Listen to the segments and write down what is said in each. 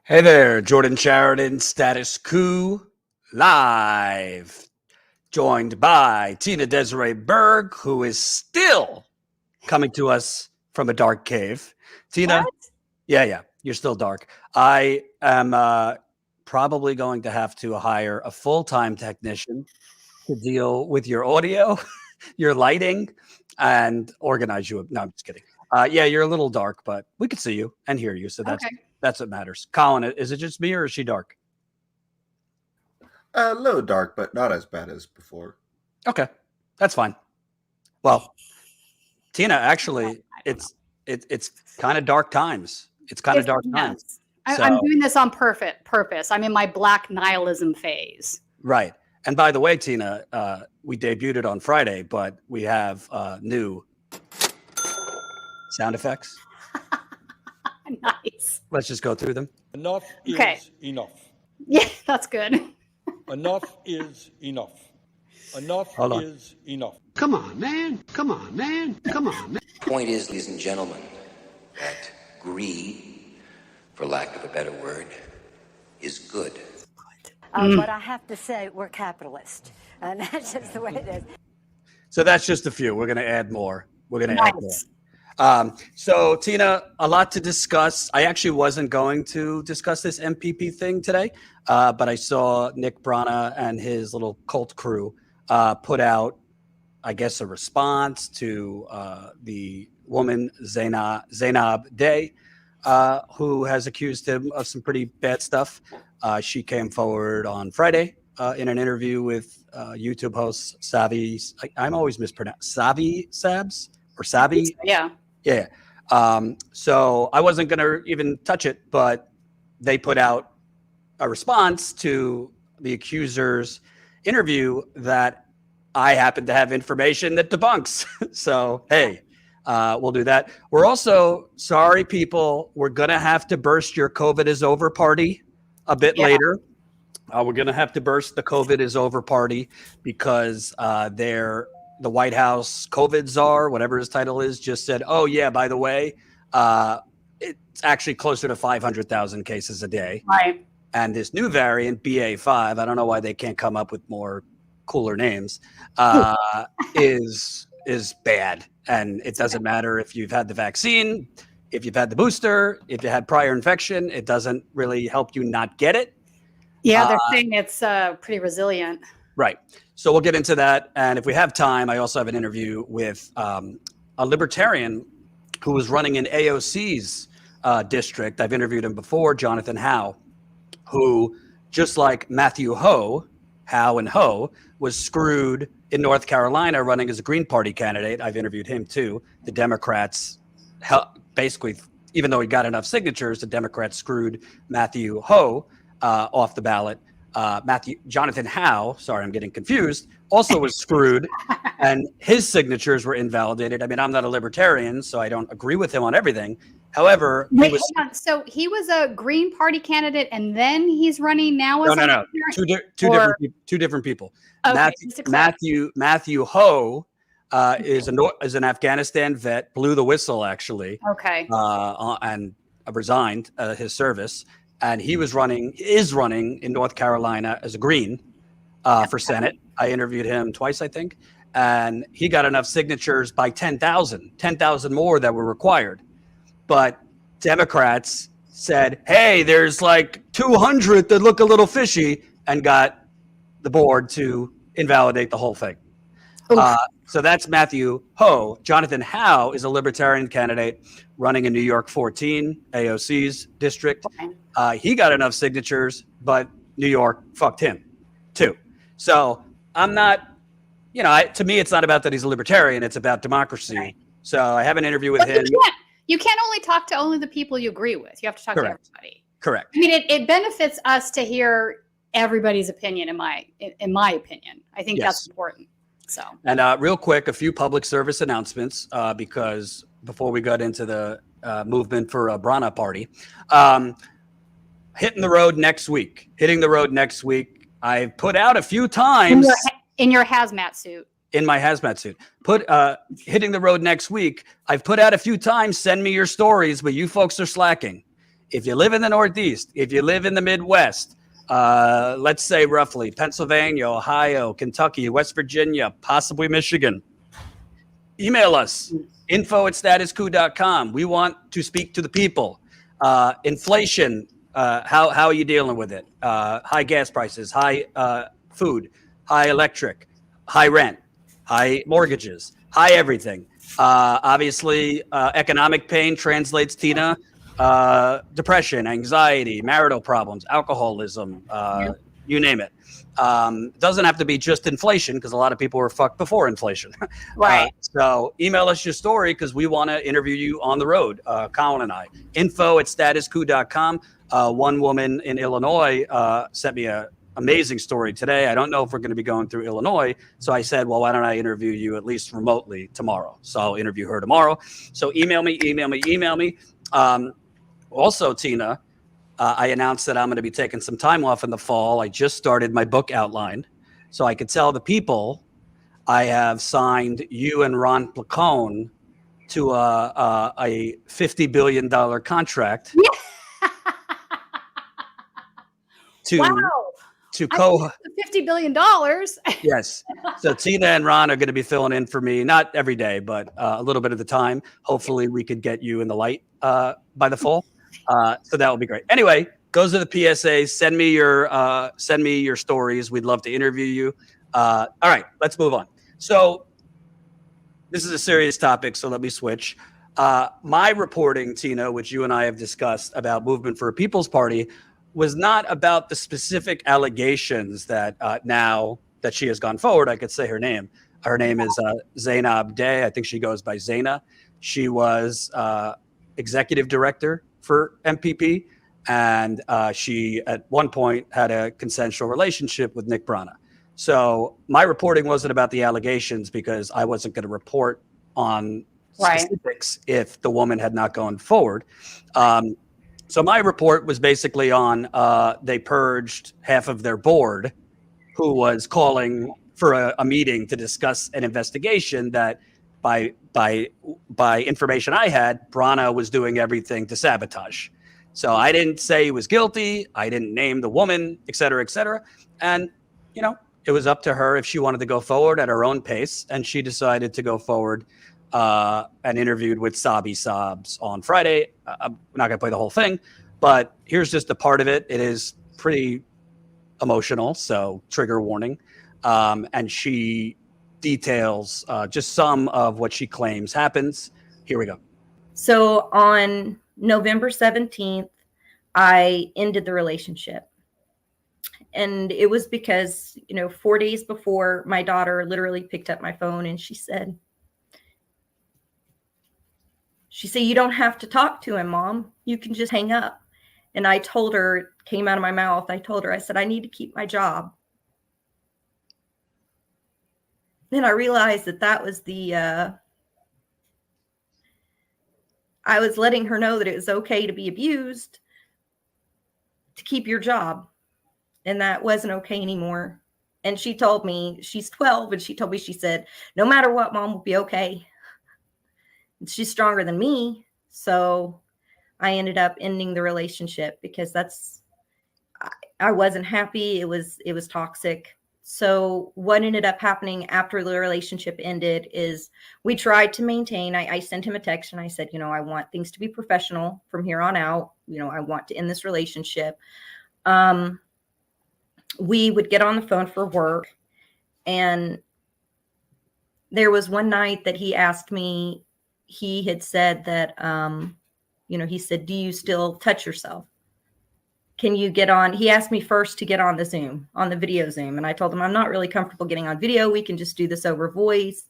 Hey there, Jordan Sheridan, Status Coup, live. Joined by Tina Desiree Berg, who is still coming to us from a dark cave. Tina, What? yeah, you're still dark. I am probably going to have to hire a full-time technician to deal with your audio, your lighting, and organize you. No, I'm just kidding. Yeah, you're a little dark, but we could see you and hear you, so that's what matters. Colin, is it just me or is she dark? A little dark, but not as bad as before. Okay, that's fine. Well, Tina, actually, it's kind of dark times. It's kind of dark times. I'm doing this on purpose. I'm in my black nihilism phase. Right. And by the way, Tina, we debuted it on Friday, but we have new sound effects. Nice. Let's just go through them. Enough is enough. Yeah, that's good. Enough is enough. Enough is enough. Come on, man. Come on, man. Come on, man. Point is, ladies and gentlemen, that greed, for lack of a better word, is good. But I have to say, we're capitalist. And that's just the way it is. So that's just a few. We're going to add more. We're going to add more. So, Tina, a lot to discuss. I actually wasn't going to discuss this MPP thing today, but I saw Nick Brana and his little cult crew put out, I guess, a response to the woman, Zeynab Day, who has accused him of some pretty bad stuff. She came forward on Friday in an interview with YouTube host Savi. I'm always mispronounced. Savi Sabs or Savi? Yeah. So I wasn't going to even touch it, but they put out a response to the accuser's interview that I happen to have information that debunks. So, hey, we'll do that. We're also sorry, people. We're going to have to burst your COVID is over party a bit later. We're going to have to burst the COVID is over party because the White House COVID czar, whatever his title is, just said, oh, yeah, by the way, it's actually closer to 500,000 cases a day. Right. And this new variant, BA5, I don't know why they can't come up with more cooler names, is bad. And it doesn't matter if you've had the vaccine, if you've had the booster, if you had prior infection, it doesn't really help you not get it. Yeah, they're saying it's pretty resilient. Right. So we'll get into that. And if we have time, I also have an interview with a libertarian who was running in AOC's district. I've interviewed him before, Jonathan Howe, who, just like Matthew Howe and Ho, was screwed in North Carolina running as a Green Party candidate. I've interviewed him too. The Democrats, basically, even though he got enough signatures, the Democrats screwed Matthew Howe off the ballot. Jonathan Howe, sorry, I'm getting confused, also was screwed and his signatures were invalidated. I mean, I'm not a libertarian, so I don't agree with him on everything. However, hang on. So he was a Green Party candidate and then he's running now as no. Two different people. Okay, Matthew Ho is an Afghanistan vet, blew the whistle actually. Okay. And resigned his service. And is running in North Carolina as a Green for Senate. I interviewed him twice, I think. And he got enough signatures by 10,000 more that were required. But Democrats said, hey, there's like 200 that look a little fishy, and got the board to invalidate the whole thing. So that's Matthew Ho. Jonathan Howe is a libertarian candidate running in New York 14, AOC's district. He got enough signatures, but New York fucked him too. So I'm not, to me, it's not about that he's a libertarian. It's about democracy. Right. So I have an interview with him. You can't only talk to only the people you agree with. You have to talk to everybody. Correct. I mean, it benefits us to hear everybody's opinion. In my opinion, I think that's important. So, and real quick, a few public service announcements because before we got into the movement for a Brana party, hitting the road next week. I've put out a few times in your hazmat suit. In my hazmat suit. Hitting the road next week. I've put out a few times. Send me your stories, but you folks are slacking. If you live in the Northeast, if you live in the Midwest, let's say roughly Pennsylvania, Ohio, Kentucky, West Virginia, possibly Michigan, email us, info@statuscoup.com. We want to speak to the people. Inflation, how are you dealing with it? High gas prices, high food, high electric, high rent, high mortgages, high everything. Obviously, economic pain translates, Tina, depression, anxiety, marital problems, alcoholism, you name it. Doesn't have to be just inflation, because a lot of people were fucked before inflation. Right. So email us your story, because we want to interview you on the road, Colin and I. info@statuscoup.com. One woman in Illinois sent me an amazing story today. I don't know if we're going to be going through Illinois. So I said, well, why don't I interview you at least remotely tomorrow? So I'll interview her tomorrow. So email me. Also, Tina, I announced that I'm going to be taking some time off in the fall. I just started my book outline. So I could tell the people I have signed you and Ron Placone to a $50 billion contract. To $50 billion. Yes. So Tina and Ron are going to be filling in for me, not every day, but a little bit of the time. Hopefully we could get you in the light by the fall. So that would be great. Anyway, those are the PSAs. Send me your stories. We'd love to interview you. All right, let's move on. So this is a serious topic, so let me switch. My reporting, Tina, which you and I have discussed about Movement for a People's Party, was not about the specific allegations that now that she has gone forward, I could say her name. Her name is Zeynab Day. I think she goes by Zayna. She was executive director for MPP, and she at one point had a consensual relationship with Nick Brana. So my reporting wasn't about the allegations, because I wasn't going to report on specifics if the woman had not gone forward. So my report was basically on they purged half of their board, who was calling for a meeting to discuss an investigation that by information I had, Brana was doing everything to sabotage. So I didn't say he was guilty. I didn't name the woman, et cetera, et cetera. And, you know, it was up to her if she wanted to go forward at her own pace. And she decided to go forward and interviewed with Sabi Sabs on Friday. I'm not going to play the whole thing, but here's just a part of it. It is pretty emotional, so trigger warning. And she details just some of what she claims happens. Here we go. So on November 17th, I ended the relationship. And it was because, 4 days before, my daughter literally picked up my phone and she said, you don't have to talk to him, Mom. You can just hang up. And I told her, it came out of my mouth. I said, I need to keep my job. Then I realized that was I was letting her know that it was okay to be abused, to keep your job. And that wasn't okay anymore. And she told me, she's 12, and she told me, she said, no matter what, Mom will be okay. And she's stronger than me. So I ended up ending the relationship because I wasn't happy. It was toxic. So what ended up happening after the relationship ended is we tried to maintain. I sent him a text and I said, I want things to be professional from here on out. I want to end this relationship. We would get on the phone for work, and there was one night that he asked me, he had said that, he said, do you still touch yourself? Can you get on? He asked me first to get on the Zoom, on the video Zoom. And I told him, I'm not really comfortable getting on video. We can just do this over voice.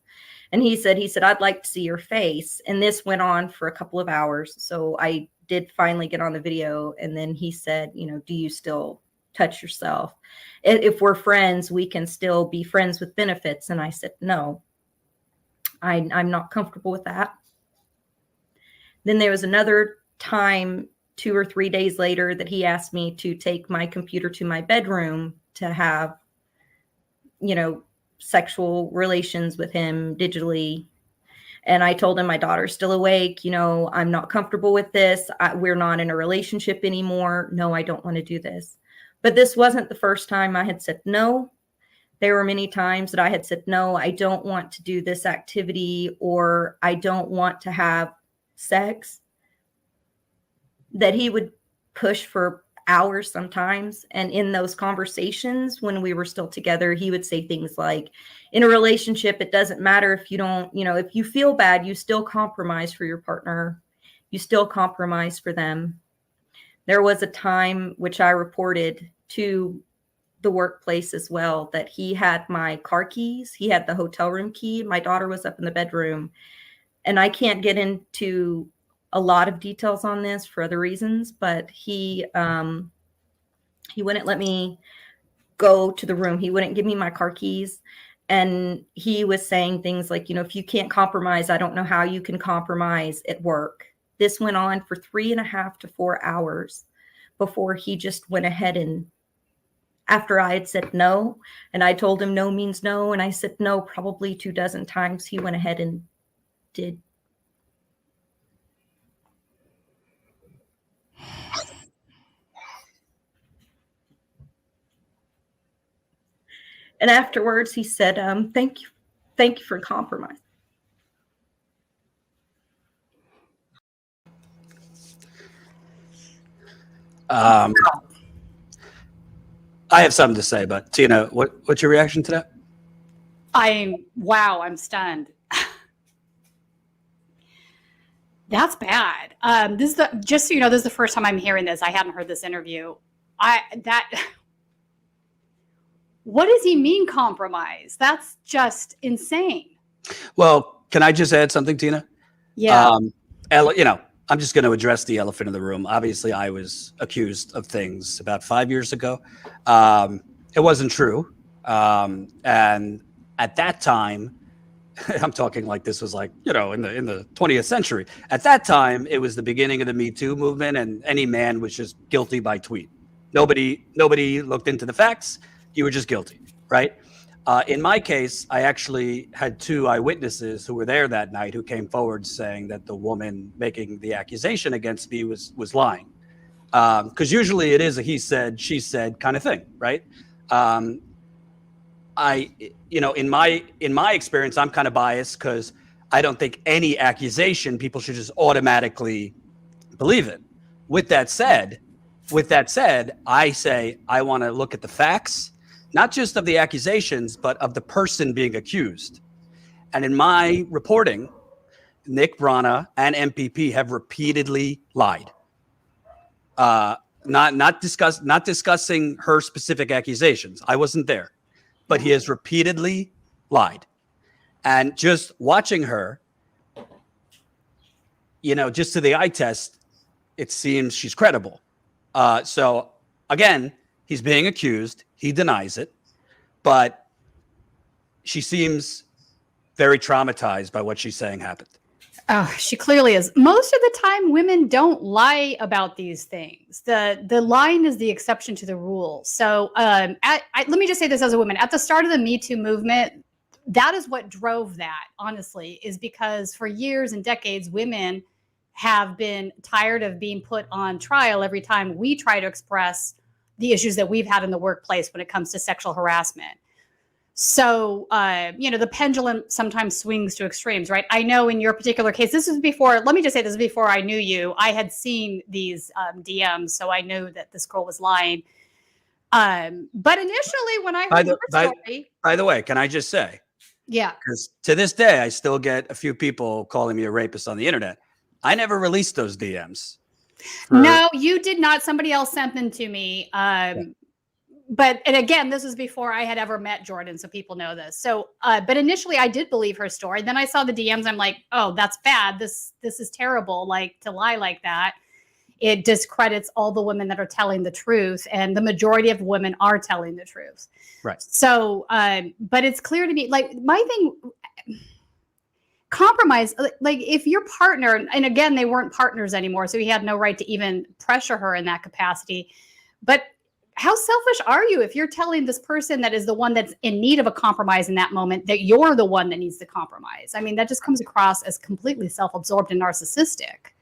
And he said, I'd like to see your face. And this went on for a couple of hours. So I did finally get on the video. And then he said, do you still touch yourself? If we're friends, we can still be friends with benefits. And I said, no, I'm not comfortable with that. Then there was another time 2 or 3 days later that he asked me to take my computer to my bedroom to have, sexual relations with him digitally. And I told him my daughter's still awake. You know, I'm not comfortable with this. We're not in a relationship anymore. No, I don't want to do this. But this wasn't the first time I had said no. There were many times that I had said, no, I don't want to do this activity, or I don't want to have sex, that he would push for hours sometimes. And in those conversations, when we were still together, he would say things like, in a relationship, it doesn't matter if you don't, you know, if you feel bad, you still compromise for your partner. You still compromise for them. There was a time which I reported to the workplace as well, that he had my car keys. He had the hotel room key. My daughter was up in the bedroom. And I can't get into a lot of details on this for other reasons, but he wouldn't let me go to the room. He wouldn't give me my car keys. And he was saying things like, you know, if you can't compromise, I don't know how you can compromise at work. This went on for 3.5 to 4 hours before he just went ahead and, after I had said no, and I told him no means no, and I said no probably 24 times, he went ahead and did. And afterwards he said, thank you for compromise. I have something to say, but Tina, what's your reaction to that? I'm stunned. That's bad. This is just so you know, this is the first time I'm hearing this. I hadn't heard this interview. What does he mean compromise? That's just insane. Well, can I just add something, Tina? Yeah. You know, I'm just going to address the elephant in the room. Obviously, I was accused of things about 5 years ago. It wasn't true. And at that time, I'm talking like this was like, you know, in the 20th century. At that time, it was the beginning of the Me Too movement, and any man was just guilty by tweet. Nobody looked into the facts. You were just guilty, right? In my case, I actually had 2 eyewitnesses who were there that night who came forward saying that the woman making the accusation against me was lying. Because usually it is a he said, she said kind of thing, right? You know, in my experience, I'm kind of biased because I don't think any accusation people should just automatically believe it. With that said, I say I want to look at the facts, not just of the accusations, but of the person being accused. And in my reporting, Nick, Brana, and MPP have repeatedly lied. Not discussing her specific accusations. I wasn't there, but he has repeatedly lied. And just watching her, you know, just to the eye test, it seems she's credible. So again, he's being accused. He denies it, but she seems very traumatized by what she's saying happened. Oh, she clearly is. Most of the time, women don't lie about these things. The lying is the exception to the rule. So let me just say this as a woman. At the start of the Me Too movement, that is what drove that, honestly, is because for years and decades, women have been tired of being put on trial every time we try to express the issues that we've had in the workplace when it comes to sexual harassment. So, you know, the pendulum sometimes swings to extremes, right? I know in your particular case, this is before, let me just say this is before I knew you. I had seen these DMs, so I knew that this girl was lying. But initially when I heard her story. By the way, can I just say? Yeah. Because to this day, I still get a few people calling me a rapist on the internet. I never released those DMs. No, you did not. Somebody else sent them to me. But, and again, this was before I had ever met Jordan, so people know this. So, but initially I did believe her story. Then I saw the DMs. I'm like, oh, that's bad. This is terrible. Like, to lie like that, it discredits all the women that are telling the truth. And the majority of women are telling the truth. Right. So, but it's clear to me, like, my thing, compromise, like if your partner, and again, they weren't partners anymore, so he had no right to even pressure her in that capacity. But how selfish are you if you're telling this person that is the one that's in need of a compromise in that moment that you're the one that needs to compromise? I mean, that just comes across as completely self-absorbed and narcissistic.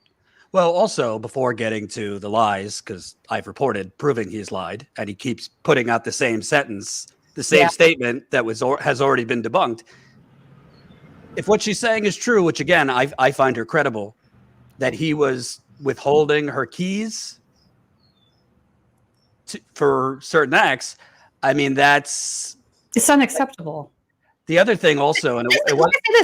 Well, also, before getting to the lies, because I've reported proving he's lied, and he keeps putting out the same sentence, the same statement that has already been debunked. If what she's saying is true, which again, I find her credible, that he was withholding her keys for certain acts, I mean, it's unacceptable. The other thing also, and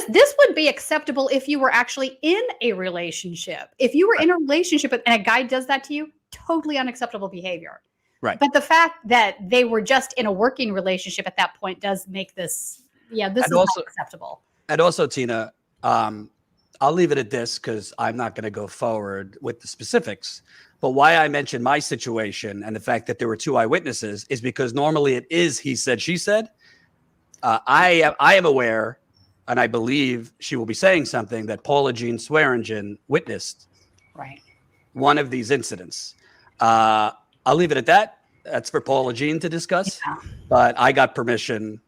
this would be acceptable if you were actually in a relationship. If you were in a relationship and a guy does that to you, totally unacceptable behavior. Right. But the fact that they were just in a working relationship at that point does make this, this is not acceptable. And also, Tina, I'll leave it at this because I'm not going to go forward with the specifics. But why I mentioned my situation and the fact that there were 2 eyewitnesses is because normally it is he said, she said. I am aware, and I believe she will be saying something, that Paula Jean Swearingen witnessed one of these incidents. I'll leave it at that. That's for Paula Jean to discuss. Yeah. But I got permission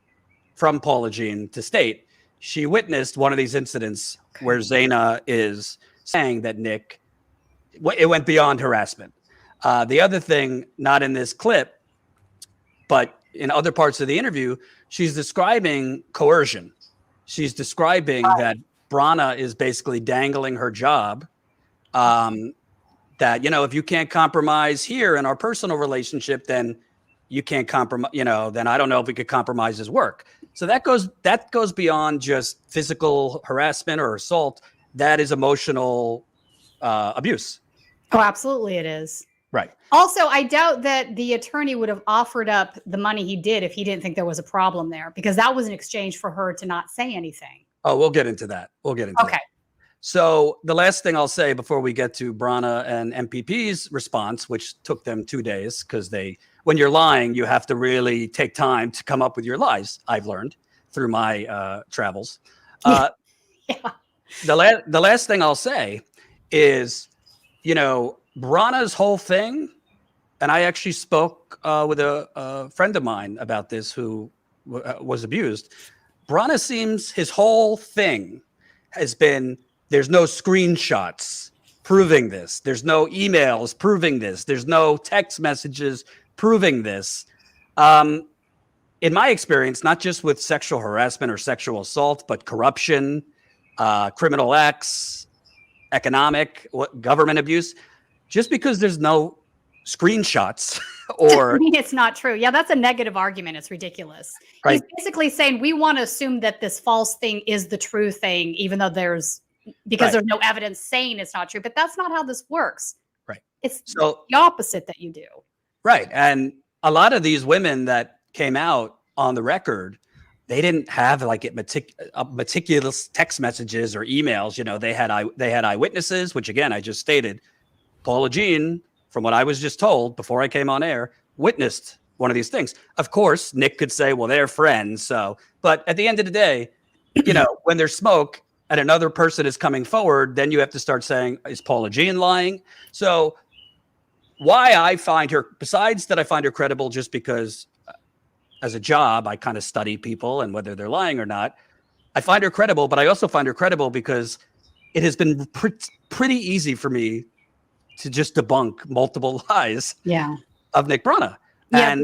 from Paula Jean to state she witnessed one of these incidents where Zeynab is saying that Nick, it went beyond harassment. The other thing, not in this clip, but in other parts of the interview, she's describing coercion. She's describing that Brana is basically dangling her job. That, if you can't compromise here in our personal relationship, then you can't compromise, then I don't know if we could compromise his work. So that goes beyond just physical harassment or assault. That is emotional abuse. Oh, absolutely it is. Right. Also, I doubt that the attorney would have offered up the money he did if he didn't think there was a problem there, because that was an exchange for her to not say anything. Oh, we'll get into that. That. So the last thing I'll say before we get to Brana and MPP's response, which took them 2 days, because when you're lying, you have to really take time to come up with your lies. I've learned through my travels. The last thing I'll say is, Brana's whole thing, and I actually spoke with a friend of mine about this who was abused. Brana seems his whole thing has been, there's no screenshots proving this. There's no emails proving this. There's no text messages proving this. In my experience, not just with sexual harassment or sexual assault, but corruption, criminal acts, economic, government abuse, just because there's no screenshots or I mean, it's not true. Yeah, that's a negative argument. It's ridiculous. Right. He's basically saying we want to assume that this false thing is the true thing, even though there's no evidence saying it's not true. But that's not how this works. Right. It's the opposite that you do. Right. And a lot of these women that came out on the record, they didn't have meticulous text messages or emails. They had eyewitnesses, which again, I just stated. Paula Jean, from what I was just told before I came on air, witnessed one of these things. Of course, Nick could say, well, they're friends. But at the end of the day, when there's smoke and another person is coming forward, then you have to start saying, is Paula Jean lying? So why I find her, besides that I find her credible just because as a job, I kind of study people and whether they're lying or not, I find her credible, but I also find her credible because it has been pretty easy for me to just debunk multiple lies of Nick Brana. Yeah,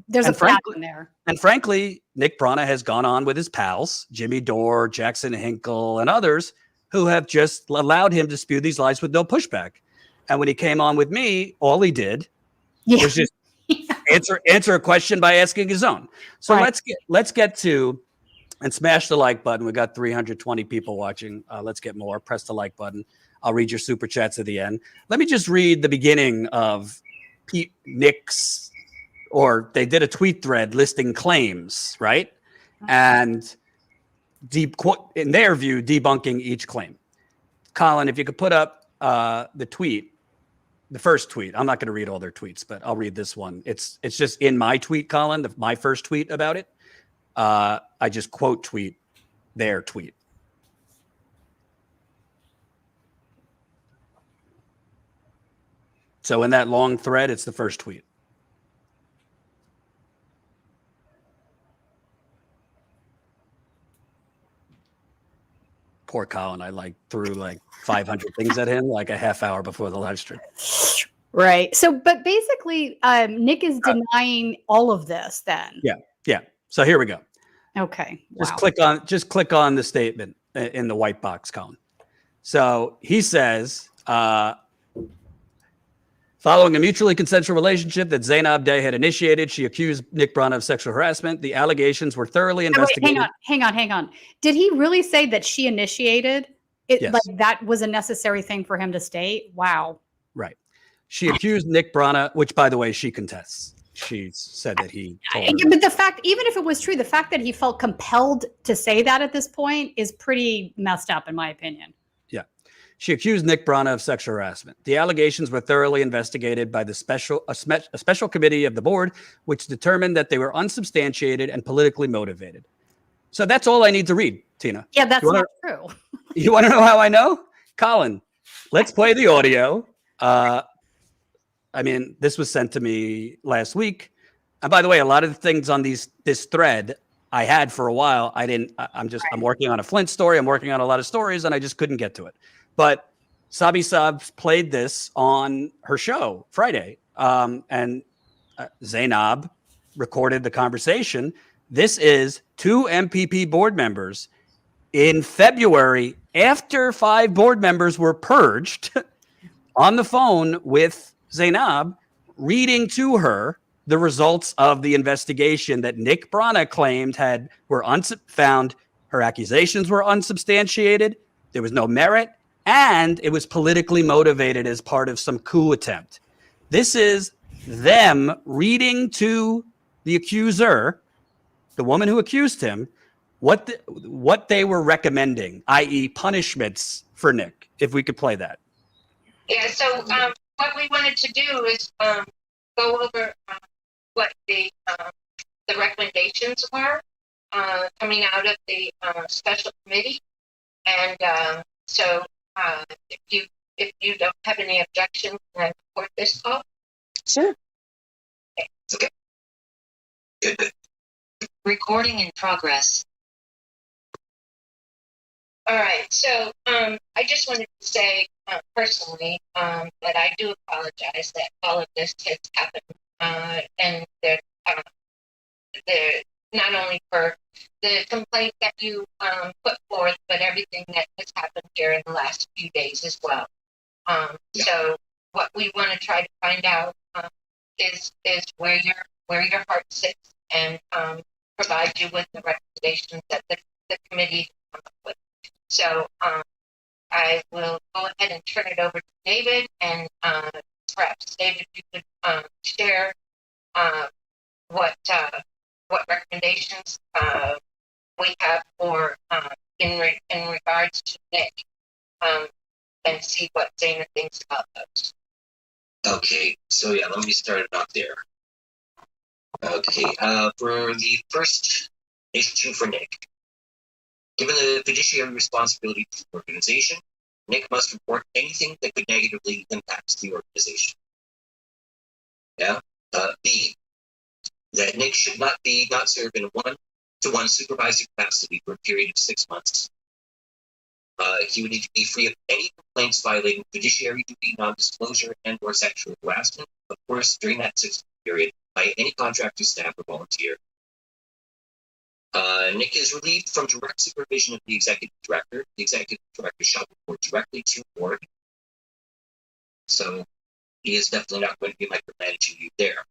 there's a pattern there. And frankly, Nick Brana has gone on with his pals, Jimmy Dore, Jackson Hinkle, and others who have just allowed him to spew these lies with no pushback. And when he came on with me, all he did was just answer a question by asking his own. So let's get to, and smash the like button. We got 320 people watching. Let's get more. Press the like button. I'll read your super chats at the end. Let me just read the beginning of Nick's, or they did a tweet thread listing claims, right? And in their view, debunking each claim. Colin, if you could put up the first tweet. I'm not going to read all their tweets, but I'll read this one. It's just in my tweet, Colin, my first tweet about it. I just quote tweet their tweet. So in that long thread, it's the first tweet. poor Colin. I threw 500 things at him like a half hour before the live stream. Right. So, but basically, Nick is denying all of this then. Yeah. So here we go. Okay. Just Wow. click on the statement in the white box, Colin. So he says, following a mutually consensual relationship that Zeynab Day had initiated, she accused Nick Brana of sexual harassment. The allegations were thoroughly investigated. Wait, hang on. Did he really say that she initiated it? Yes. Like that was a necessary thing for him to state? Wow. Right. She accused Nick Brana, which, by the way, she contests. She said that he told her. But the fact, even if it was true, the fact that he felt compelled to say that at this point is pretty messed up, in my opinion. Yeah. She accused Nick Brana of sexual harassment. The allegations were thoroughly investigated by a special committee of the board, which determined that they were unsubstantiated and politically motivated. So that's all I need to read, Tina. Yeah, that's not true. You want to know how I know? Colin, let's play the audio. I mean, this was sent to me last week. And by the way, a lot of the things on this thread I had for a while. I'm working on a Flint story. I'm working on a lot of stories and I just couldn't get to it. But Sabi Sabs played this on her show Friday. And Zeynab recorded the conversation. This is 2 MPP board members in February after 5 board members were purged on the phone with Zeynab, reading to her the results of the investigation that Nick Brana claimed were found. Her accusations were unsubstantiated. There was no merit, and it was politically motivated as part of some coup attempt. This is them reading to the accuser, the woman who accused him, what they were recommending, i.e. punishments for Nick. If we could play that. Yeah, so what we wanted to do is go over what the recommendations were coming out of the special committee, and so if you don't have any objections, can I report this call? Sure. Okay. Good. Recording in progress. All right, so I just wanted to say personally that I do apologize that all of this has happened, and they're not only for the complaint that you put forth, but everything that has happened here in the last few days as well. So what we want to try to find out is where your heart sits, and provide you with the recommendations that the committee come up with. So I will go ahead and turn it over to David, and perhaps David, you could share what recommendations we have for in regards to Nick, and see what Zeynab thinks about those. Okay, so yeah, let me start it off there. Okay, for the first issue for Nick. Given the fiduciary responsibility to the organization, Nick must report anything that could negatively impact the organization. Yeah. B, that Nick should not serve in a 1-to-1 supervisory capacity for a period of 6 months. He would need to be free of any complaints violating fiduciary duty, non-disclosure, and/or sexual harassment, of course, during that 6-month period, by any contractor, staff, or volunteer. Nick is relieved from direct supervision of the executive director. The executive director shall report directly to the board. So he is definitely not going to be micromanaging you there.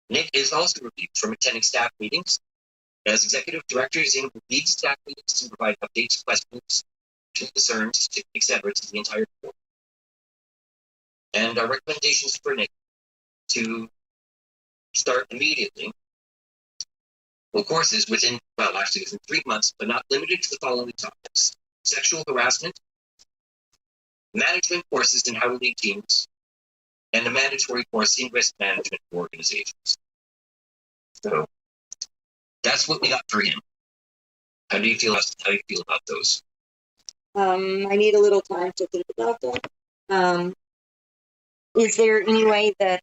Nick is also relieved from attending staff meetings. As executive director, Zeynab will lead staff meetings and provide updates, questions, concerns, etc. to the entire board. And our recommendations for Nick to start immediately. Well, courses within 3 months, but not limited to the following topics: sexual harassment, management courses in how to lead teams, and a mandatory course in risk management for organizations. So that's what we got for him. How do you feel about those? I need a little time to think about that. Is there any way that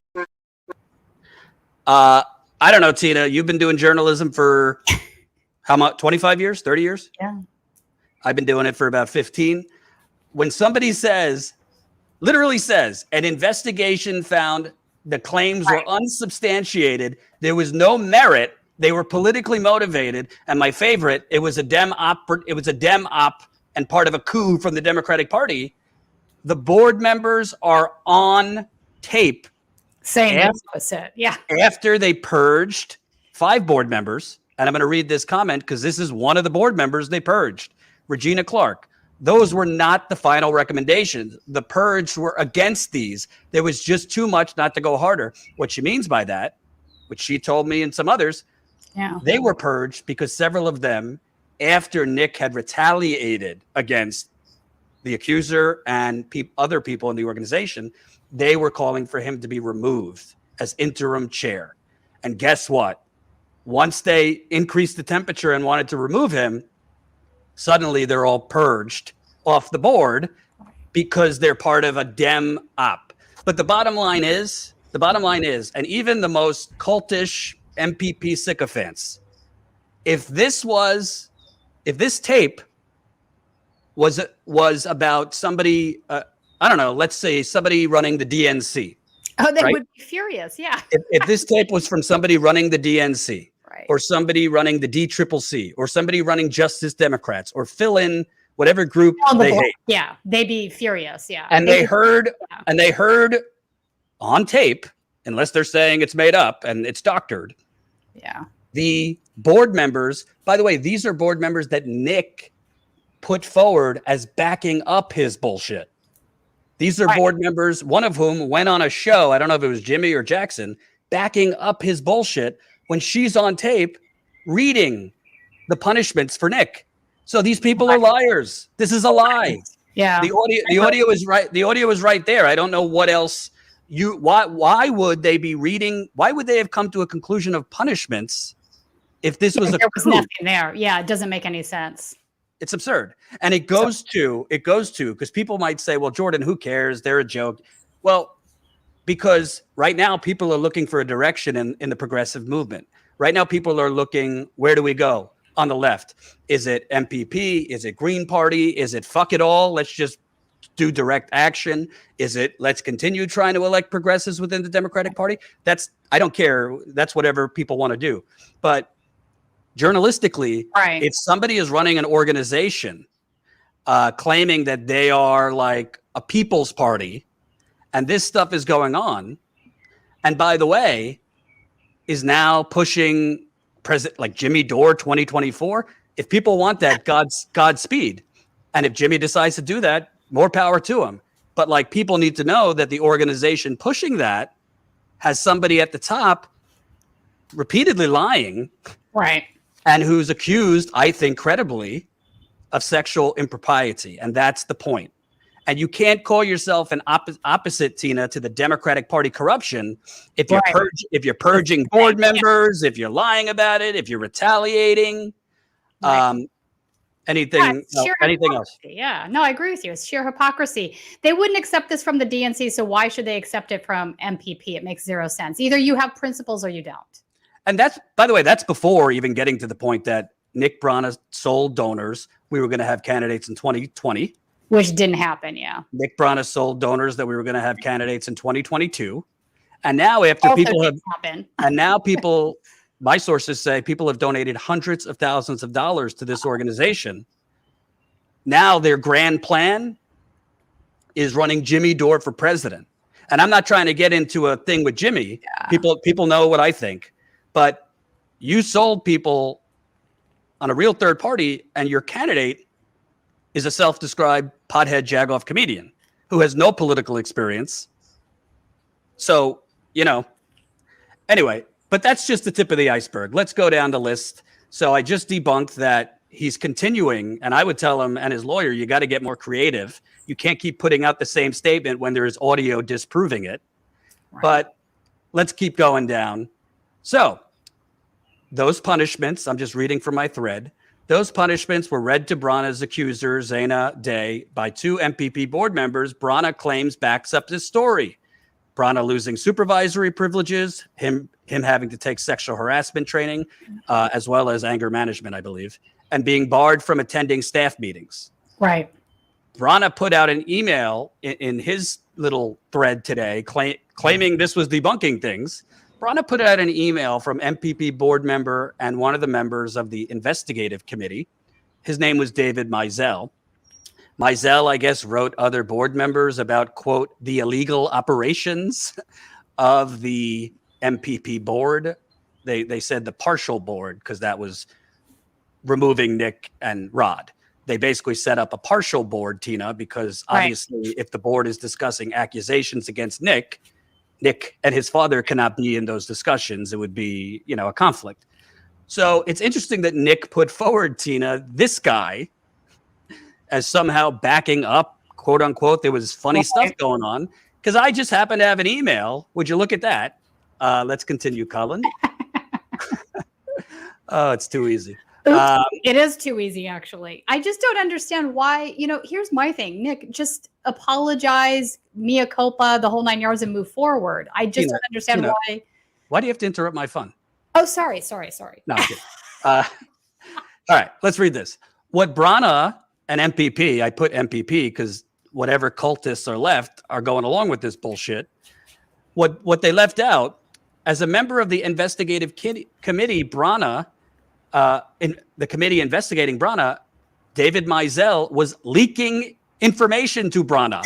I don't know, Tina. You've been doing journalism for how much? 25 years? 30 years? Yeah. I've been doing it for about 15. When somebody says, literally says, an investigation found the claims were unsubstantiated, there was no merit, they were politically motivated, and my favorite, it was a Dem op and part of a coup from the Democratic Party. The board members are on tape saying the opposite. Yeah. After they purged 5 board members, and I'm going to read this comment because this is one of the board members they purged, Regina Clark. Those were not the final recommendations. The purge were against these. There was just too much not to go harder. What she means by that, which she told me and some others, they were purged because several of them, after Nick had retaliated against the accuser and other people in the organization, they were calling for him to be removed as interim chair. And guess what? Once they increased the temperature and wanted to remove him, suddenly they're all purged off the board because they're part of a Dem op. But the bottom line is, and even the most cultish MPP sycophants, if this tape was about somebody, I don't know, let's say somebody running the DNC. Oh, they would be furious, yeah. If this tape was from somebody running the DNC, or somebody running the DCCC, or somebody running Justice Democrats, or fill in whatever group they hate. Yeah, they'd be furious, yeah. And they heard on tape, unless they're saying it's made up and it's doctored. Yeah. The board members, by the way, these are board members that Nick put forward as backing up his bullshit. These are board members, one of whom went on a show, I don't know if it was Jimmy or Jackson, backing up his bullshit when she's on tape reading the punishments for Nick. So these people are liars. This is a lie. Yeah. The audio is right. The audio is right there. I don't know what else why would they be reading? Why would they have come to a conclusion of punishments if this was a coup? There was nothing there. Yeah, it doesn't make any sense. It's absurd. And it goes to, because people might say, well, Jordan, who cares? They're a joke. Well, because right now people are looking for a direction in the progressive movement. Right now people are looking, where do we go on the left? Is it MPP? Is it Green Party? Is it fuck it all? Let's just do direct action. Is it let's continue trying to elect progressives within the Democratic Party? I don't care. That's whatever people want to do. But journalistically, if somebody is running an organization claiming that they are like a people's party and this stuff is going on, and by the way, is now pushing president like Jimmy Dore 2024, if people want that, Godspeed. And if Jimmy decides to do that, more power to him. But like people need to know that the organization pushing that has somebody at the top repeatedly lying. Right. And who's accused, I think, credibly, of sexual impropriety. And that's the point. And you can't call yourself an opposite, Tina, to the Democratic Party corruption if you're purging board members, if you're lying about it, if you're retaliating, anything else. Yeah, no, I agree with you. It's sheer hypocrisy. They wouldn't accept this from the DNC, so why should they accept it from MPP? It makes zero sense. Either you have principles or you don't. And that's, by the way, that's before even getting to the point that Nick Brana sold donors. We were going to have candidates in 2020. Which didn't happen, yeah. Nick Brana sold donors that we were going to have candidates in 2022. And now after people have happened. And now people, my sources say people have donated hundreds of thousands of dollars to this organization. Now their grand plan is running Jimmy Dore for president. And I'm not trying to get into a thing with Jimmy. Yeah. People know what I think. But you sold people on a real third party, and your candidate is a self-described pothead jagoff comedian who has no political experience. So, anyway, but that's just the tip of the iceberg. Let's go down the list. So I just debunked that he's continuing, and I would tell him and his lawyer, you got to get more creative. You can't keep putting out the same statement when there is audio disproving it. Right. But let's keep going down. So those punishments, I'm just reading from my thread, those punishments were read to Brana's accuser, Zeynab Day, by 2 MPP board members. Brana claims backs up this story. Brana losing supervisory privileges, him having to take sexual harassment training, as well as anger management, I believe. and being barred from attending staff meetings. Right. Brana put out an email in his little thread today claiming this was debunking things. Brana put out an email from MPP board member and one of the members of the investigative committee. His name was David Mizell. Mizell, I guess, wrote other board members about, quote, the illegal operations of the MPP board. They said the partial board because that was removing Nick and Rod. They basically set up a partial board, Tina, because obviously if the board is discussing accusations against Nick and his father cannot be in those discussions. It would be, a conflict. So it's interesting that Nick put forward, Tina, this guy as somehow backing up, quote unquote, there was funny stuff going on. Because I just happened to have an email. Would you look at that? Let's continue, Colin. Oh, it's too easy. It is too easy, actually. I just don't understand why, here's my thing. Nick, just apologize, mea culpa, the whole 9 yards and move forward. I just don't understand why. Why do you have to interrupt my fun? Oh, sorry. No, I'm kidding. All right, let's read this. What Brana and MPP, I put MPP because whatever cultists are left are going along with this bullshit. What they left out, as a member of the investigative committee, Brana, in the committee investigating Brana, David Mizell was leaking information to Brana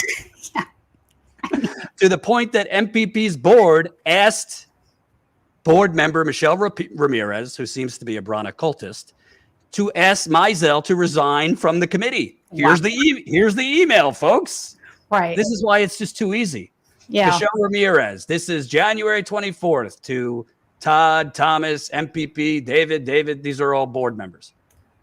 to the point that MPP's board asked board member Michelle Ramirez, who seems to be a Brana cultist, to ask Mizell to resign from the committee. Here's the email, folks. Right. This is why it's just too easy. Yeah. Michelle Ramirez. This is January 24th to Todd, Thomas, MPP, David. These are all board members.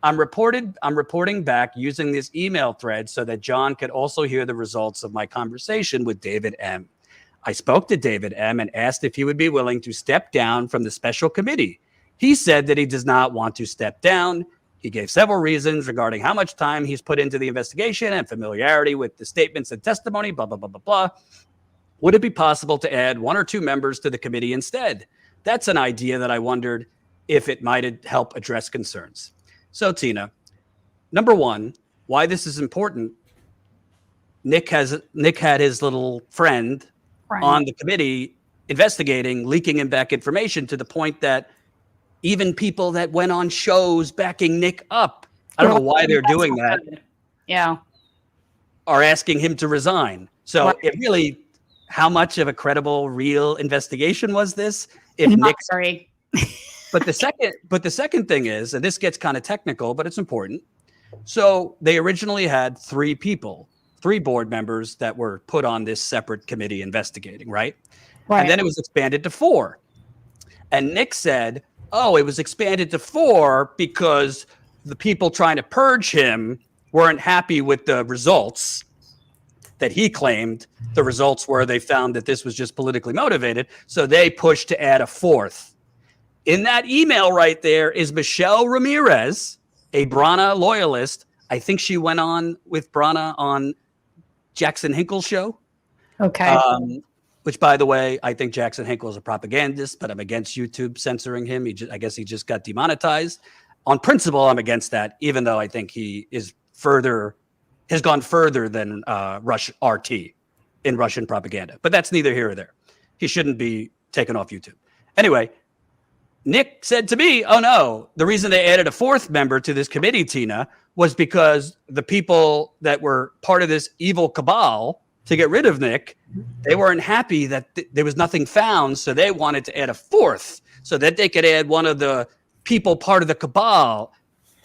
I'm reporting back using this email thread so that John could also hear the results of my conversation with David M. I spoke to David M. and asked if he would be willing to step down from the special committee. He said that he does not want to step down. He gave several reasons regarding how much time he's put into the investigation and familiarity with the statements and testimony, blah, blah, blah, blah, blah. Would it be possible to add one or two members to the committee instead? That's an idea that I wondered if it might help address concerns. So, Tina, number one, why this is important, Nick had his little friend on the committee investigating, leaking him back information to the point that even people that went on shows backing Nick up, I don't know why they're doing that. Yeah. Are asking him to resign. So it really, how much of a credible, real investigation was this? If Not Nick, very. But the second thing is, and this gets kind of technical, but it's important. So they originally had three board members that were put on this separate committee investigating, right? And then it was expanded to 4. And Nick said, oh, it was expanded to 4 because the people trying to purge him weren't happy with the results that he claimed. The results were they found that this was just politically motivated. So they pushed to add a 4th. In that email right there is Michelle Ramirez, a Brana loyalist. I think she went on with Brana on Jackson Hinkle's show. Okay. Which, by the way, I think Jackson Hinkle is a propagandist, but I'm against YouTube censoring him. I guess he just got demonetized. On principle, I'm against that, even though I think he has gone further than Rush RT in Russian propaganda. But that's neither here or there. He shouldn't be taken off YouTube. Anyway, Nick said to me, oh no, the reason they added a 4th member to this committee, Tina, was because the people that were part of this evil cabal to get rid of Nick, they weren't happy that there was nothing found, so they wanted to add a 4th so that they could add one of the people part of the cabal.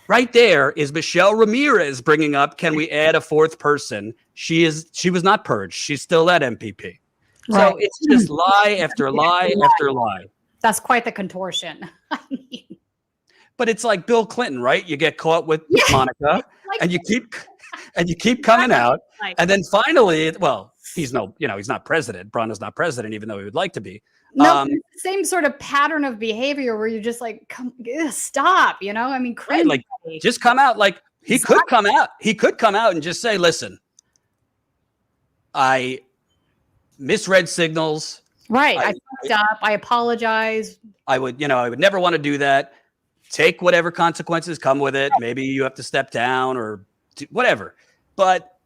Right there is Michelle Ramirez bringing up, can we add a 4th person? She was not purged. She's still at MPP. Right. So it's just lie after lie after lie. That's quite the contortion. But it's like Bill Clinton, right? You get caught with Monica and you keep coming out. And then finally, he's not president. Brana's not president, even though he would like to be. No, same sort of pattern of behavior where you're just like, stop, I mean, crazy. Right, like, just come out. Like he could come out. He could come out and just say, listen, I misread signals. Right. I fucked up. I apologize. I would never want to do that. take whatever consequences come with it. Maybe you have to step down or whatever. But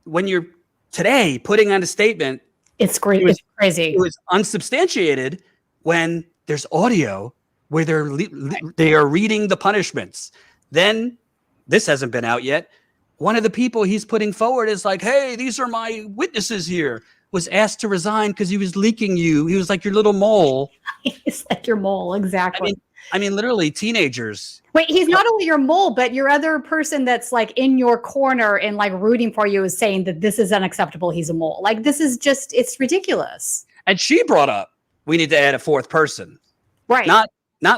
when you're today putting on a statement, it's great. It's crazy. It was unsubstantiated when there's audio where they are reading the punishments. Then this hasn't been out yet. One of the people he's putting forward is like, hey, these are my witnesses here, was asked to resign because he was leaking you. He was like your little mole. He's like your mole. Exactly. I mean, literally teenagers. Wait, he's not only your mole, but your other person that's like in your corner and like rooting for you is saying that this is unacceptable. He's a mole. Like, this is just, it's ridiculous. And she brought up, we need to add a fourth person. Right. Not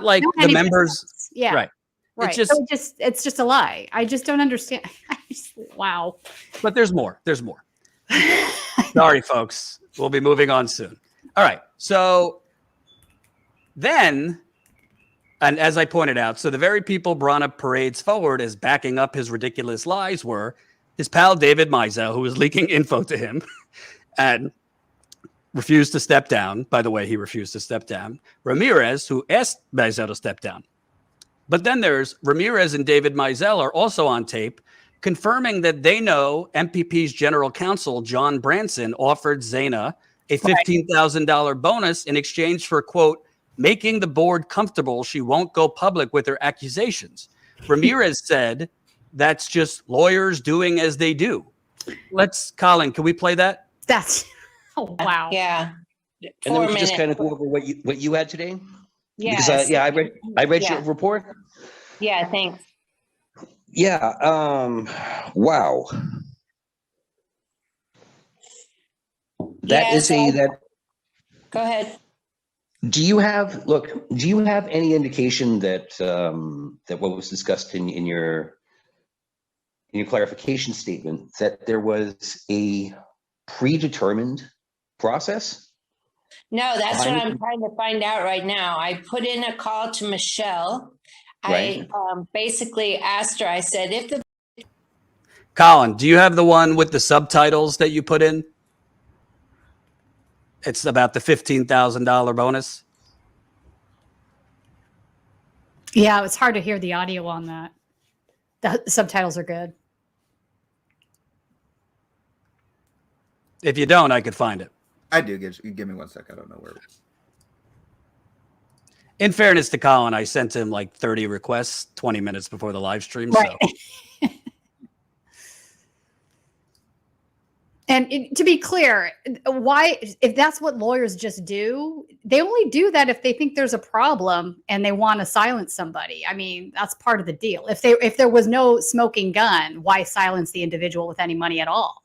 like the members. Yeah. Right. Right. It's just a lie. I just don't understand. Wow. But there's more. There's more. Sorry, folks. We'll be moving on soon. All right. So then, and as I pointed out, so the very people Brana parades forward as backing up his ridiculous lies were his pal David Mizell, who was leaking info to him and refused to step down. By the way, he refused to step down. Ramirez, who asked Mizell to step down. But then there's Ramirez and David Mizell are also on tape confirming that they know MPP's general counsel, John Branson, offered Zeynab a $15,000 bonus in exchange for, quote, making the board comfortable she won't go public with her accusations. Ramirez said that's just lawyers doing as they do. Colin, can we play that? That's, oh, wow. Yeah. And then we can just kind of go over what you had today. Yes. Because I read your report. Yeah, thanks. Yeah. Wow. That Go ahead. Do you have any indication that that what was discussed in your clarification statement, that there was a predetermined process? No, that's what I'm trying to find out right now. I put in a call to Michelle. Right. I basically asked her, I said, if the... Colin, do you have the one with the subtitles that you put in? It's about the $15,000 bonus. Yeah, it's hard to hear the audio on that. The subtitles are good. If you don't, I could find it. I do. Give me 1 second. I don't know where it is. In fairness to Colin, I sent him like 30 requests 20 minutes before the live stream. Right. So. And to be clear, if that's what lawyers just do, they only do that if they think there's a problem and they want to silence somebody. I mean, that's part of the deal. If there was no smoking gun, why silence the individual with any money at all?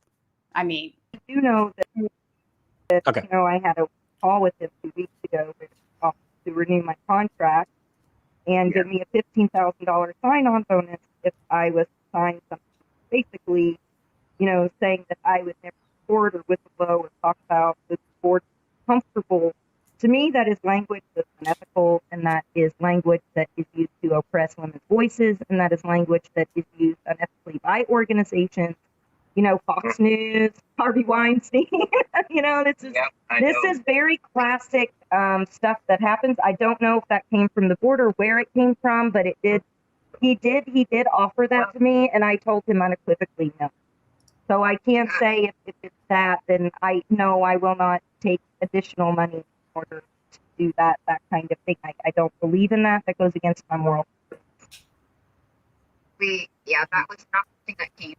I mean, I do know that okay. You know, I had a call with him 2 weeks ago to renew my contract and give me a $15,000 sign-on bonus if I was to sign something. Basically, you know, saying that I would never report or whistleblow or talk about the board comfortable. To me, that is language that's unethical, and that is language that is used to oppress women's voices, and that is language that is used unethically by organizations. You know, Fox News, Harvey Weinstein. You know, this is very classic stuff that happens. I don't know if that came from the board or where it came from, but it did. He did offer that to me, and I told him unequivocally no. So I can't say if it's that, then I will not take additional money in order to do that kind of thing. I don't believe in that. That goes against my moral. That was not something that came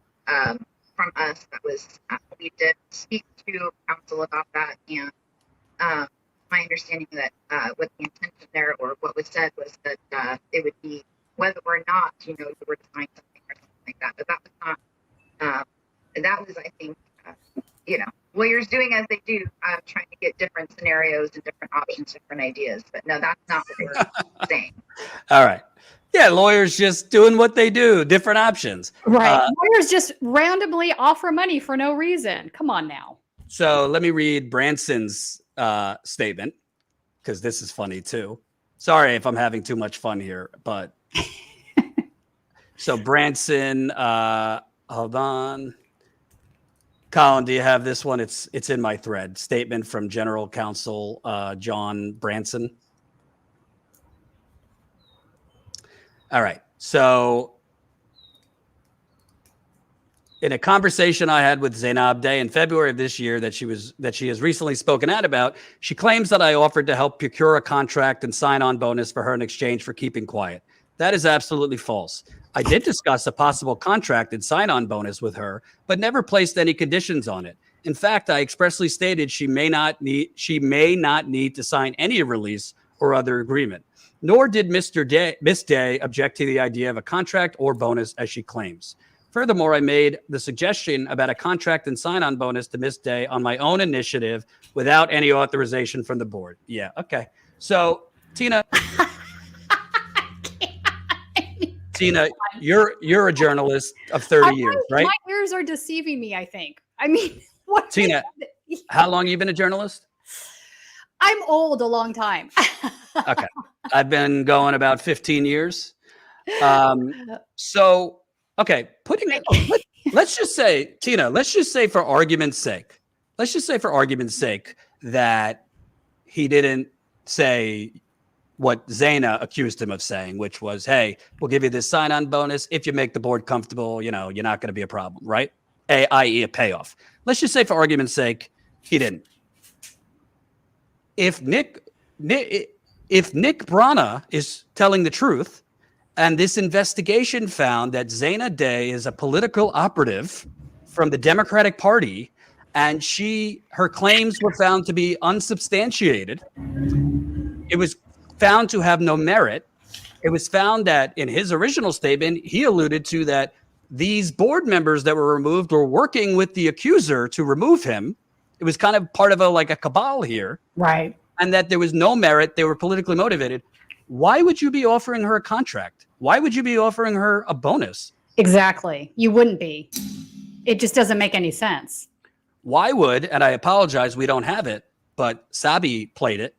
from us. That was we did speak to counsel about that, and my understanding that what the intention there or what was said was that it would be whether or not you were to sign something or something like that. But that was not. That was, I think, lawyers doing as they do, trying to get different scenarios and different options, different ideas. But no, that's not what we're saying. All right. Yeah, lawyers just doing what they do, different options. Right. Lawyers just randomly offer money for no reason. Come on now. So let me read Branson's statement, because this is funny too. Sorry if I'm having too much fun here, but so Branson, hold on. Colin, do you have this one? It's in my thread. Statement from General Counsel John Branson. All right. So in a conversation I had with Zeynab Day in February of this year that she has recently spoken out about, she claims that I offered to help procure a contract and sign-on bonus for her in exchange for keeping quiet. That is absolutely false. I did discuss a possible contract and sign-on bonus with her, but never placed any conditions on it. In fact, I expressly stated she may not need to sign any release or other agreement. Nor did Miss Day object to the idea of a contract or bonus as she claims. Furthermore, I made the suggestion about a contract and sign-on bonus to Miss Day on my own initiative without any authorization from the board. Yeah, okay. So, Tina, you're a journalist of 30 years, right? My ears are deceiving me, I think. I mean, what? Tina, how long you been a journalist? I'm old, a long time. Okay. I've been going about 15 years. So, okay, let's just say, Tina, let's just say for argument's sake that he didn't say what Zeynab accused him of saying, which was, hey, we'll give you this sign-on bonus if you make the board comfortable, you're not going to be a problem, right? i.e. a payoff. Let's just say for argument's sake, he didn't. If Nick Brana is telling the truth, and this investigation found that Zeynab Day is a political operative from the Democratic Party, and her claims were found to be unsubstantiated, it was found to have no merit. It was found that in his original statement, he alluded to that these board members that were removed were working with the accuser to remove him. It was kind of part of a cabal here. Right. And that there was no merit. They were politically motivated. Why would you be offering her a contract? Why would you be offering her a bonus? Exactly. You wouldn't be. It just doesn't make any sense. Why would, and I apologize, we don't have it, but Sabi played it.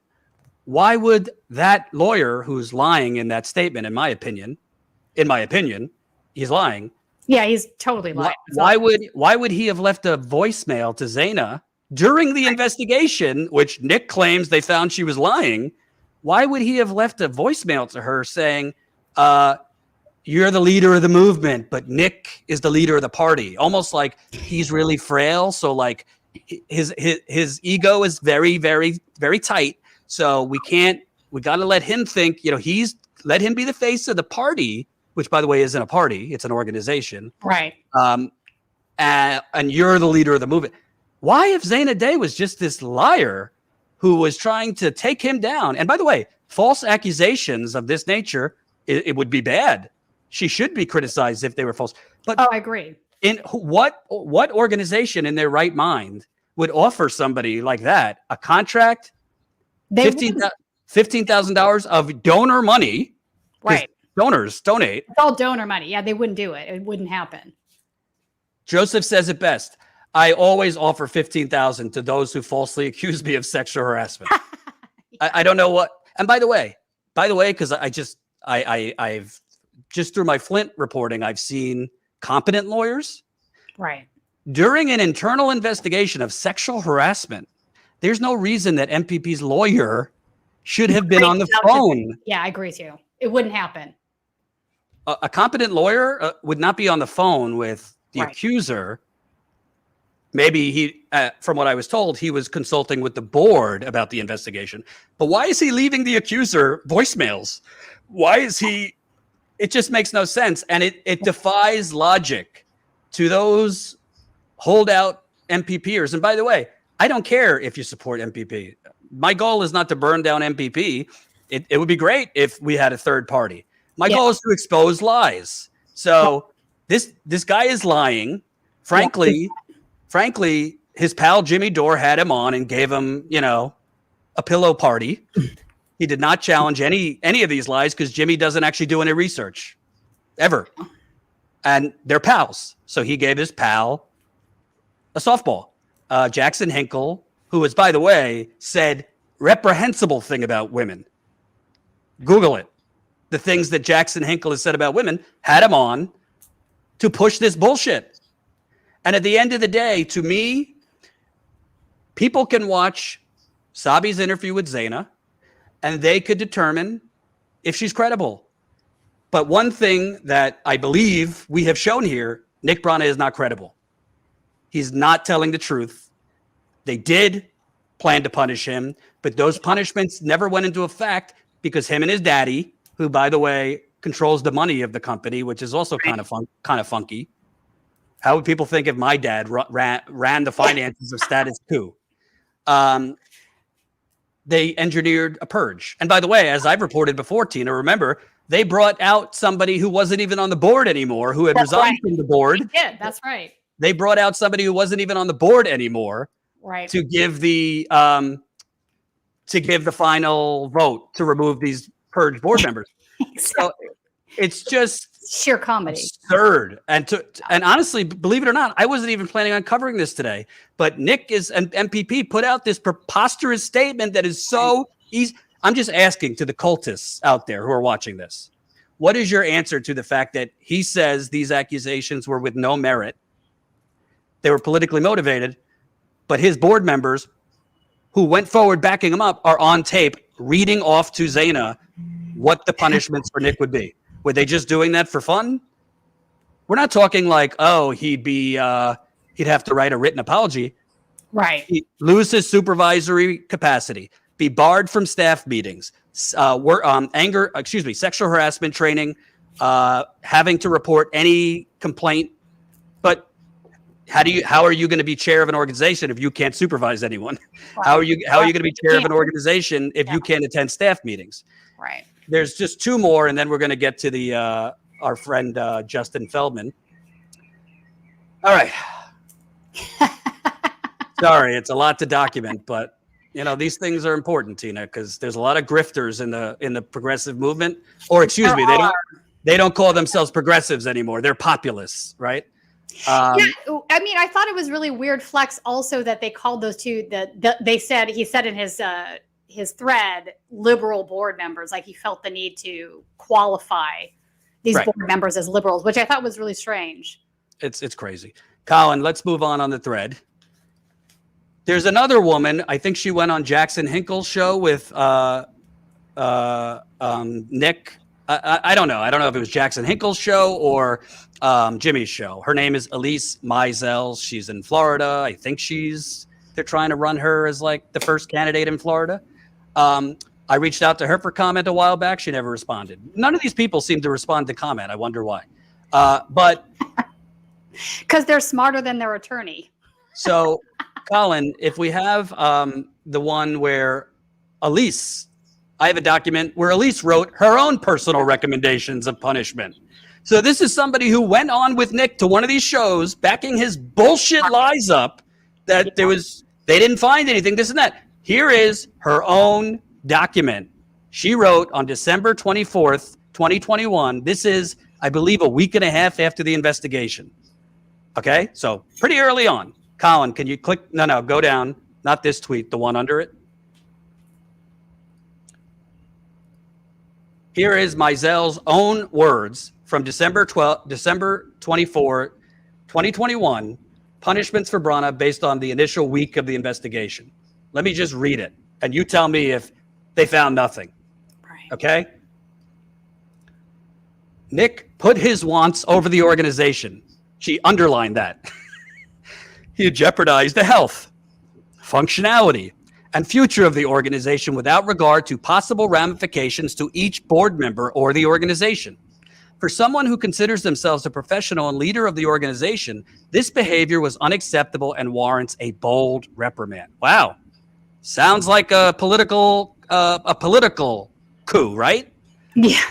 Why would that lawyer who's lying in that statement, in my opinion, he's lying. Yeah, he's totally lying. Why would he have left a voicemail to Zeynab during the investigation, which Nick claims they found she was lying? Why would he have left a voicemail to her saying, you're the leader of the movement, but Nick is the leader of the party? Almost like he's really frail. So like his ego is very, very, very tight. So we got to let him think, let him be the face of the party, which by the way, isn't a party. It's an organization. Right. And you're the leader of the movement. Why, if Zeynab Day was just this liar who was trying to take him down? And by the way, false accusations of this nature, it would be bad. She should be criticized if they were false. But I agree. In what organization in their right mind would offer somebody like that a contract, $15,000 of donor money? Right. Donors donate. It's all donor money. Yeah, they wouldn't do it. It wouldn't happen. Joseph says it best. I always offer $15,000 to those who falsely accuse me of sexual harassment. I don't know what. And by the way, because I've just through my Flint reporting, I've seen competent lawyers. Right. During an internal investigation of sexual harassment, there's no reason that MPP's lawyer should have been on the phone. Yeah, I agree with you. It wouldn't happen. A competent lawyer would not be on the phone with the accuser. Maybe he, from what I was told, he was consulting with the board about the investigation. But why is he leaving the accuser voicemails? Why is he? It just makes no sense. And it defies logic to those holdout MPPers. And by the way, I don't care if you support MPP. My goal is not to burn down MPP. It would be great if we had a third party. My goal is to expose lies. So this guy is lying. Frankly, his pal Jimmy Dore had him on and gave him, a pillow party. He did not challenge any of these lies because Jimmy doesn't actually do any research ever. And they're pals. So he gave his pal a softball. Jackson Hinkle, who was, by the way, said reprehensible thing about women. Google it. The things that Jackson Hinkle has said about women, had him on to push this bullshit. And at the end of the day, to me, people can watch Sabi's interview with Zeynab and they could determine if she's credible. But one thing that I believe we have shown here, Nick Brana is not credible. He's not telling the truth. They did plan to punish him, but those punishments never went into effect because him and his daddy, who, by the way, controls the money of the company, which is also kind of funky. How would people think if my dad ran the finances of Status Coup? They engineered a purge. And by the way, as I've reported before, Tina, remember, they brought out somebody who wasn't even on the board anymore, who had resigned from the board. Yeah, that's right. They brought out somebody who wasn't even on the board anymore, right, to give the final vote to remove these purge board members. So it's just sheer comedy, absurd. And honestly, believe it or not, I wasn't even planning on covering this today. But Nick and MPP put out this preposterous statement that is so easy. I'm just asking to the cultists out there who are watching this, what is your answer to the fact that he says these accusations were with no merit? They were politically motivated, but his board members who went forward backing him up are on tape reading off to Zeynab what the punishments for Nick would be. Were they just doing that for fun? We're not talking like, oh, he'd have to write a written apology. Right. He'd lose his supervisory capacity, be barred from staff meetings, sexual harassment training, having to report any complaint. But how are you going to be chair of an organization if you can't supervise anyone? Right. How are you going to be chair of an organization if you can't attend staff meetings? Right. There's just two more, and then we're going to get to the our friend Justin Feldman. All right. Sorry, it's a lot to document, but these things are important, Tina, because there's a lot of grifters in the progressive movement. Or excuse me, they don't call themselves progressives anymore. They're populists, right? I mean, I thought it was really weird flex also that they called those two he said in his thread, liberal board members, like he felt the need to qualify these board members as liberals, which I thought was really strange. It's crazy. Colin, let's move on the thread. There's another woman. I think she went on Jackson Hinkle's show with Nick. I don't know. I don't know if it was Jackson Hinkle's show or Jimmy's show. Her name is Elise Mizell. She's in Florida. I think they're trying to run her as like the first candidate in Florida. I reached out to her for comment a while back. She never responded. None of these people seem to respond to comment. I wonder why. But because they're smarter than their attorney. So, Colin, if we have the one where Elise, I have a document where Elise wrote her own personal recommendations of punishment. So this is somebody who went on with Nick to one of these shows, backing his bullshit lies up that they didn't find anything, this and that. Here is her own document. She wrote on December 24th, 2021. This is, I believe, a week and a half after the investigation. Okay, so pretty early on. Colin, can you click? No, go down. Not this tweet, the one under it. Here is Mizell's own words from December 24, 2021, punishments for Brana based on the initial week of the investigation. Let me just read it, and you tell me if they found nothing. Right. Okay? Nick put his wants over the organization. She underlined that. He jeopardized the health, functionality, and future of the organization without regard to possible ramifications to each board member or the organization. For someone who considers themselves a professional and leader of the organization, this behavior was unacceptable and warrants a bold reprimand. Wow. Sounds like a political coup, right? Yeah.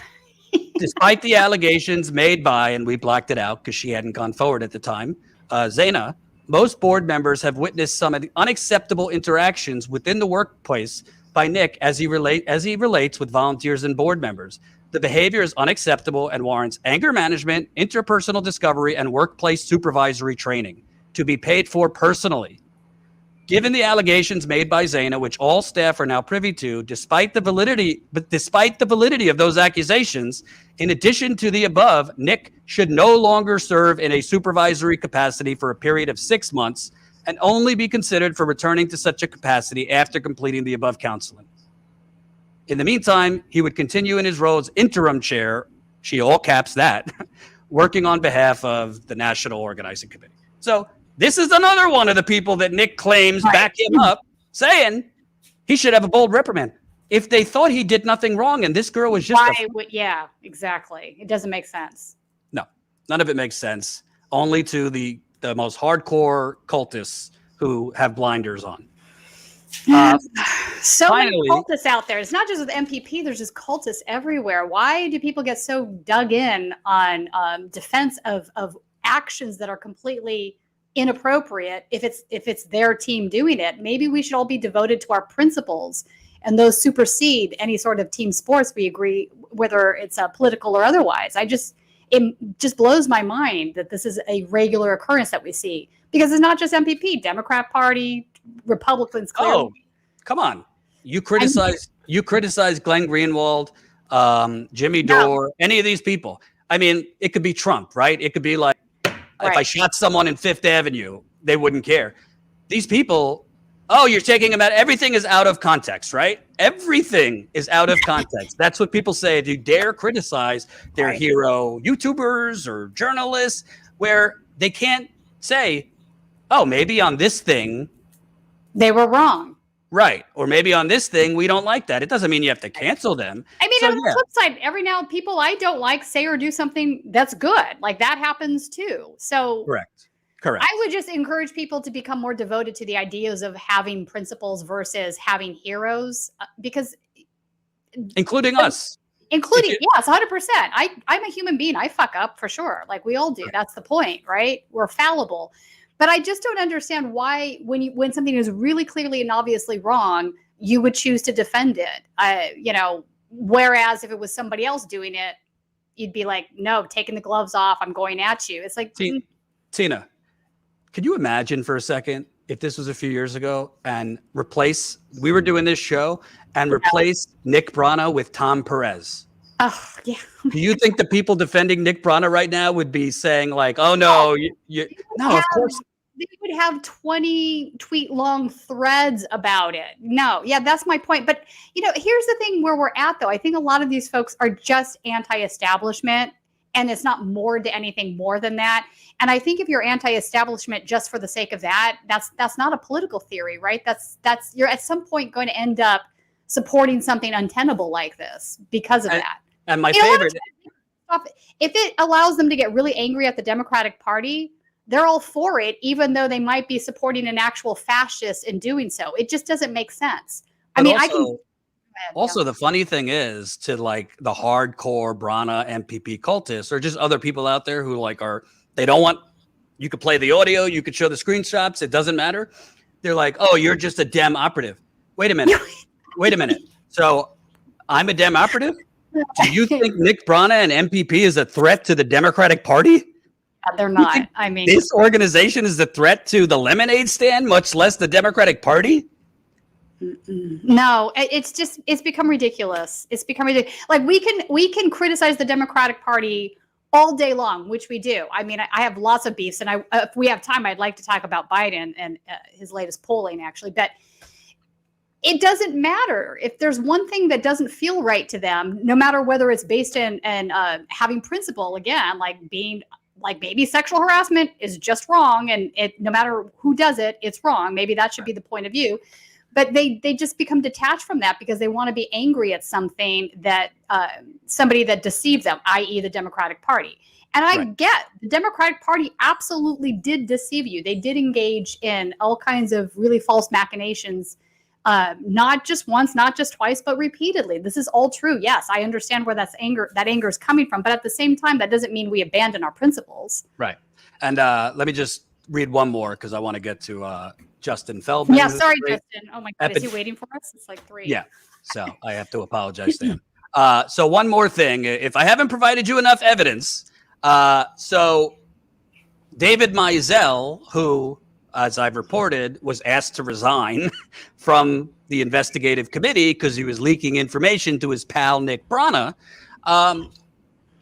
Despite the allegations made by, and we blacked it out because she hadn't gone forward at the time, Zeynab, most board members have witnessed some of the unacceptable interactions within the workplace by Nick as he relates with volunteers and board members. The behavior is unacceptable and warrants anger management, interpersonal discovery, and workplace supervisory training to be paid for personally. Given the allegations made by Zeynab, which all staff are now privy to, despite the validity of those accusations, in addition to the above, Nick should no longer serve in a supervisory capacity for a period of 6 months and only be considered for returning to such a capacity after completing the above counseling. In the meantime, he would continue in his role as interim chair she all caps that, working on behalf of the National Organizing Committee. So this is another one of the people that Nick claims back him up, saying he should have a bold reprimand. If they thought he did nothing wrong and this girl was just yeah, exactly. It doesn't make sense. No, none of it makes sense. Only to the most hardcore cultists who have blinders on. So finally, many cultists out there. It's not just with MPP. There's just cultists everywhere. Why do people get so dug in on defense of actions that are completely inappropriate if it's their team doing it? Maybe we should all be devoted to our principles, and those supersede any sort of team sports we agree, whether it's political or otherwise. It just blows my mind that this is a regular occurrence that we see, because it's not just MPP, Democrat Party, Republicans. Clearly. Oh, come on! You criticize Glenn Greenwald, Jimmy Dore, any of these people. I mean, it could be Trump, right? It could be like if I shot someone in Fifth Avenue, they wouldn't care. These people. Oh, you're taking them out. Everything is out of context, right? Everything is out of context. That's what people say. If you dare criticize their hero YouTubers or journalists, where they can't say, oh, maybe on this thing they were wrong. Right. Or maybe on this thing, we don't like that. It doesn't mean you have to cancel them. I mean, on the flip side, every now people I don't like say or do something that's good. Like that happens too. So Correct. I would just encourage people to become more devoted to the ideas of having principles versus having heroes, because including us. Yes, 100%. I'm a human being. I fuck up for sure. Like we all do. That's the point, right? We're fallible. But I just don't understand why when something is really clearly and obviously wrong, you would choose to defend it. Whereas if it was somebody else doing it, you'd be like, no, taking the gloves off, I'm going at you. It's like Tina. Could you imagine for a second if this was a few years ago and we were doing this show and replace Nick Brana with Tom Perez? Oh, yeah. Do you think the people defending Nick Brana right now would be saying like, oh, no, no, of course. They would have 20 tweet long threads about it. No, yeah, that's my point. But, here's the thing where we're at, though. I think a lot of these folks are just anti-establishment, and it's not more to anything more than that. And I think if you're anti-establishment just for the sake of that, that's not a political theory, right? That's you're at some point going to end up supporting something untenable like this because of that. And my favorite, if it allows them to get really angry at the Democratic Party, they're all for it, even though they might be supporting an actual fascist in doing so. It just doesn't make sense. Also, the funny thing is to like the hardcore Brana MPP cultists or just other people out there who they don't want, you could play the audio, you could show the screenshots, it doesn't matter. They're like, oh, you're just a Dem operative. Wait a minute. So I'm a Dem operative? Do you think Nick Brana and MPP is a threat to the Democratic Party? They're not. I mean, this organization is a threat to the lemonade stand, much less the Democratic Party? No, it's become ridiculous. It's become ridiculous. Like we can criticize the Democratic Party all day long, which we do. I mean, I have lots of beefs, and if we have time, I'd like to talk about Biden and his latest polling, actually. But it doesn't matter if there's one thing that doesn't feel right to them, no matter whether it's based in having principle. Again, maybe sexual harassment is just wrong, and no matter who does it, it's wrong. Maybe that should be the point of view. But they just become detached from that because they want to be angry at something that somebody that deceived them, i.e. the Democratic Party. And I get the Democratic Party absolutely did deceive you. They did engage in all kinds of really false machinations, not just once, not just twice, but repeatedly. This is all true. Yes, I understand where that anger is coming from. But at the same time, that doesn't mean we abandon our principles. Right. And let me just read one more because I want to get to Justin Feldman. Yeah, sorry, Justin. Oh my God, is he waiting for us? It's like 3. Yeah, so I have to apologize to him. So one more thing, if I haven't provided you enough evidence, so David Mizell, who, as I've reported, was asked to resign from the investigative committee because he was leaking information to his pal Nick Brana.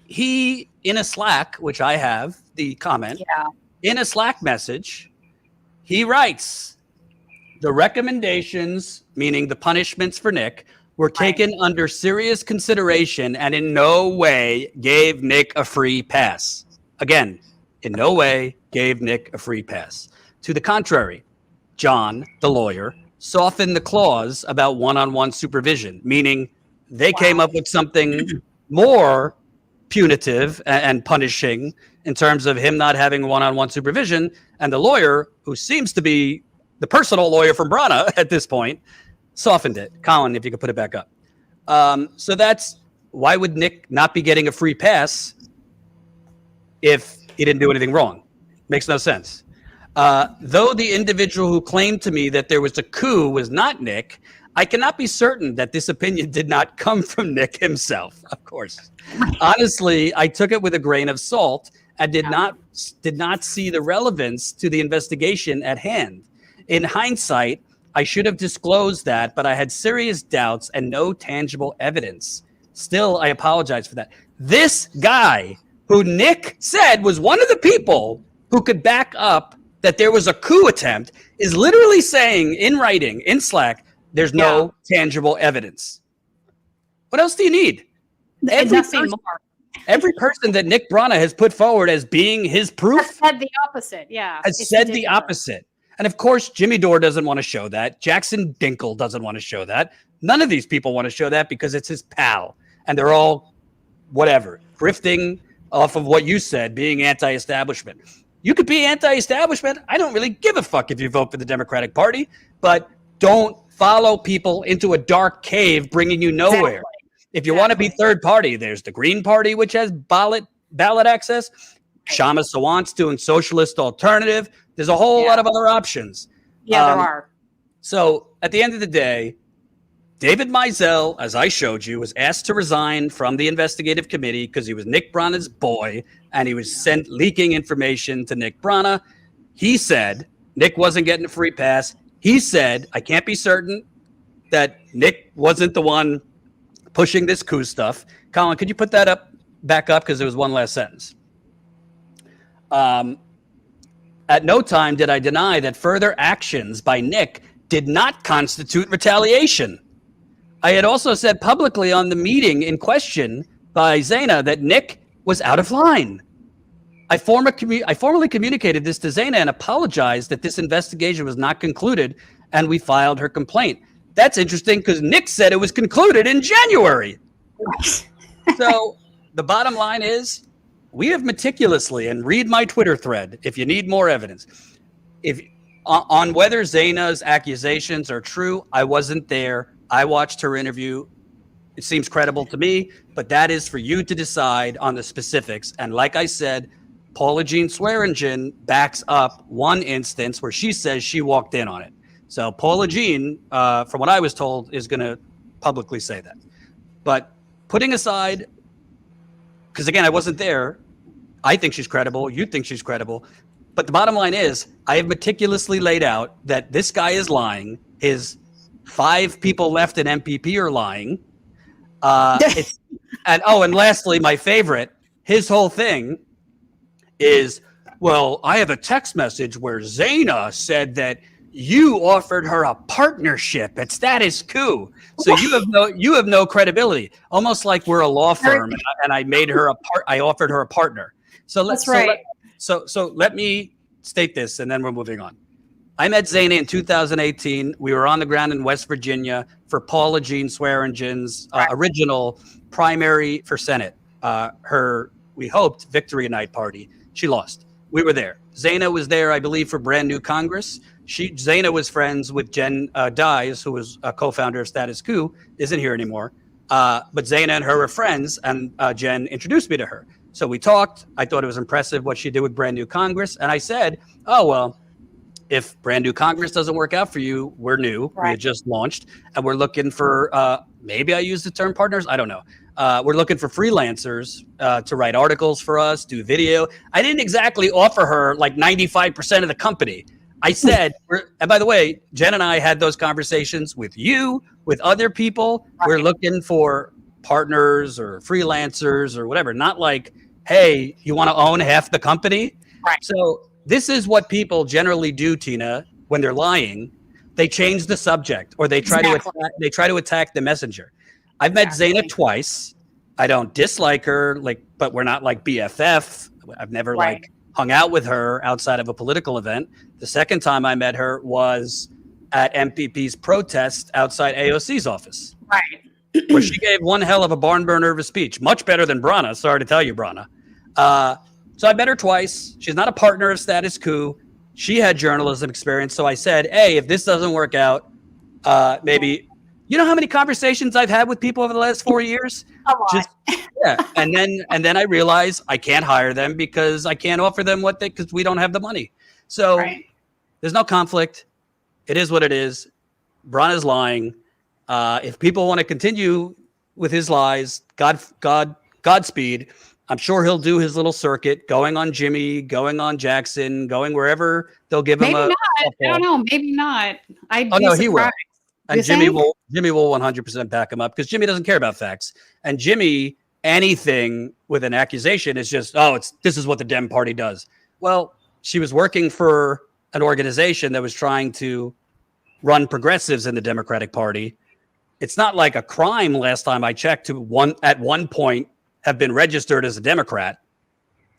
He, in a Slack, which I have the comment, in a Slack message, he writes, the recommendations, meaning the punishments for Nick, were taken under serious consideration and in no way gave Nick a free pass. Again, in no way gave Nick a free pass. To the contrary, John, the lawyer, softened the clause about one-on-one supervision, meaning they came up with something more punitive and punishing in terms of him not having one-on-one supervision. And the lawyer, who seems to be the personal lawyer from Brana at this point, softened it. Colin, if you could put it back up. So that's why would Nick not be getting a free pass if he didn't do anything wrong? Makes no sense. Though the individual who claimed to me that there was a coup was not Nick, I cannot be certain that this opinion did not come from Nick himself, of course. Honestly, I took it with a grain of salt and did not see the relevance to the investigation at hand. In hindsight, I should have disclosed that, but I had serious doubts and no tangible evidence. Still, I apologize for that. This guy, who Nick said was one of the people who could back up that there was a coup attempt, is literally saying in writing, in Slack, there's no tangible evidence. What else do you need? Every person that Nick Brana has put forward as being his proof has said the opposite. Yeah. Has said the opposite. And of course, Jimmy Dore doesn't want to show that. Jackson Dinkle doesn't want to show that. None of these people want to show that because it's his pal. And they're all whatever, grifting off of what you said, being anti-establishment. You could be anti-establishment. I don't really give a fuck if you vote for the Democratic Party, but don't follow people into a dark cave bringing you nowhere. Exactly. If you want to be third party, there's the Green Party, which has ballot access. Shama Sawant's doing socialist alternative. There's a whole lot of other options. Yeah, there are. So at the end of the day, David Mizell, as I showed you, was asked to resign from the investigative committee because he was Nick Brana's boy and he was sent leaking information to Nick Brana. He said Nick wasn't getting a free pass. He said, I can't be certain that Nick wasn't the one pushing this coup stuff. Colin, could you put that back up? Because there was one last sentence. At no time did I deny that further actions by Nick did not constitute retaliation. I had also said publicly on the meeting in question by Zeynab that Nick was out of line. I formally communicated this to Zeynab and apologized that this investigation was not concluded, and we filed her complaint. That's interesting because Nick said it was concluded in January. So the bottom line is we have meticulously, and read my Twitter thread if you need more evidence, on whether Zeynab's accusations are true. I wasn't there. I watched her interview. It seems credible to me, but that is for you to decide on the specifics. And like I said, Paula Jean Swearingen backs up one instance where she says she walked in on it. So Paula Jean, from what I was told, is going to publicly say that. But putting aside, because again, I wasn't there, I think she's credible. You think she's credible. But the bottom line is, I have meticulously laid out that this guy is lying. His 5 people left in MPP are lying. And lastly, my favorite, his whole thing is, well, I have a text message where Zeynab said that you offered her a partnership at Status Coup. So you have no credibility. Almost like we're a law firm and I made her I offered her a partner. So let me state this and then we're moving on. I met Zeynab in 2018. We were on the ground in West Virginia for Paula Jean Swearingen's original primary for Senate. Her, we hoped, victory night party. She lost. We were there. Zeynab was there, I believe, for Brand New Congress. Zeynab was friends with Jen Dyes, who was a co-founder of Status Coup, isn't here anymore. But Zeynab and her were friends, and Jen introduced me to her. So we talked. I thought it was impressive what she did with Brand New Congress. And I said, oh, well, if Brand New Congress doesn't work out for you, we're new. Right. We had just launched, and we're looking for, maybe I use the term partners. I don't know. We're looking for freelancers to write articles for us, do video. I didn't exactly offer her like 95% of the company. I said, and by the way, Jen and I had those conversations with you, with other people. Right. We're looking for partners or freelancers or whatever. Not like, hey, you want to own half the company? Right. So this is what people generally do, Tina, when they're lying. they change the subject, or they try to attack the messenger. I've met Zeynab twice. I don't dislike her, but we're not like BFF. I've never like hung out with her outside of a political event. The second time I met her was at MPP's protest outside AOC's office. Right. Where she gave one hell of a barn burner of a speech, much better than Brana. Sorry to tell you, Brana. So I met her twice. She's not a partner of Status Coup. She had journalism experience. So I said, hey, if this doesn't work out, maybe, you know how many conversations I've had with people over the last 4 years? A lot. And then I realized I can't hire them because I can't offer them because we don't have the money. So there's no conflict. It is what it is. Brana's lying. If people want to continue with his lies, Godspeed. I'm sure he'll do his little circuit, going on Jimmy, going on Jackson, going wherever they'll give him maybe not. I don't know. Maybe not. I'd be he will. surprised. And Jimmy will 100% back him up because Jimmy doesn't care about facts. And Jimmy, anything with an accusation is just, this is what the Dem Party does. Well, she was working for an organization that was trying to run progressives in the Democratic Party. It's not like a crime last time I checked to at one point have been registered as a Democrat.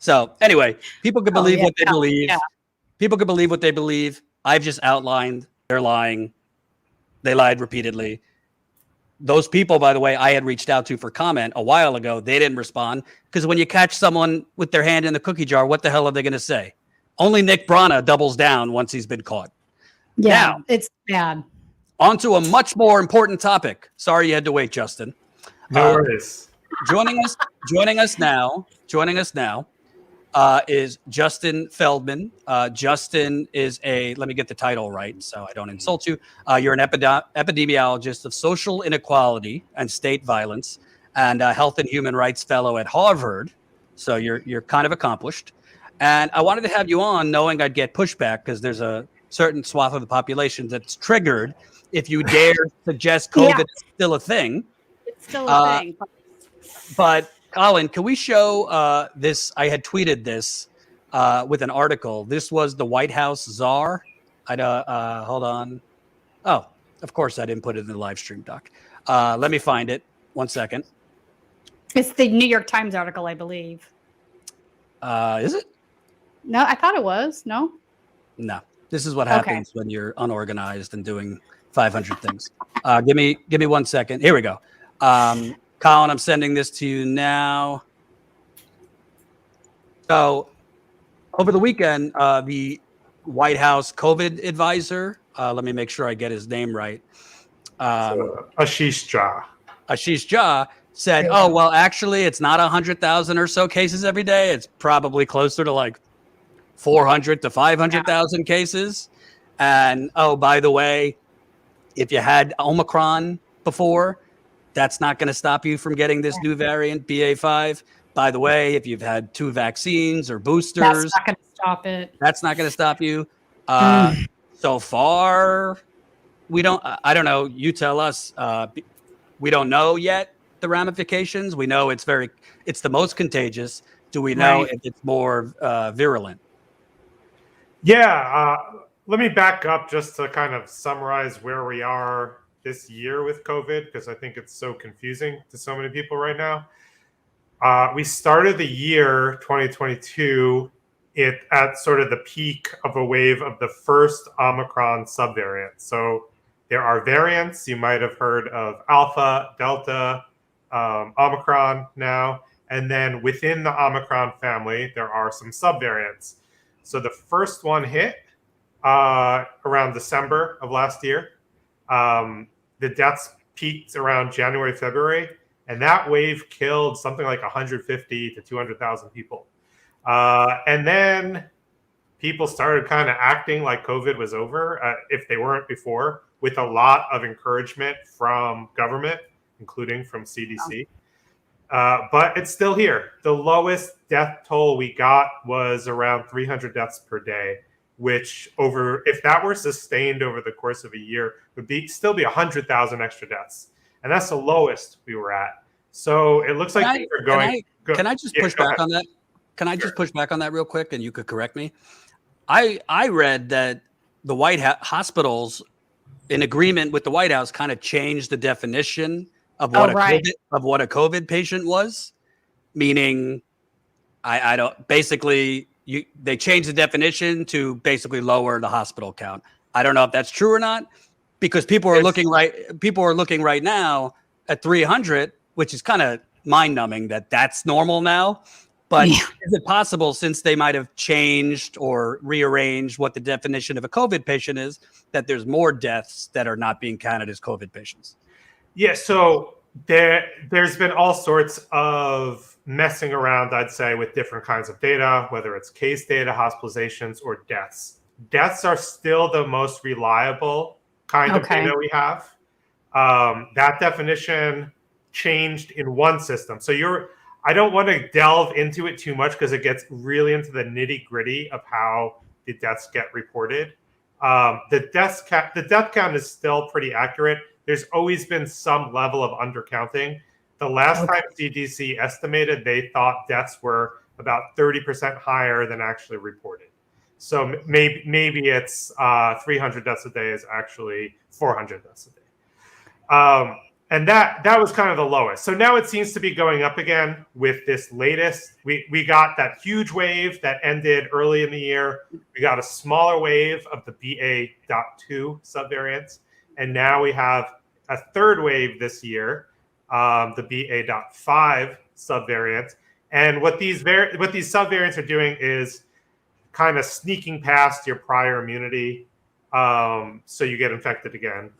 So anyway, people can believe what they believe. Yeah. People can believe what they believe. I've just outlined they're lying. They lied repeatedly. Those people, by the way, I had reached out to for comment a while ago. They didn't respond because when you catch someone with their hand in the cookie jar, what the hell are they going to say? Only Nick Brana doubles down once he's been caught. Yeah, now, it's bad. On to a much more important topic. Sorry you had to wait, Justin. No worries. Joining us now is Justin Feldman. Justin is let me get the title right so I don't insult you. You're an epidemiologist of social inequality and state violence and a health and human rights fellow at Harvard. So you're kind of accomplished. And I wanted to have you on knowing I'd get pushback because there's a certain swath of the population that's triggered if you dare suggest COVID is still a thing. It's still a thing. But Colin, can we show this? I had tweeted this with an article. This was the White House czar. Hold on. Oh, of course I didn't put it in the live stream doc. Let me find it. 1 second. It's the New York Times article, I believe. Is it? No, I thought it was. No. No. This is what happens when you're unorganized and doing 500 things. Give me 1 second. Here we go. Colin, I'm sending this to you now. So over the weekend, the White House COVID advisor, let me make sure I get his name right. Ashish Jha said, well, actually, it's not 100,000 or so cases every day. It's probably closer to like 400 to 500,000 cases. And, by the way, if you had Omicron before, that's not going to stop you from getting this new variant, BA5. By the way, if you've had 2 vaccines or boosters, that's not going to stop it. That's not going to stop you. So far, I don't know. You tell us. We don't know yet the ramifications. We know it's the most contagious. Do we know if it's more virulent? Yeah. Let me back up just to kind of summarize where we are this year with COVID, because I think it's so confusing to so many people right now. We started the year 2022 at sort of the peak of a wave of the first Omicron subvariant. So there are variants. You might have heard of Alpha, Delta, Omicron now. And then within the Omicron family, there are some subvariants. So the first one hit around December of last year. The deaths peaked around January, February, and that wave killed something like 150 to 200,000 people. And then people started kind of acting like COVID was over, if they weren't before, with a lot of encouragement from government, including from CDC. But it's still here. The lowest death toll we got was around 300 deaths per day, which if that were sustained over the course of a year, would still be 100,000 extra deaths. And that's the lowest we were at. So it looks like things are going. Can I just push back on that? Can I just push back on that real quick, and you could correct me? I read that the White House hospitals in agreement with the White House, kind of changed the definition of what a COVID patient was, meaning I don't basically they changed the definition to basically lower the hospital count. I don't know if that's true or not, because people are looking right now at 300, which is kind of mind numbing that that's normal now. But is it possible, since they might have changed or rearranged what the definition of a COVID patient is, that there's more deaths that are not being counted as COVID patients? Yeah, so there's been all sorts of messing around, I'd say, with different kinds of data, whether it's case data, hospitalizations, or deaths. Deaths are still the most reliable kind of data we have. That definition changed in one system. So I don't want to delve into it too much because it gets really into the nitty gritty of how the deaths get reported. The death count is still pretty accurate. There's always been some level of undercounting. The last time CDC estimated, they thought deaths were about 30% higher than actually reported. So maybe it's 300 deaths a day is actually 400 deaths a day. And that was kind of the lowest. So now it seems to be going up again with this latest. We got that huge wave that ended early in the year. We got a smaller wave of the BA.2 subvariants. And now we have a third wave this year, the BA.5 subvariant. And what these subvariants are doing is kind of sneaking past your prior immunity, so you get infected again.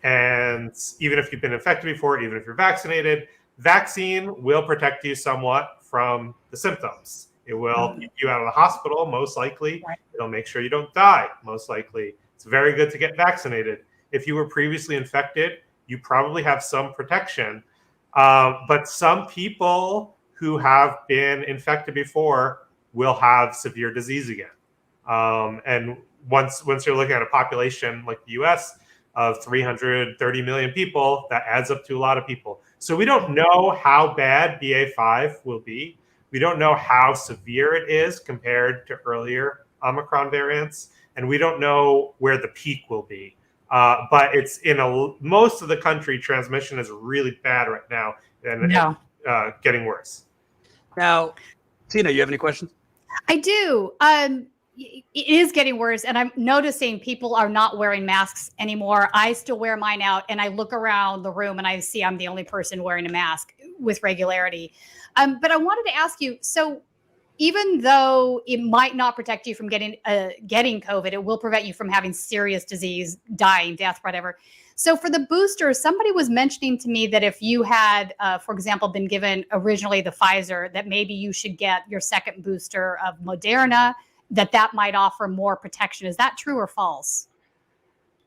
And even if you've been infected before, even if you're vaccinated, vaccine will protect you somewhat from the symptoms. It will keep you out of the hospital, most likely. It'll make sure you don't die, most likely. It's very good to get vaccinated. If you were previously infected, you probably have some protection. But some people who have been infected before will have severe disease again. And once you're looking at a population like the US of 330 million people, that adds up to a lot of people. So we don't know how bad BA.5 will be. We don't know how severe it is compared to earlier Omicron variants. And we don't know where the peak will be. But it's most of the country, transmission is really bad right now and getting worse. Now, Tina, you have any questions? I do. It is getting worse, and I'm noticing people are not wearing masks anymore. I still wear mine out, and I look around the room and I see I'm the only person wearing a mask with regularity. But I wanted to ask you, so even though it might not protect you from getting COVID, it will prevent you from having serious disease, dying, death, whatever. So for the booster, somebody was mentioning to me that if you had, for example, been given originally the Pfizer, that maybe you should get your second booster of Moderna, that might offer more protection. Is that true or false?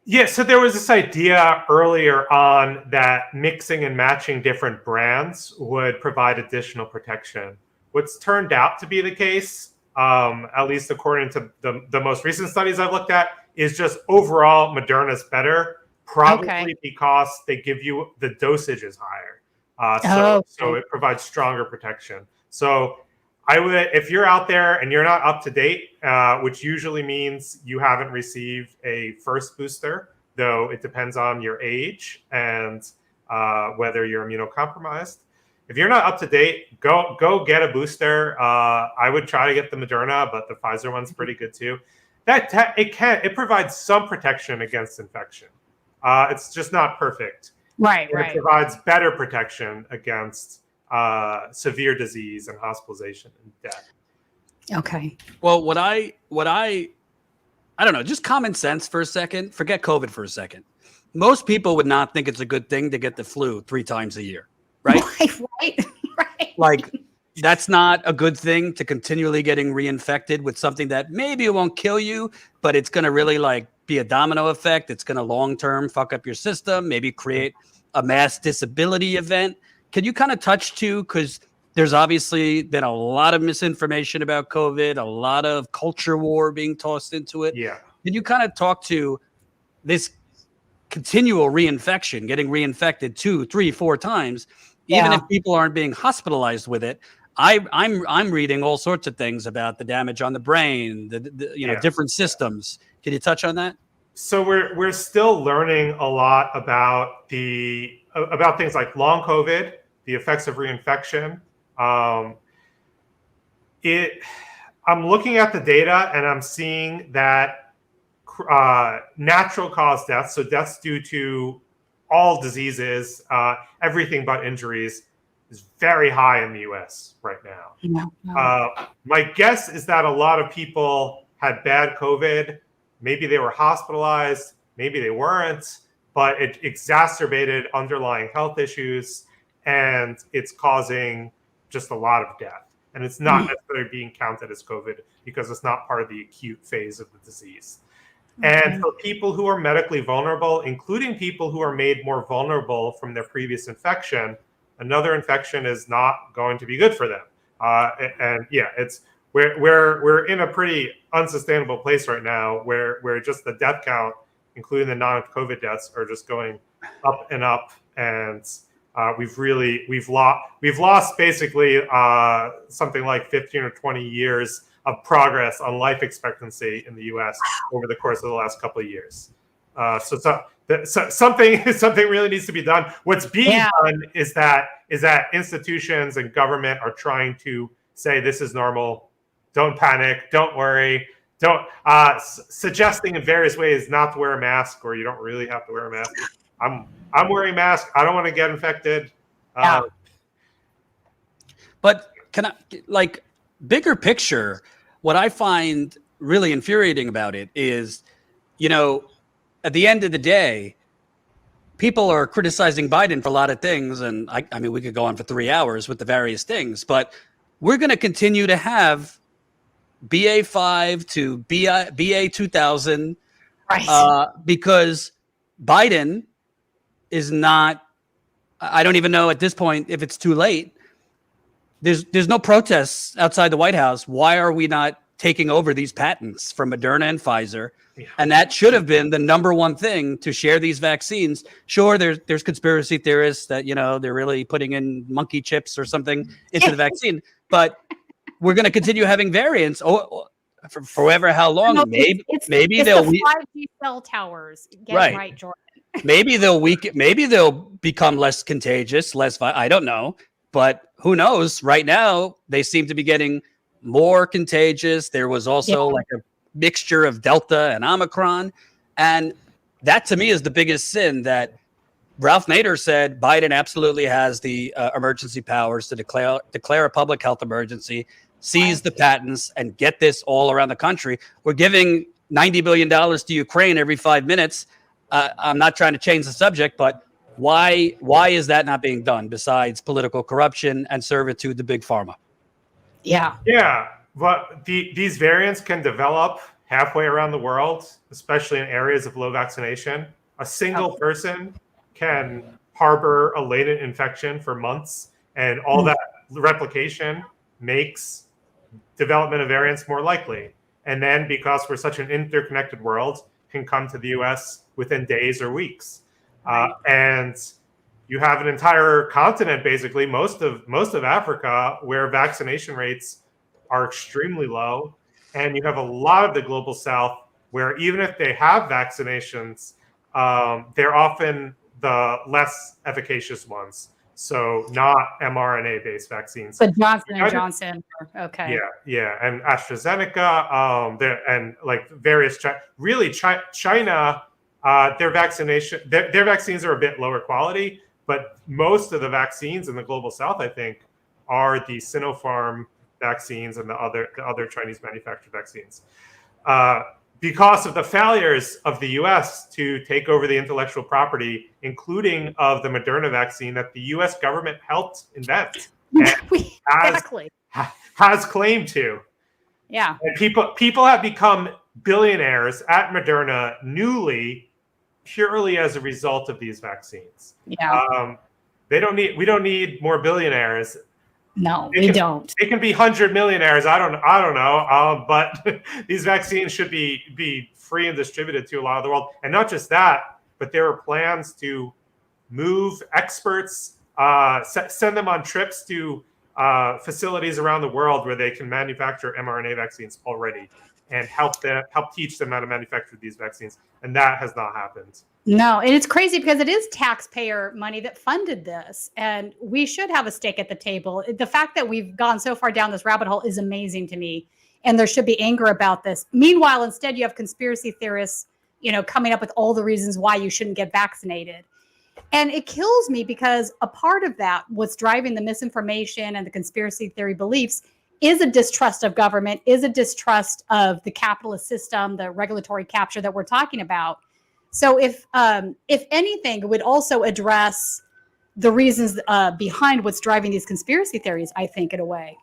Yeah, so there was this idea earlier on that mixing and matching different brands would provide additional protection. What's turned out to be the case, at least according to the most recent studies I've looked at, is just overall Moderna's better, probably because they give you the dosage is higher. So it provides stronger protection. So I would, if you're out there and you're not up to date, which usually means you haven't received a first booster, though it depends on your age and whether you're immunocompromised. If you're not up to date, go get a booster. I would try to get the Moderna, but the Pfizer one's pretty good too. It provides some protection against infection. It's just not perfect. Right. It provides better protection against severe disease and hospitalization and death. Okay. Well, what I don't know, just common sense for a second. Forget COVID for a second. Most people would not think it's a good thing to get the flu 3 times a year, right? Right. Like, that's not a good thing to continually getting reinfected with something that maybe it won't kill you, but it's going to really like be a domino effect. It's going to long-term fuck up your system, maybe create a mass disability event. Can you kind of touch too, because there's obviously been a lot of misinformation about COVID, a lot of culture war being tossed into it. Yeah. Can you kind of talk to this continual reinfection, getting reinfected 2, 3, 4 times, even if people aren't being hospitalized with it? I'm reading all sorts of things about the damage on the brain, the different systems. Can you touch on that? So we're still learning a lot about things like long COVID, the effects of reinfection. I'm looking at the data and I'm seeing that natural cause deaths, so deaths due to all diseases, everything but injuries, is very high in the US right now. My guess is that a lot of people had bad COVID. Maybe they were hospitalized, maybe they weren't, but it exacerbated underlying health issues and it's causing just a lot of death. And it's not necessarily being counted as COVID because it's not part of the acute phase of the disease. And for people who are medically vulnerable, including people who are made more vulnerable from their previous infection, another infection is not going to be good for them. We're in a pretty unsustainable place right now where just the death count, including the non-COVID deaths, are just going up and up. And we've lost basically something like 15 or 20 years of progress on life expectancy in the U.S. over the course of the last couple of years. Something really needs to be done. What's being done is that institutions and government are trying to say this is normal. Don't panic. Don't worry. Don't suggesting in various ways not to wear a mask, or you don't really have to wear a mask. I'm wearing a mask. I don't want to get infected. But can I, like, bigger picture, what I find really infuriating about it is, you know, at the end of the day, people are criticizing Biden for a lot of things. And I mean, we could go on for 3 hours with the various things, but we're going to continue to have BA5 to BA 2000 because Biden is not, I don't even know at this point if it's too late. There's no protests outside the White House. Why are we not taking over these patents from Moderna and Pfizer? And that should have been the number one thing, to share these vaccines. Sure, there's conspiracy theorists that, you know, they're really putting in monkey chips or something into the vaccine, but we're going to continue having variants for forever. How long? No, maybe it's they'll the 5G cell towers. Get it right, Jordan. Maybe they'll become less contagious, I don't know, but who knows? Right now, they seem to be getting more contagious. There was also like a mixture of Delta and Omicron. And that to me is the biggest sin, that Ralph Nader said Biden absolutely has the emergency powers to declare a public health emergency, seize the patents, and get this all around the country. We're giving $90 billion to Ukraine every 5 minutes. I'm not trying to change the subject, but why is that not being done, besides political corruption and servitude to big pharma? Yeah, but these variants can develop halfway around the world, especially in areas of low vaccination. A single person can harbor a latent infection for months, and all that replication makes development of variants more likely. And then, because we're such an interconnected world, can come to the US within days or weeks. And you have an entire continent, basically most of Africa, where vaccination rates are extremely low. And you have a lot of the global south where even if they have vaccinations, they're often the less efficacious ones. So not mRNA-based vaccines. But Johnson & Johnson. Okay. Yeah. And AstraZeneca, and like various, China, their vaccines are a bit lower quality, but most of the vaccines in the global south, I think, are the Sinopharm vaccines and the other Chinese manufactured vaccines. Because of the failures of the US to take over the intellectual property, including of the Moderna vaccine that the US government helped invent and has claimed to. Yeah. And people have become billionaires at Moderna newly, purely as a result of these vaccines. Yeah. We don't need more billionaires. No, we don't. It can be 100 millionaires. I don't know. But these vaccines should be free and distributed to a lot of the world. And not just that, but there are plans to move experts, send them on trips to facilities around the world where they can manufacture mRNA vaccines already. and help teach them how to manufacture these vaccines. And that has not happened. No, and it's crazy because it is taxpayer money that funded this, and we should have a stake at the table. The fact that we've gone so far down this rabbit hole is amazing to me, and there should be anger about this. Meanwhile, instead, you have conspiracy theorists, coming up with all the reasons why you shouldn't get vaccinated. And it kills me because a part of that, what's driving the misinformation and the conspiracy theory beliefs, is a distrust of government, is a distrust of the capitalist system, the regulatory capture that we're talking about. So if anything, it would also address the reasons behind what's driving these conspiracy theories, I think, in a way.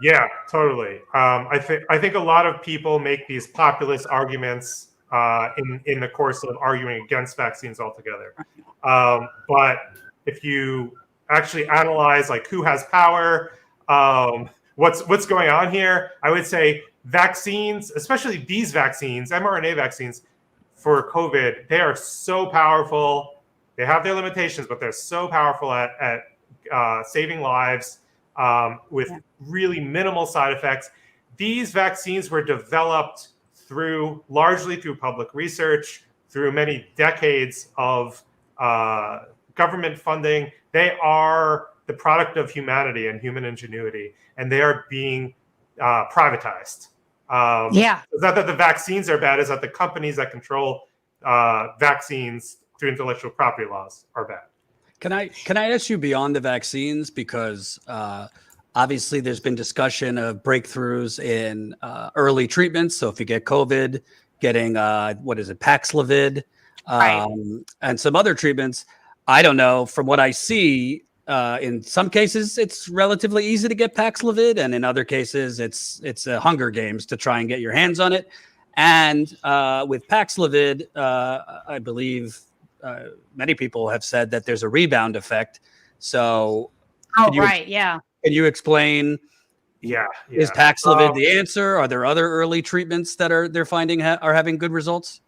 Yeah, totally. I think a lot of people make these populist arguments in the course of arguing against vaccines altogether. But if you actually analyze like who has power, what's going on here, I would say vaccines, especially these vaccines, mRNA vaccines for COVID, they are so powerful. They have their limitations, but they're so powerful at saving lives with really minimal side effects. These vaccines were developed largely through public research, through many decades of government funding. They are the product of humanity and human ingenuity, and they are being privatized. It's not that the vaccines are bad, it's that the companies that control vaccines through intellectual property laws are bad. Can I ask you beyond the vaccines, because obviously there's been discussion of breakthroughs in early treatments. So if you get COVID, getting Paxlovid, and some other treatments. I don't know, from what I see, in some cases it's relatively easy to get Paxlovid, and in other cases it's a Hunger Games to try and get your hands on it. And with Paxlovid, I believe many people have said that there's a rebound effect. So can you explain? Is Paxlovid the answer? Are there other early treatments that they're finding are having good results?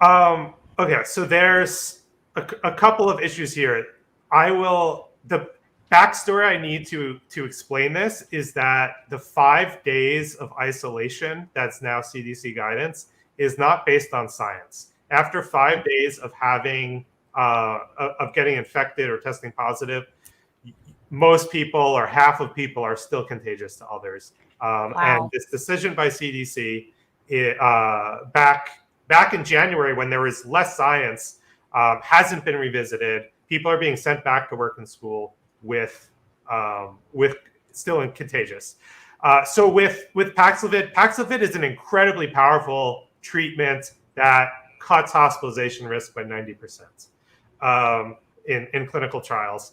Okay, so there's a couple of issues here. The backstory I need to explain this is that the 5 days of isolation that's now CDC guidance is not based on science. After 5 days of having of getting infected or testing positive, most people or half of people are still contagious to others. And this decision by CDC back in January, when there was less science, hasn't been revisited. People are being sent back to work and school with still contagious. So with Paxlovid is an incredibly powerful treatment that cuts hospitalization risk by 90% in clinical trials.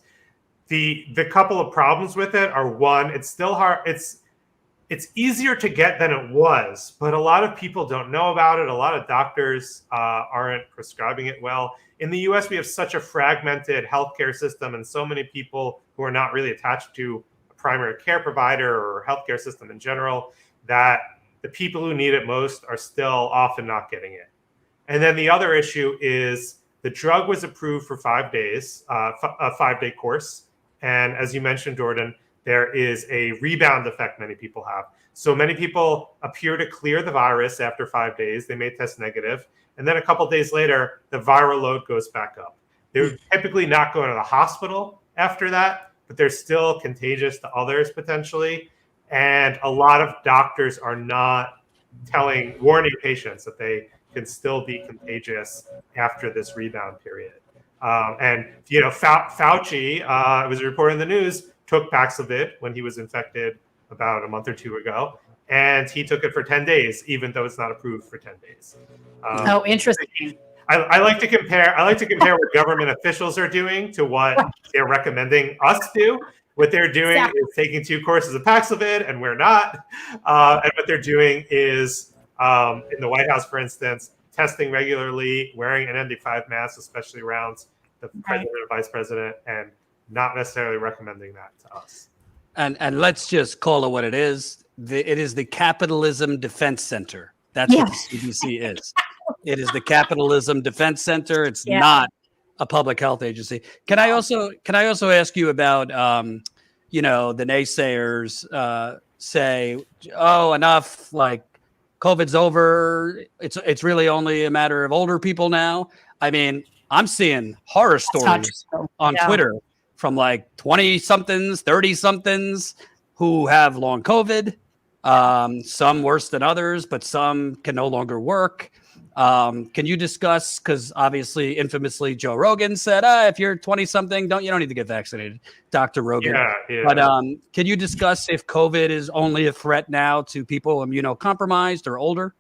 The couple of problems with it are, one, it's still hard. It's easier to get than it was, but a lot of people don't know about it. A lot of doctors aren't prescribing it well. In the US, we have such a fragmented healthcare system and so many people who are not really attached to a primary care provider or healthcare system in general, that the people who need it most are still often not getting it. And then the other issue is the drug was approved for 5 days, a 5-day course. And as you mentioned, Jordan, there is a rebound effect many people have. So many people appear to clear the virus after 5 days. They may test negative. And then a couple of days later, the viral load goes back up. They're typically not going to the hospital after that, but they're still contagious to others potentially. And a lot of doctors are not warning patients that they can still be contagious after this rebound period. And Fauci, it was reported in the news, took Paxlovid when he was infected about a month or two ago, and he took it for 10 days, even though it's not approved for 10 days. Interesting. I like to compare what government officials are doing to what they're recommending us do. What they're doing is taking 2 courses of Paxlovid, and we're not. And what they're doing is, in the White House, for instance, testing regularly, wearing an N95 mask, especially around the president and vice president, and not necessarily recommending that to us. And let's just call it what it is. It is the Capitalism Defense Center. That's what the CDC is. It is the Capitalism Defense Center. It's not a public health agency. Can I also ask you about the naysayers say, "Oh, enough! Like COVID's over. It's really only a matter of older people now." I mean, I'm seeing horror stories on Twitter from like 20 somethings, 30 somethings who have long COVID. Some worse than others, but some can no longer work. Can you discuss, because obviously, infamously, Joe Rogan said, if you're 20 something, you don't need to get vaccinated, Dr. Rogan. Yeah. But can you discuss if COVID is only a threat now to people immunocompromised or older?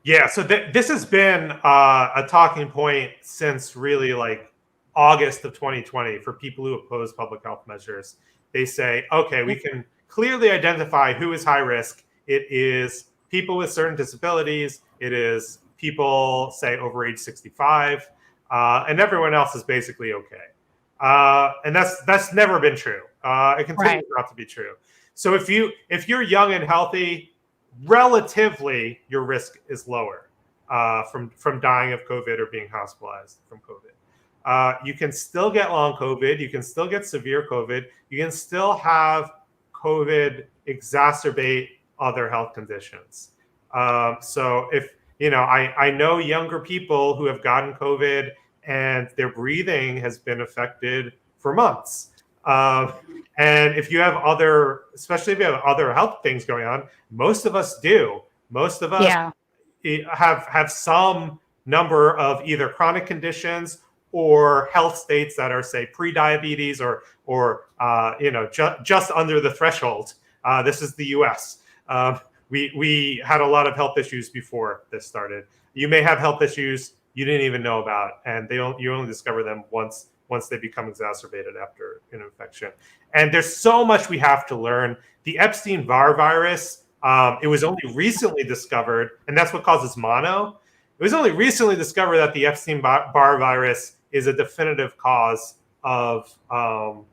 Yeah, so this has been a talking point since really like August of 2020 for people who oppose public health measures. They say, okay, we can clearly identify who is high risk. It is people with certain disabilities. It is people, say, over age 65, and everyone else is basically okay. And that's never been true. It continues not to be true. So if you're young and healthy, relatively your risk is lower from dying of COVID or being hospitalized from COVID. You can still get long COVID. You can still get severe COVID. You can still have COVID exacerbate other health conditions. So if, I know younger people who have gotten COVID and their breathing has been affected for months. And if you have especially if you have other health things going on, most of us do. Most of us have some number of either chronic conditions or health states that are, say, pre-diabetes or just under the threshold. This is the U.S. We had a lot of health issues before this started. You may have health issues you didn't even know about, and you only discover them once they become exacerbated after an infection. And there's so much we have to learn. The Epstein-Barr virus, it was only recently discovered, and that's what causes mono. It was only recently discovered that the Epstein-Barr virus is a definitive cause of, I'm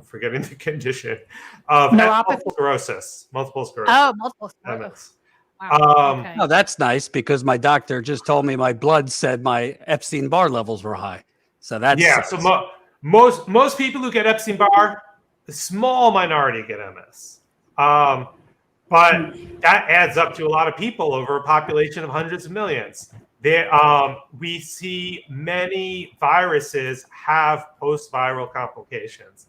forgetting the condition, of multiple sclerosis. Multiple sclerosis. Oh, multiple sclerosis. Wow. Okay. Oh, that's nice, because my doctor just told me my blood said my Epstein-Barr levels were high. So that's So most people who get Epstein-Barr, a small minority get MS, but that adds up to a lot of people over a population of hundreds of millions. We see many viruses have post-viral complications.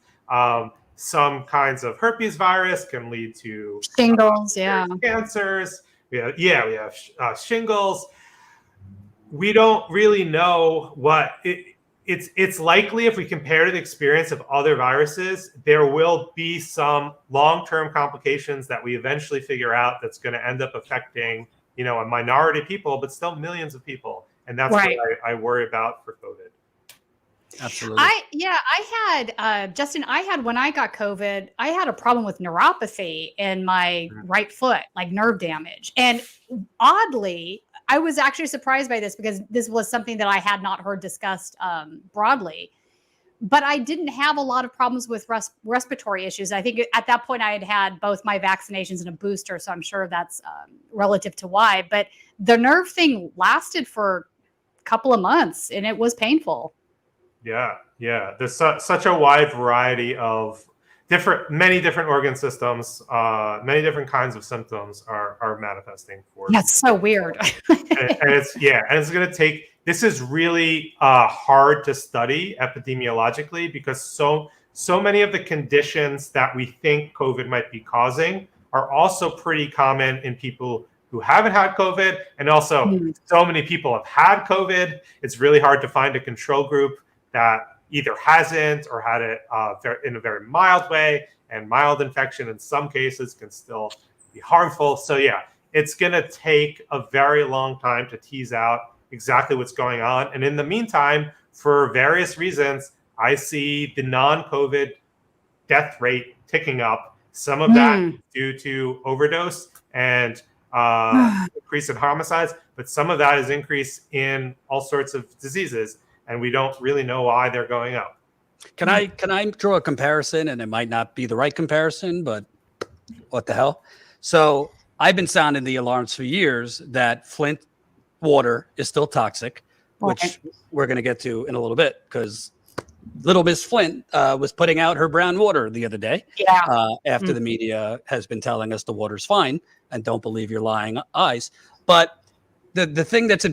Some kinds of herpes virus can lead to shingles, cancers. We have shingles. We don't really know what it's likely. If we compare to the experience of other viruses, there will be some long-term complications that we eventually figure out that's going to end up affecting, a minority of people, but still millions of people. And that's what I worry about for COVID. Absolutely. I had, Justin, when I got COVID, I had a problem with neuropathy in my right foot, like nerve damage. And oddly, I was actually surprised by this because this was something that I had not heard discussed broadly. But I didn't have a lot of problems with respiratory issues. I think at that point I had had both my vaccinations and a booster, so I'm sure that's relative to why. But the nerve thing lasted for a couple of months, and it was painful. Yeah. There's such a wide variety of many different organ systems, many different kinds of symptoms are manifesting for. That's so weird. and it's going to take. This is really hard to study epidemiologically because so many of the conditions that we think COVID might be causing are also pretty common in people who haven't had COVID, and also so many people have had COVID. It's really hard to find a control group that either hasn't or had it in a very mild way, and mild infection in some cases can still be harmful. So it's going to take a very long time to tease out exactly what's going on. And in the meantime, for various reasons, I see the non-COVID death rate ticking up. Some of that due to overdose and increase in homicides, but some of that is increase in all sorts of diseases. And we don't really know why they're going up. Can I draw a comparison? And it might not be the right comparison, but what the hell? So I've been sounding the alarms for years that Flint water is still toxic, which we're going to get to in a little bit because Little Miss Flint was putting out her brown water the other day. Yeah. After the media has been telling us the water's fine and don't believe your lying eyes. But the thing that's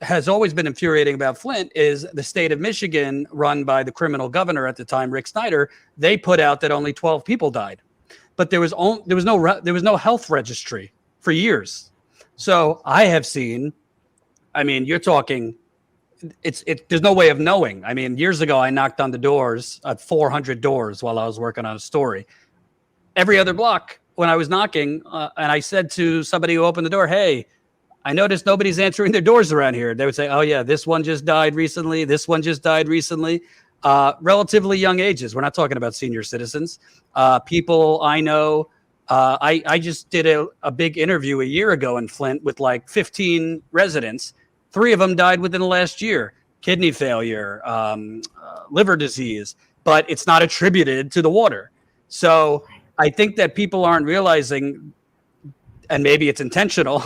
has always been infuriating about Flint is the state of Michigan, run by the criminal governor at the time, Rick Snyder. They put out that only 12 people died, but there was no health registry for years. So I have seen, I mean, you're talking, there's no way of knowing. I mean, years ago, I knocked on the doors at 400 doors while I was working on a story. Every other block when I was knocking, and I said to somebody who opened the door, hey, I noticed nobody's answering their doors around here. They would say, oh yeah, this one just died recently. This one just died recently. Relatively young ages. We're not talking about senior citizens. People I know. I just did a big interview a year ago in Flint with like 15 residents. 3 of them died within the last year. Kidney failure, liver disease, but it's not attributed to the water. So I think that people aren't realizing, and maybe it's intentional,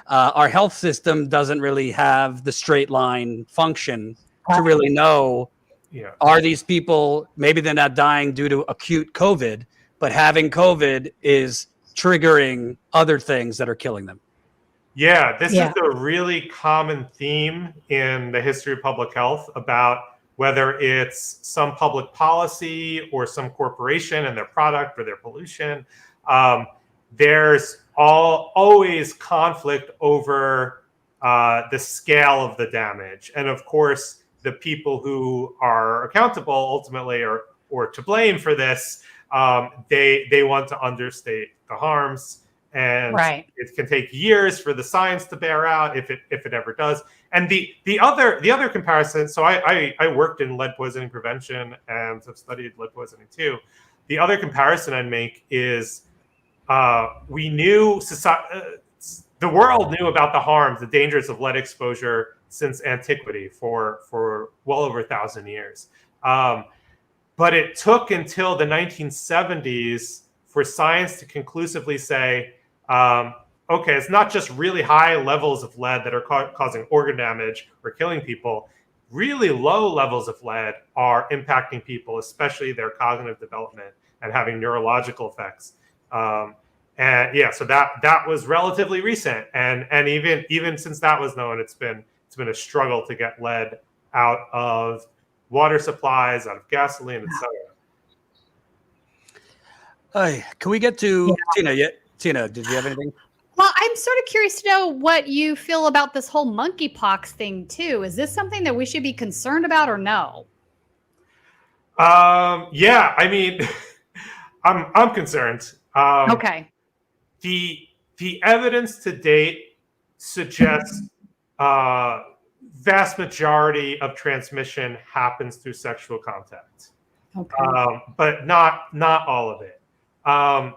our health system doesn't really have the straight line function to really know, are these people, maybe they're not dying due to acute COVID, but having COVID is triggering other things that are killing them. Yeah, this is a really common theme in the history of public health about whether it's some public policy or some corporation and their product or their pollution. There's always conflict over the scale of the damage. And of course, the people who are accountable ultimately or to blame for this, they want to understate the harms. And it can take years for the science to bear out if it ever does. And the other comparison, so I worked in lead poisoning prevention and have studied lead poisoning too. The other comparison I'd make is we knew the world knew about the harms, the dangers of lead exposure since antiquity for well over 1,000 years. But it took until the 1970s for science to conclusively say, okay, it's not just really high levels of lead that are causing organ damage or killing people. Really low levels of lead are impacting people, especially their cognitive development and having neurological effects. And yeah, so that was relatively recent, and even since that was known, it's been a struggle to get lead out of water supplies, out of gasoline, etc. Can we get to Tina yet? Tina, did you have anything? Well, I'm sort of curious to know what you feel about this whole monkeypox thing too. Is this something that we should be concerned about or no? Yeah, I mean, I'm concerned. Okay. The evidence to date suggests vast majority of transmission happens through sexual contact, but not all of it.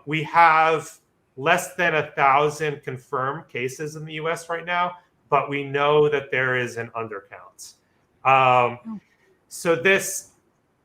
We have less than 1,000 confirmed cases in the U.S. right now, but we know that there is an undercount. So this,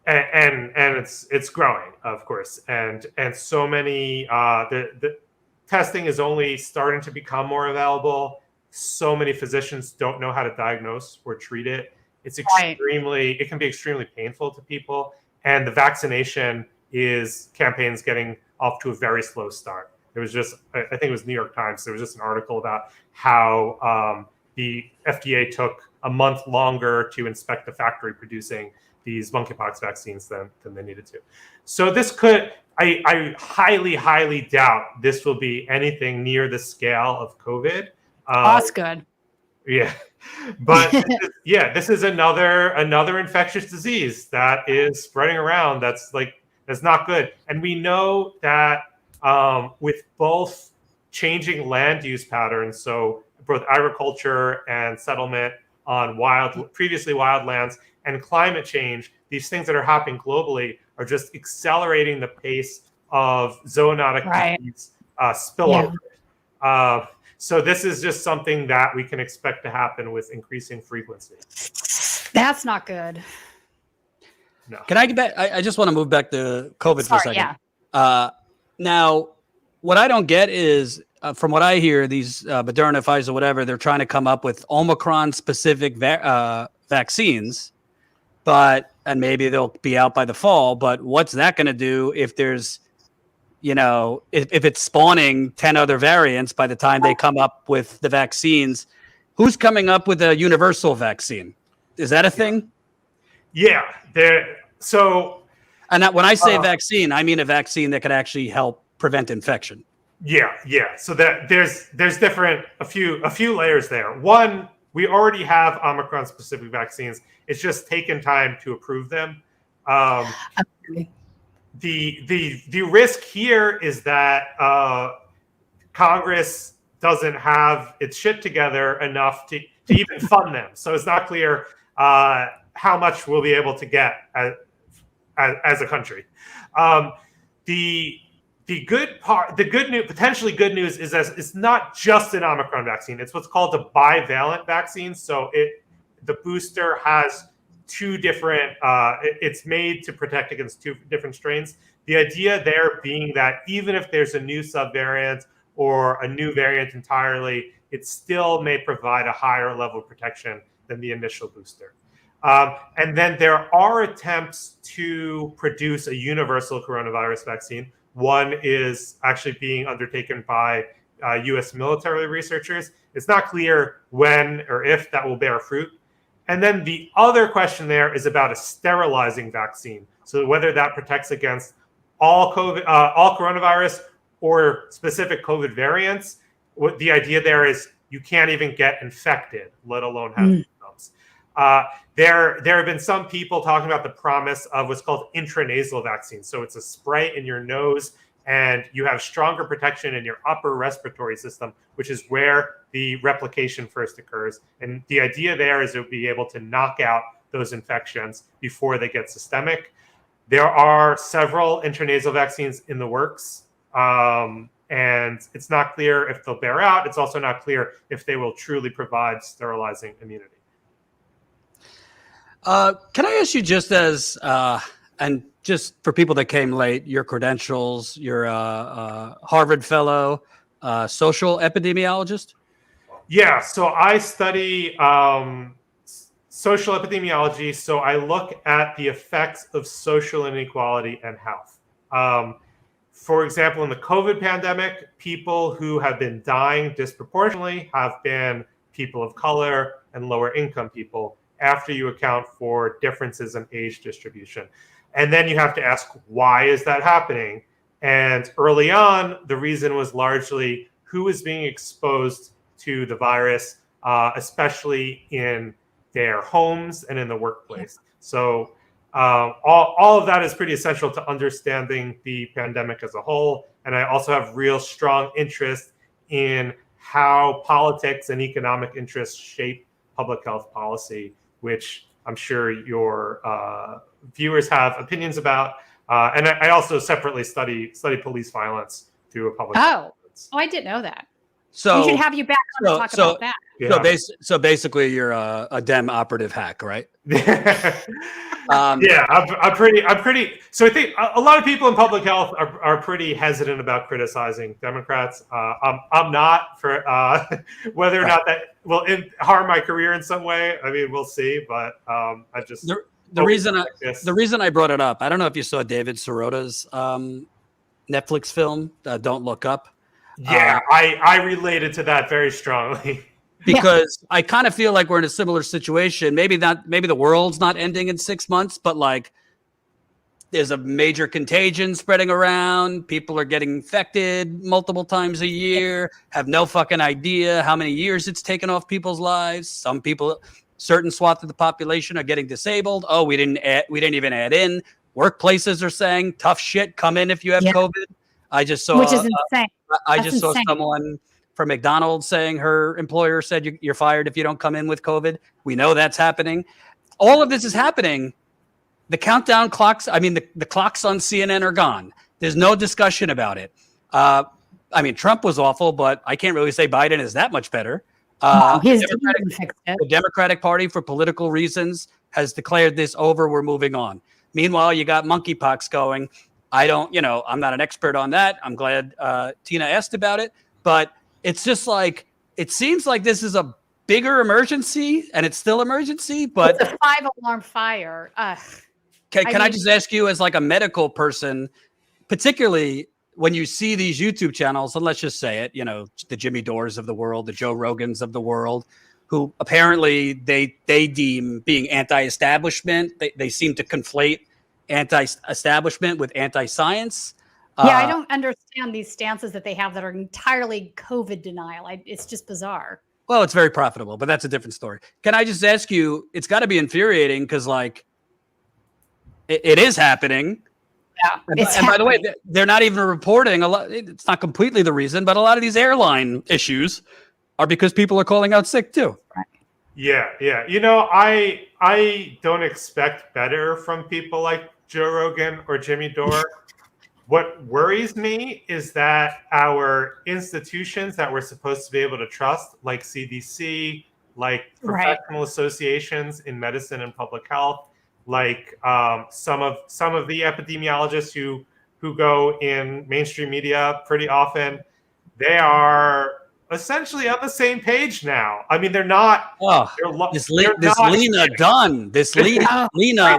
and it's growing, of course, and so many the testing is only starting to become more available. So many physicians don't know how to diagnose or treat it. It's it can be extremely painful to people, and the vaccination campaign's getting off to a very slow start. There was just, I think it was New York Times, there was just an article about how the FDA took a month longer to inspect the factory producing these monkeypox vaccines than they needed to. So this could, I highly, highly doubt this will be anything near the scale of COVID. That's good. Yeah. But this is another infectious disease that is spreading around. That's not good. And we know that with both changing land use patterns, so both agriculture and settlement on previously wild lands, and climate change, these things that are happening globally are just accelerating the pace of zoonotic disease spillover. So this is just something that we can expect to happen with increasing frequency. That's not good. No. Can I get back? I just want to move back to COVID for a second. Now, what I don't get is, from what I hear, these Moderna, Pfizer, whatever, they're trying to come up with Omicron-specific vaccines and maybe they'll be out by the fall. But what's that going to do if there's, if it's spawning 10 other variants by the time they come up with the vaccines? Who's coming up with a universal vaccine? Is that a thing? Yeah. And when I say vaccine, I mean a vaccine that could actually help prevent infection. Yeah. So that there's a few layers there. One, we already have Omicron specific vaccines. It's just taken time to approve them. The risk here is that Congress doesn't have its shit together enough to even fund them. So it's not clear how much we'll be able to get as a country. The good part, potentially good news is that it's not just an Omicron vaccine. It's what's called a bivalent vaccine. So the booster has two different, it's made to protect against two different strains. The idea there being that even if there's a new subvariant or a new variant entirely, it still may provide a higher level of protection than the initial booster. And then there are attempts to produce a universal coronavirus vaccine. One is actually being undertaken by U.S. military researchers. It's not clear when or if that will bear fruit. And then the other question there is about a sterilizing vaccine. So whether that protects against all coronavirus or specific COVID variants. What the idea there is you can't even get infected, let alone have symptoms. There have been some people talking about the promise of what's called intranasal vaccine. So it's a spray in your nose and you have stronger protection in your upper respiratory system, which is where the replication first occurs. And the idea there is to be able to knock out those infections before they get systemic. There are several intranasal vaccines in the works, and it's not clear if they'll bear out. It's also not clear if they will truly provide sterilizing immunity. Can I ask you just as, and just for people that came late, your credentials, you're a Harvard fellow, social epidemiologist? Yeah, so I study social epidemiology. So I look at the effects of social inequality and health. For example, in the COVID pandemic, people who have been dying disproportionately have been people of color and lower income people, after you account for differences in age distribution. And then you have to ask, why is that happening? And early on, the reason was largely who is being exposed to the virus, especially in their homes and in the workplace. So all of that is pretty essential to understanding the pandemic as a whole. And I also have real strong interest in how politics and economic interests shape public health policy, which I'm sure your viewers have opinions about. And I also separately study police violence through a public health lens. I didn't know that. So we should have you back on to talk about that. Yeah. So basically, you're a Dem operative hack, right? Yeah, I'm pretty. So I think a lot of people in public health are pretty hesitant about criticizing Democrats. I'm not, for whether or not that will harm my career in some way. I mean, we'll see. But I just the reason I brought it up. I don't know if you saw David Sirota's Netflix film, Don't Look Up. Yeah, I related to that very strongly. Because I kind of feel like we're in a similar situation. Maybe the world's not ending in 6 months, but like there's a major contagion spreading around. People are getting infected multiple times a year, have no fucking idea how many years it's taken off people's lives. Some people, certain swath of the population are getting disabled. Oh, we didn't even add in. Workplaces are saying tough shit, come in if you have COVID. I just saw, which is insane. I just saw someone from McDonald's saying her employer said you're fired if you don't come in with COVID. We know that's happening. All of this is happening. The countdown clocks, the clocks on CNN are gone. There's no discussion about it. Trump was awful, but I can't really say Biden is that much better. The Democratic Party, for political reasons, has declared this over. We're moving on. Meanwhile, you got monkeypox going. I'm not an expert on that. I'm glad Tina asked about it, but it's just like, it seems like this is a bigger emergency, and it's still emergency, but it's a 5-alarm fire. Can I just ask you, as like a medical person, particularly when you see these YouTube channels, and let's just say it, you know, the Jimmy Dores of the world, the Joe Rogans of the world, who apparently they deem being anti-establishment, they seem to conflate anti-establishment with anti-science. Yeah, I don't understand these stances that they have that are entirely COVID denial. It's just bizarre. Well, it's very profitable, but that's a different story. Can I just ask you, it's got to be infuriating because, like, it is happening. Yeah, and by the way, they're not even reporting a lot. It's not completely the reason, but a lot of these airline issues are because people are calling out sick too. Yeah. You know, I don't expect better from people like Joe Rogan or Jimmy Dore. What worries me is that our institutions that we're supposed to be able to trust, like CDC, like professional associations in medicine and public health, like some of the epidemiologists who go in mainstream media pretty often, they are essentially on the same page now. I mean, they're not. Oh, this Lena Dunn, this Lena,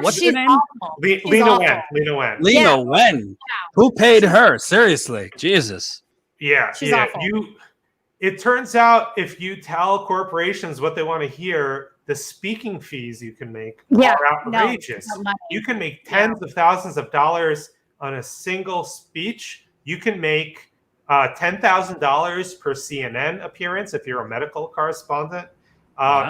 what's her name? Lena Wen. Lena Wen. Who paid her? Seriously, Jesus. Yeah, she's awful. It turns out if you tell corporations what they want to hear, the speaking fees you can make are outrageous. You can make tens of thousands of dollars on a single speech. You can make $10,000 per CNN appearance if you're a medical correspondent.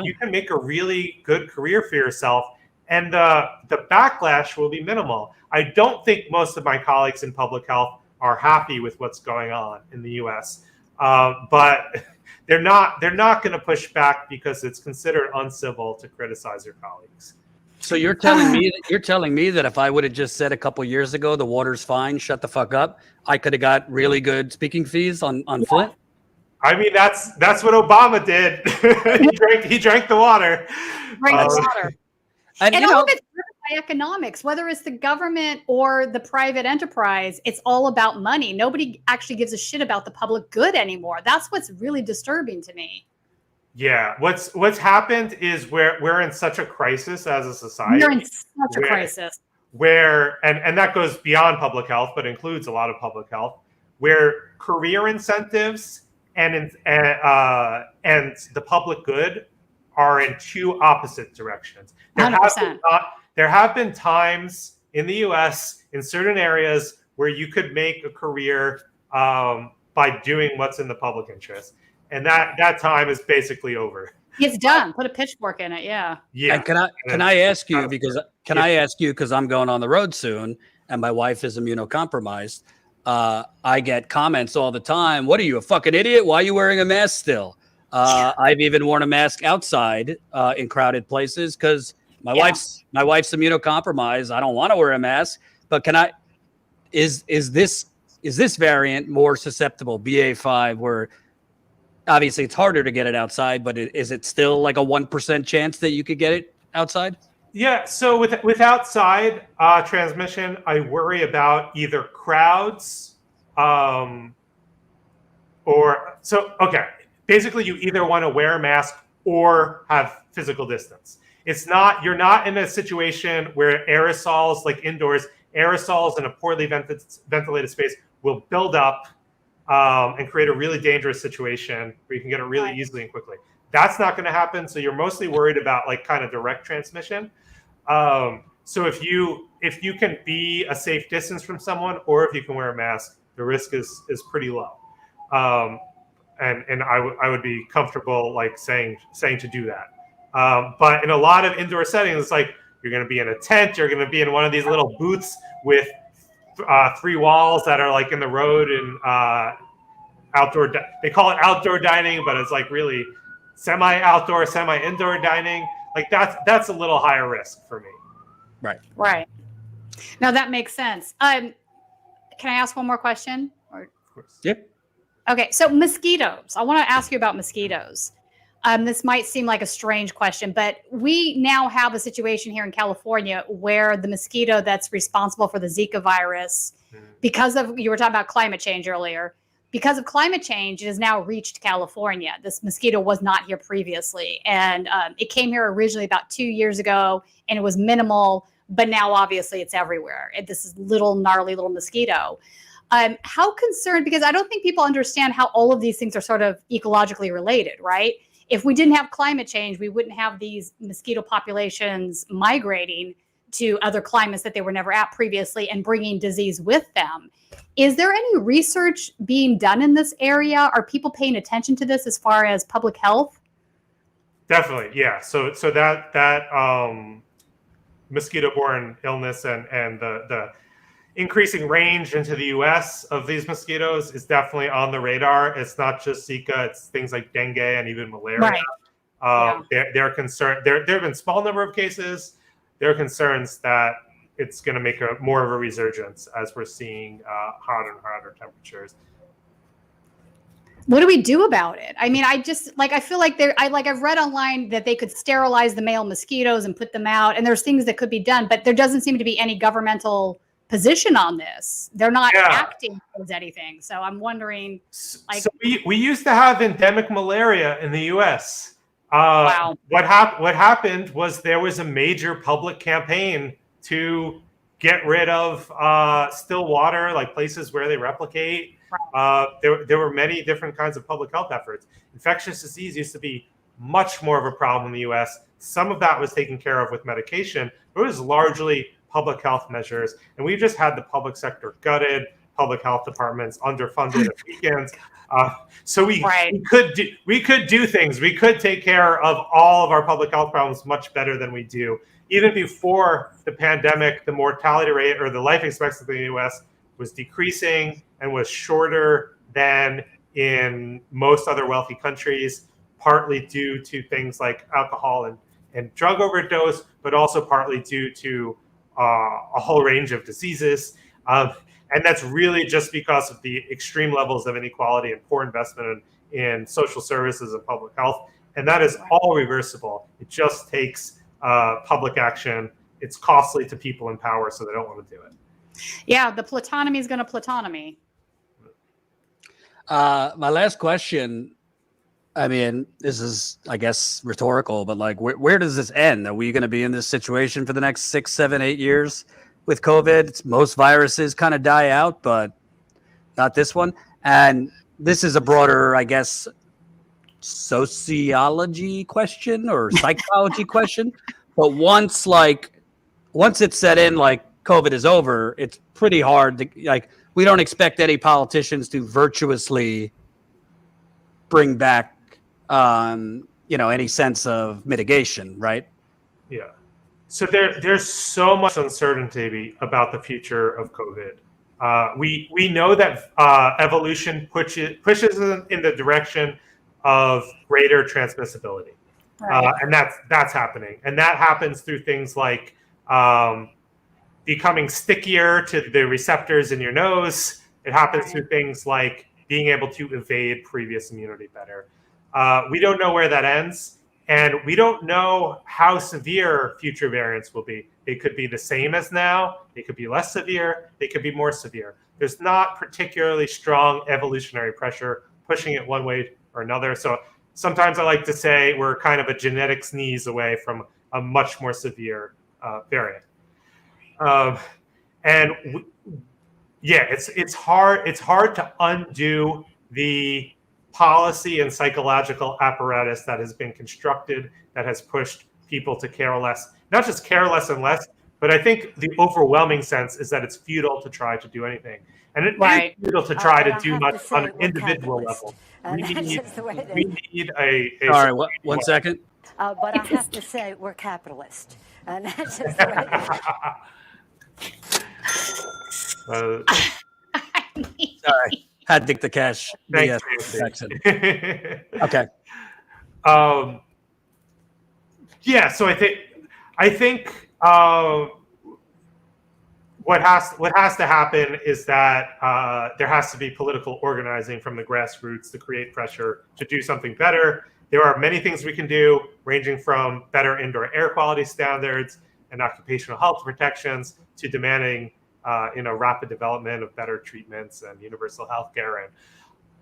You can make a really good career for yourself, and the backlash will be minimal. I don't think most of my colleagues in public health are happy with what's going on in the U.S., but they're not going to push back because it's considered uncivil to criticize your colleagues. So you're telling me that if I would have just said a couple years ago the water's fine, shut the fuck up, I could have got really good speaking fees on Flint? I mean, that's what Obama did. he drank the water. And all of it's driven by economics, whether it's the government or the private enterprise. It's all about money. Nobody actually gives a shit about the public good anymore. That's what's really disturbing to me. Yeah, what's happened is we're in such a crisis as a society. We're in such a crisis. And that goes beyond public health, but includes a lot of public health, where career incentives and the public good are in two opposite directions. There have been times in the U.S. in certain areas where you could make a career by doing what's in the public interest. And that time is basically over. It's done. Put a pitchfork in it. Yeah. And can I ask you because I'm going on the road soon and my wife is immunocompromised. I get comments all the time. What are you, a fucking idiot? Why are you wearing a mask still? I've even worn a mask outside in crowded places because my wife's immunocompromised. I don't want to wear a mask, but is this variant more susceptible, BA5, where obviously it's harder to get it outside, but is it still like a 1% chance that you could get it outside? Yeah. So with outside transmission, I worry about either crowds basically you either want to wear a mask or have physical distance. You're not in a situation where aerosols, like indoors, aerosols in a poorly ventilated space will build up and create a really dangerous situation where you can get it really easily and quickly. That's not going to happen. So you're mostly worried about like kind of direct transmission. So if you can be a safe distance from someone, or if you can wear a mask, the risk is pretty low. And I would be comfortable like saying to do that. But in a lot of indoor settings, it's like you're going to be in a tent, you're going to be in one of these little booths with 3 walls that are like in the road and outdoor. They call it outdoor dining, but it's like really semi-outdoor, semi-indoor dining. Like that's a little higher risk for me. Right. Now that makes sense. Can I ask one more question? Of course. Yep. Okay, so mosquitoes. I want to ask you about mosquitoes. This might seem like a strange question, but we now have a situation here in California where the mosquito that's responsible for the Zika virus, because of, you were talking about climate change earlier, because of climate change, it has now reached California. This mosquito was not here previously. And it came here originally about 2 years ago, and it was minimal, but now obviously it's everywhere. This is gnarly little mosquito. How concerned, because I don't think people understand how all of these things are sort of ecologically related, right? If we didn't have climate change, we wouldn't have these mosquito populations migrating to other climates that they were never at previously and bringing disease with them. Is there any research being done in this area? Are people paying attention to this as far as public health? Definitely, yeah. So that mosquito-borne illness and the increasing range into the U.S. of these mosquitoes is definitely on the radar. It's not just Zika; it's things like dengue and even malaria. Right. They're concerned. There have been small number of cases. There are concerns that it's going to make more of a resurgence as we're seeing hotter and hotter temperatures. What do we do about it? I mean, I feel like I've read online that they could sterilize the male mosquitoes and put them out, and there's things that could be done, but there doesn't seem to be any governmental position on this. They're not acting towards anything. So I'm wondering, so we used to have endemic malaria in the U.S. Wow. What happened was there was a major public campaign to get rid of still water, like places where they replicate. There were many different kinds of public health efforts. Infectious disease used to be much more of a problem in the U.S. Some of that was taken care of with medication, but it was largely public health measures. And we just had the public sector gutted, public health departments underfunded at weekends. So we could do things. We could take care of all of our public health problems much better than we do. Even before the pandemic, the mortality rate or the life expectancy in the U.S. was decreasing and was shorter than in most other wealthy countries, partly due to things like alcohol and drug overdose, but also partly due to a whole range of diseases. And that's really just because of the extreme levels of inequality and poor investment in social services and public health. And that is all reversible. It just takes public action. It's costly to people in power, so they don't want to do it. Yeah, the platonomy is going to platonomy. My last question, I mean, this is, I guess, rhetorical, but like, where does this end? Are we going to be in this situation for the next 6, 7, 8 years with COVID? Most viruses kind of die out, but not this one. And this is a broader, I guess, sociology question or psychology question. But once it's set in, like COVID is over, it's pretty hard to, like, we don't expect any politicians to virtuously bring back any sense of mitigation, right? Yeah. So there's so much uncertainty about the future of COVID. We know that evolution pushes in the direction of greater transmissibility, and that's happening, and that happens through things like becoming stickier to the receptors in your nose. It happens through things like being able to evade previous immunity better. We don't know where that ends, and we don't know how severe future variants will be. They could be the same as now. They could be less severe. They could be more severe. There's not particularly strong evolutionary pressure pushing it one way or another. So sometimes I like to say we're kind of a genetic sneeze away from a much more severe variant. It's hard to undo the policy and psychological apparatus that has been constructed that has pushed people to care less, not just care less and less, but I think the overwhelming sense is that it's futile to try to do anything. And it is futile to try to do much on an individual level. We need a All right, one second. But I have to say, we're capitalist. And that's just the way it is. Sorry, had to take the cash. Thanks, okay. So I think what has to happen is that there has to be political organizing from the grassroots to create pressure to do something better. There are many things we can do, ranging from better indoor air quality standards and occupational health protections to demanding rapid development of better treatments and universal health care and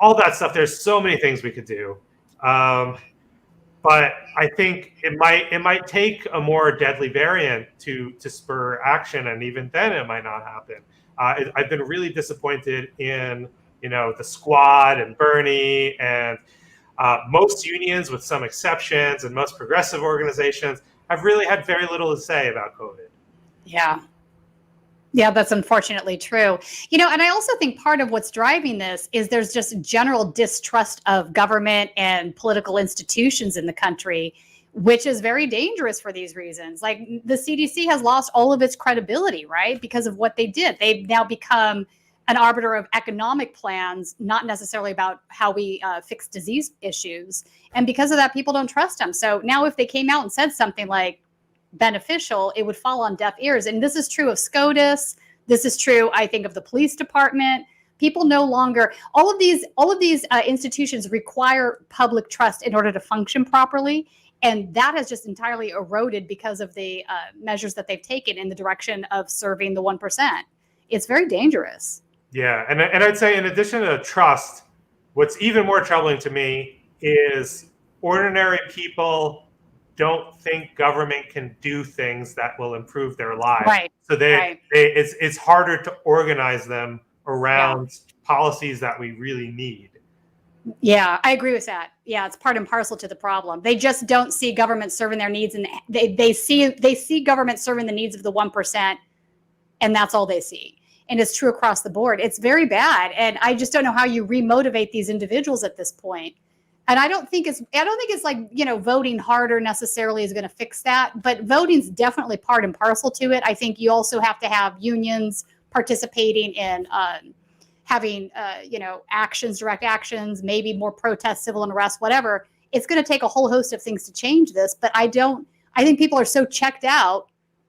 all that stuff. There's so many things we could do. But I think it might take a more deadly variant to spur action, and even then it might not happen. I've been really disappointed in the Squad and Bernie and most unions, with some exceptions, and most progressive organizations have really had very little to say about COVID. Yeah, that's unfortunately true. And I also think part of what's driving this is there's just general distrust of government and political institutions in the country, which is very dangerous for these reasons. Like the CDC has lost all of its credibility, right? Because of what they did. They've now become an arbiter of economic plans, not necessarily about how we fix disease issues. And because of that, people don't trust them. So now if they came out and said something like beneficial, it would fall on deaf ears. And this is true of SCOTUS. This is true, I think, of the police department. People no longer, all of these institutions require public trust in order to function properly. And that has just entirely eroded because of the measures that they've taken in the direction of serving the 1%. It's very dangerous. Yeah, and I'd say in addition to trust, what's even more troubling to me is ordinary people don't think government can do things that will improve their lives. Right. So it's harder to organize them around policies that we really need. Yeah, I agree with that. Yeah, it's part and parcel to the problem. They just don't see government serving their needs, and they see government serving the needs of the 1%, and that's all they see. And it's true across the board. It's very bad, and I just don't know how you remotivate these individuals at this point. And I don't think it's like, voting harder necessarily is going to fix that, but voting's definitely part and parcel to it. I think you also have to have unions participating in having, actions, direct actions, maybe more protests, civil unrest, whatever. It's going to take a whole host of things to change this, but I think people are so checked out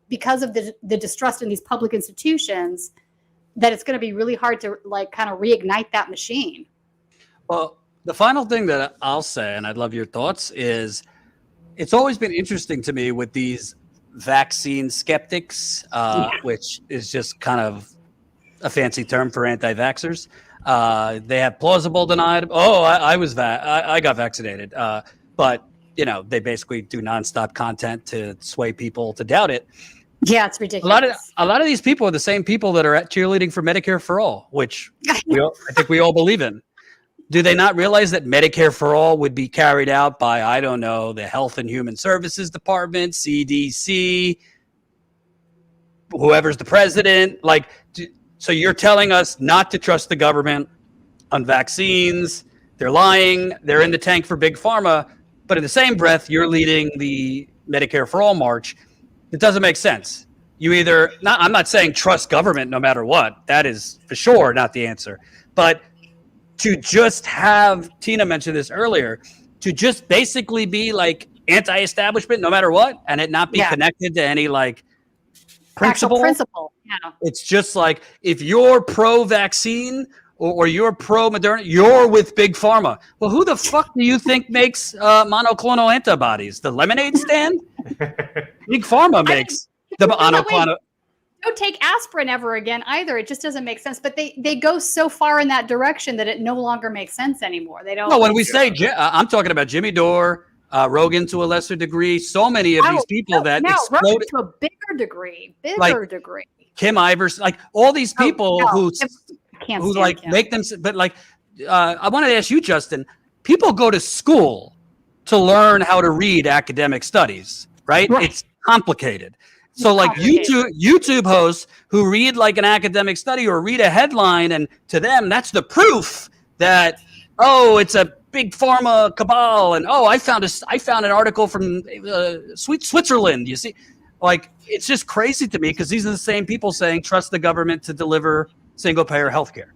because of the distrust in these public institutions that it's going to be really hard to kind of reignite that machine. Well, the final thing that I'll say, and I'd love your thoughts, is it's always been interesting to me with these vaccine skeptics, which is just kind of a fancy term for anti-vaxxers. They have plausible denied. Oh, I got vaccinated. But, they basically do nonstop content to sway people to doubt it. Yeah, it's ridiculous. A lot of these people are the same people that are cheerleading for Medicare for all, which I think we all believe in. Do they not realize that Medicare for all would be carried out by, I don't know, the Health and Human Services Department, CDC, whoever's the president? So you're telling us not to trust the government on vaccines. They're lying. They're in the tank for big pharma. But in the same breath, you're leading the Medicare for all march. It doesn't make sense. I'm not saying trust government no matter what. That is for sure not the answer. But to just have, Tina mentioned this earlier, to just basically be anti-establishment no matter what, and it not be connected to any principle. Yeah. It's just if you're pro-vaccine or you're pro-Moderna, you're with Big Pharma. Well, who the fuck do you think makes monoclonal antibodies? The lemonade stand? Big Pharma makes the monoclonal. Don't take aspirin ever again either. It just doesn't make sense. But they go so far in that direction that it no longer makes sense anymore. They don't. No, when we say, I'm talking about Jimmy Dore, Rogan to a lesser degree. So many of these people that exploded to a bigger degree. Kim Iverson, all these people who make them. But I wanted to ask you, Justin. People go to school to learn how to read academic studies, right? It's complicated. So YouTube hosts who read an academic study or read a headline, and to them, that's the proof that, it's a big pharma cabal. And, I found an article from Switzerland. You see, it's just crazy to me because these are the same people saying, trust the government to deliver single payer healthcare.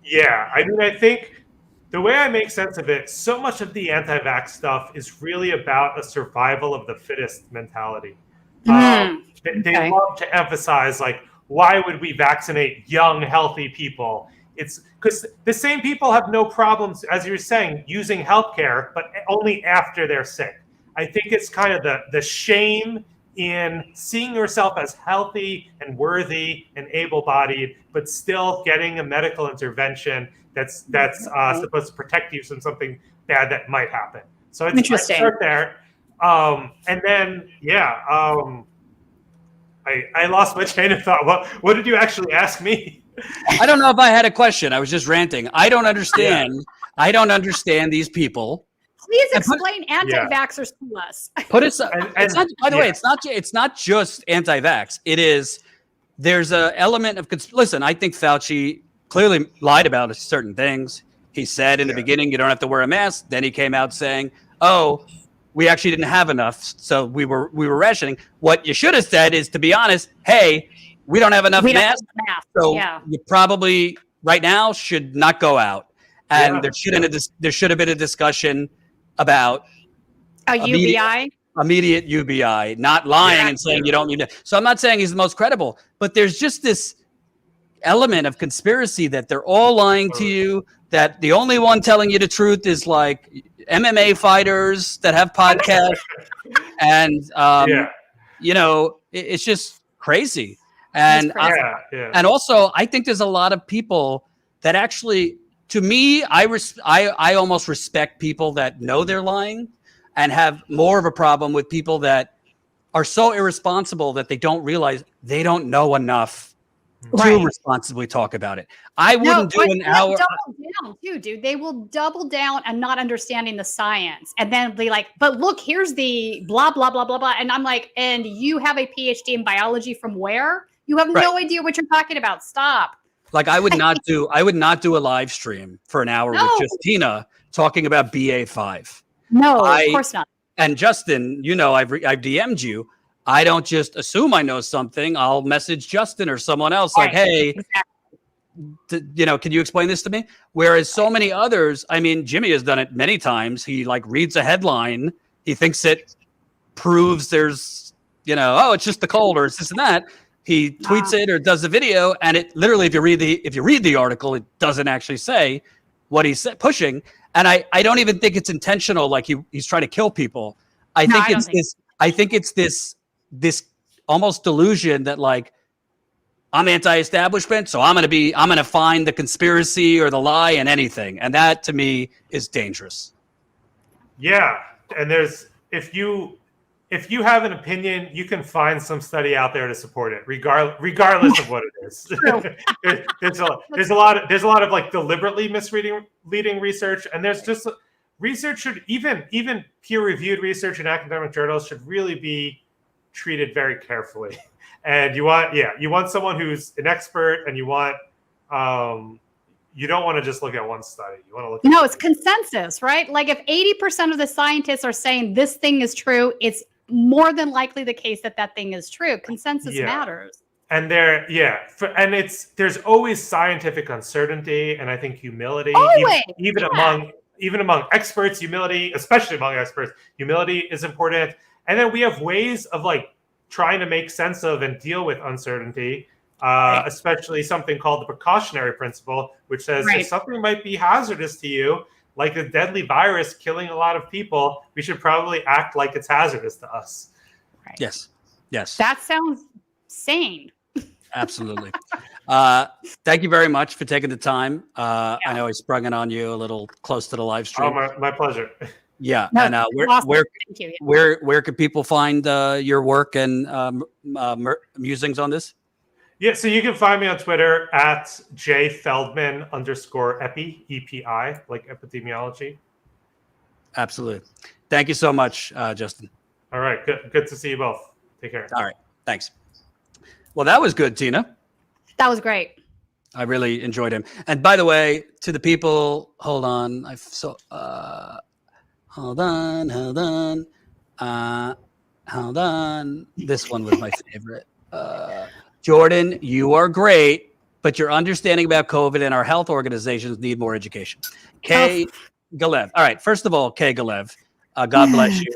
Yeah. I think the way I make sense of it, so much of the anti-vax stuff is really about a survival of the fittest mentality. They love to emphasize why would we vaccinate young, healthy people? It's because the same people have no problems, as you're saying, using healthcare, but only after they're sick. I think it's kind of the shame in seeing yourself as healthy and worthy and able-bodied, but still getting a medical intervention that's supposed to protect you from something bad that might happen. So it's I start there, and then I lost my train of thought. What did you actually ask me? I don't know if I had a question. I was just ranting. I don't understand. Yeah. I don't understand these people. Please explain anti-vaxxers to us. Put it. It's not, by the way, it's not just anti-vax. There's an element of listen. I think Fauci clearly lied about certain things. He said in the beginning, you don't have to wear a mask. Then he came out saying, "Oh, we actually didn't have enough, so we were rationing." What you should have said is, to be honest, hey, we don't have enough masks, so you probably right now should not go out. And there should have been a discussion about immediate UBI, not lying and saying you don't need to. So I'm not saying he's the most credible, but there's just this element of conspiracy that they're all lying to you, that the only one telling you the truth is like MMA fighters that have podcasts. And, you know, it's just crazy. And, and also I think there's a lot of people that actually, to me, I almost respect people that know they're lying, and have more of a problem with people that are so irresponsible that they don't realize they don't know enough to responsibly talk about it. I wouldn't do an hour. Double down too, dude. They will double down on not understanding the science, and then be like, "But look, here's the blah blah blah blah blah." And I'm like, "And you have a PhD in biology from where? You have no idea what you're talking about. Stop." Like I would not do a live stream for an hour with just Tina talking about BA5. No, of course not. And Justin, you know, I've DM'd you. I don't just assume I know something. I'll message Justin or someone else like, "Hey, you know, can you explain this to me?" Whereas so many others, I mean, Jimmy has done it many times. He like reads a headline. He thinks it proves there's, you know, oh, it's just the cold or it's this and that. He tweets it or does a video, and it literally, if you read the article, it doesn't actually say what he's pushing. And I don't even think it's intentional. Like he's trying to kill people. I think it's this almost delusion that like I'm anti-establishment, so I'm gonna find the conspiracy or the lie in anything, and that to me is dangerous. Yeah, and if you have an opinion, you can find some study out there to support it, regardless of what it is. there's a lot of like deliberately misleading research, and there's just research should even peer-reviewed research in academic journals should really be treated very carefully. And you want someone who's an expert, and you don't want to just look at one study. You want to look. No, it's consensus, right? Like if 80% of the scientists are saying this thing is true, it's more than likely the case that thing is true. Consensus matters. And there's always scientific uncertainty, and I think humility, even among experts, humility, especially among experts, humility is important. And then we have ways of like trying to make sense of and deal with uncertainty. Especially something called the precautionary principle, which says if something might be hazardous to you, like a deadly virus killing a lot of people, we should probably act like it's hazardous to us. Right. Yes. That sounds sane. Absolutely. Thank you very much for taking the time. I know I sprung it on you a little close to the live stream. Oh, my pleasure. Yeah. No, and where can people find your work and musings on this? Yeah, so you can find me on Twitter at jfeldman_epi, EPI, like epidemiology. Absolutely. Thank you so much, Justin. All right, good to see you both. Take care. All right, thanks. Well, that was good, Tina. That was great. I really enjoyed him. And by the way, to the people, hold on. Hold on. This one was my favorite. Jordan, you are great, but your understanding about COVID and our health organizations need more education. Kay Galev. All right. First of all, Kay Galev, God bless you.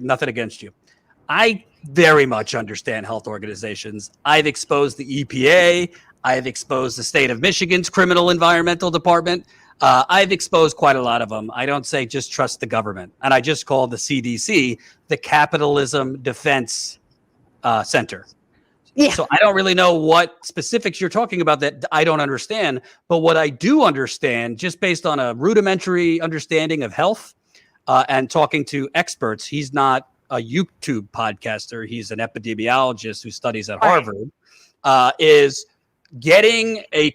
Nothing against you. I very much understand health organizations. I've exposed the EPA. I've exposed the state of Michigan's criminal environmental department. I've exposed quite a lot of them. I don't say just trust the government. And I just call the CDC the Capitalism Defense center. Yeah. So I don't really know what specifics you're talking about that I don't understand. But what I do understand, just based on a rudimentary understanding of health and talking to experts, he's not a YouTube podcaster. He's an epidemiologist who studies at Harvard. Is getting a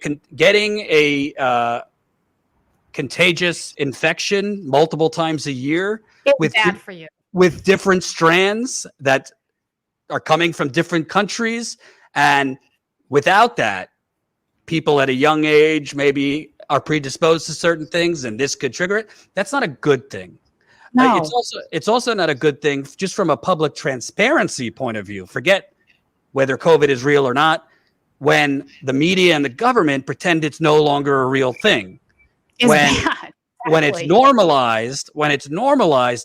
contagious infection multiple times a year It's bad for you. with different strands that are coming from different countries. And without that, people at a young age maybe are predisposed to certain things, and this could trigger it. That's not a good thing. No. It's also not a good thing just from a public transparency point of view. Forget whether COVID is real or not. When the media and the government pretend it's no longer a real thing. When it's normalized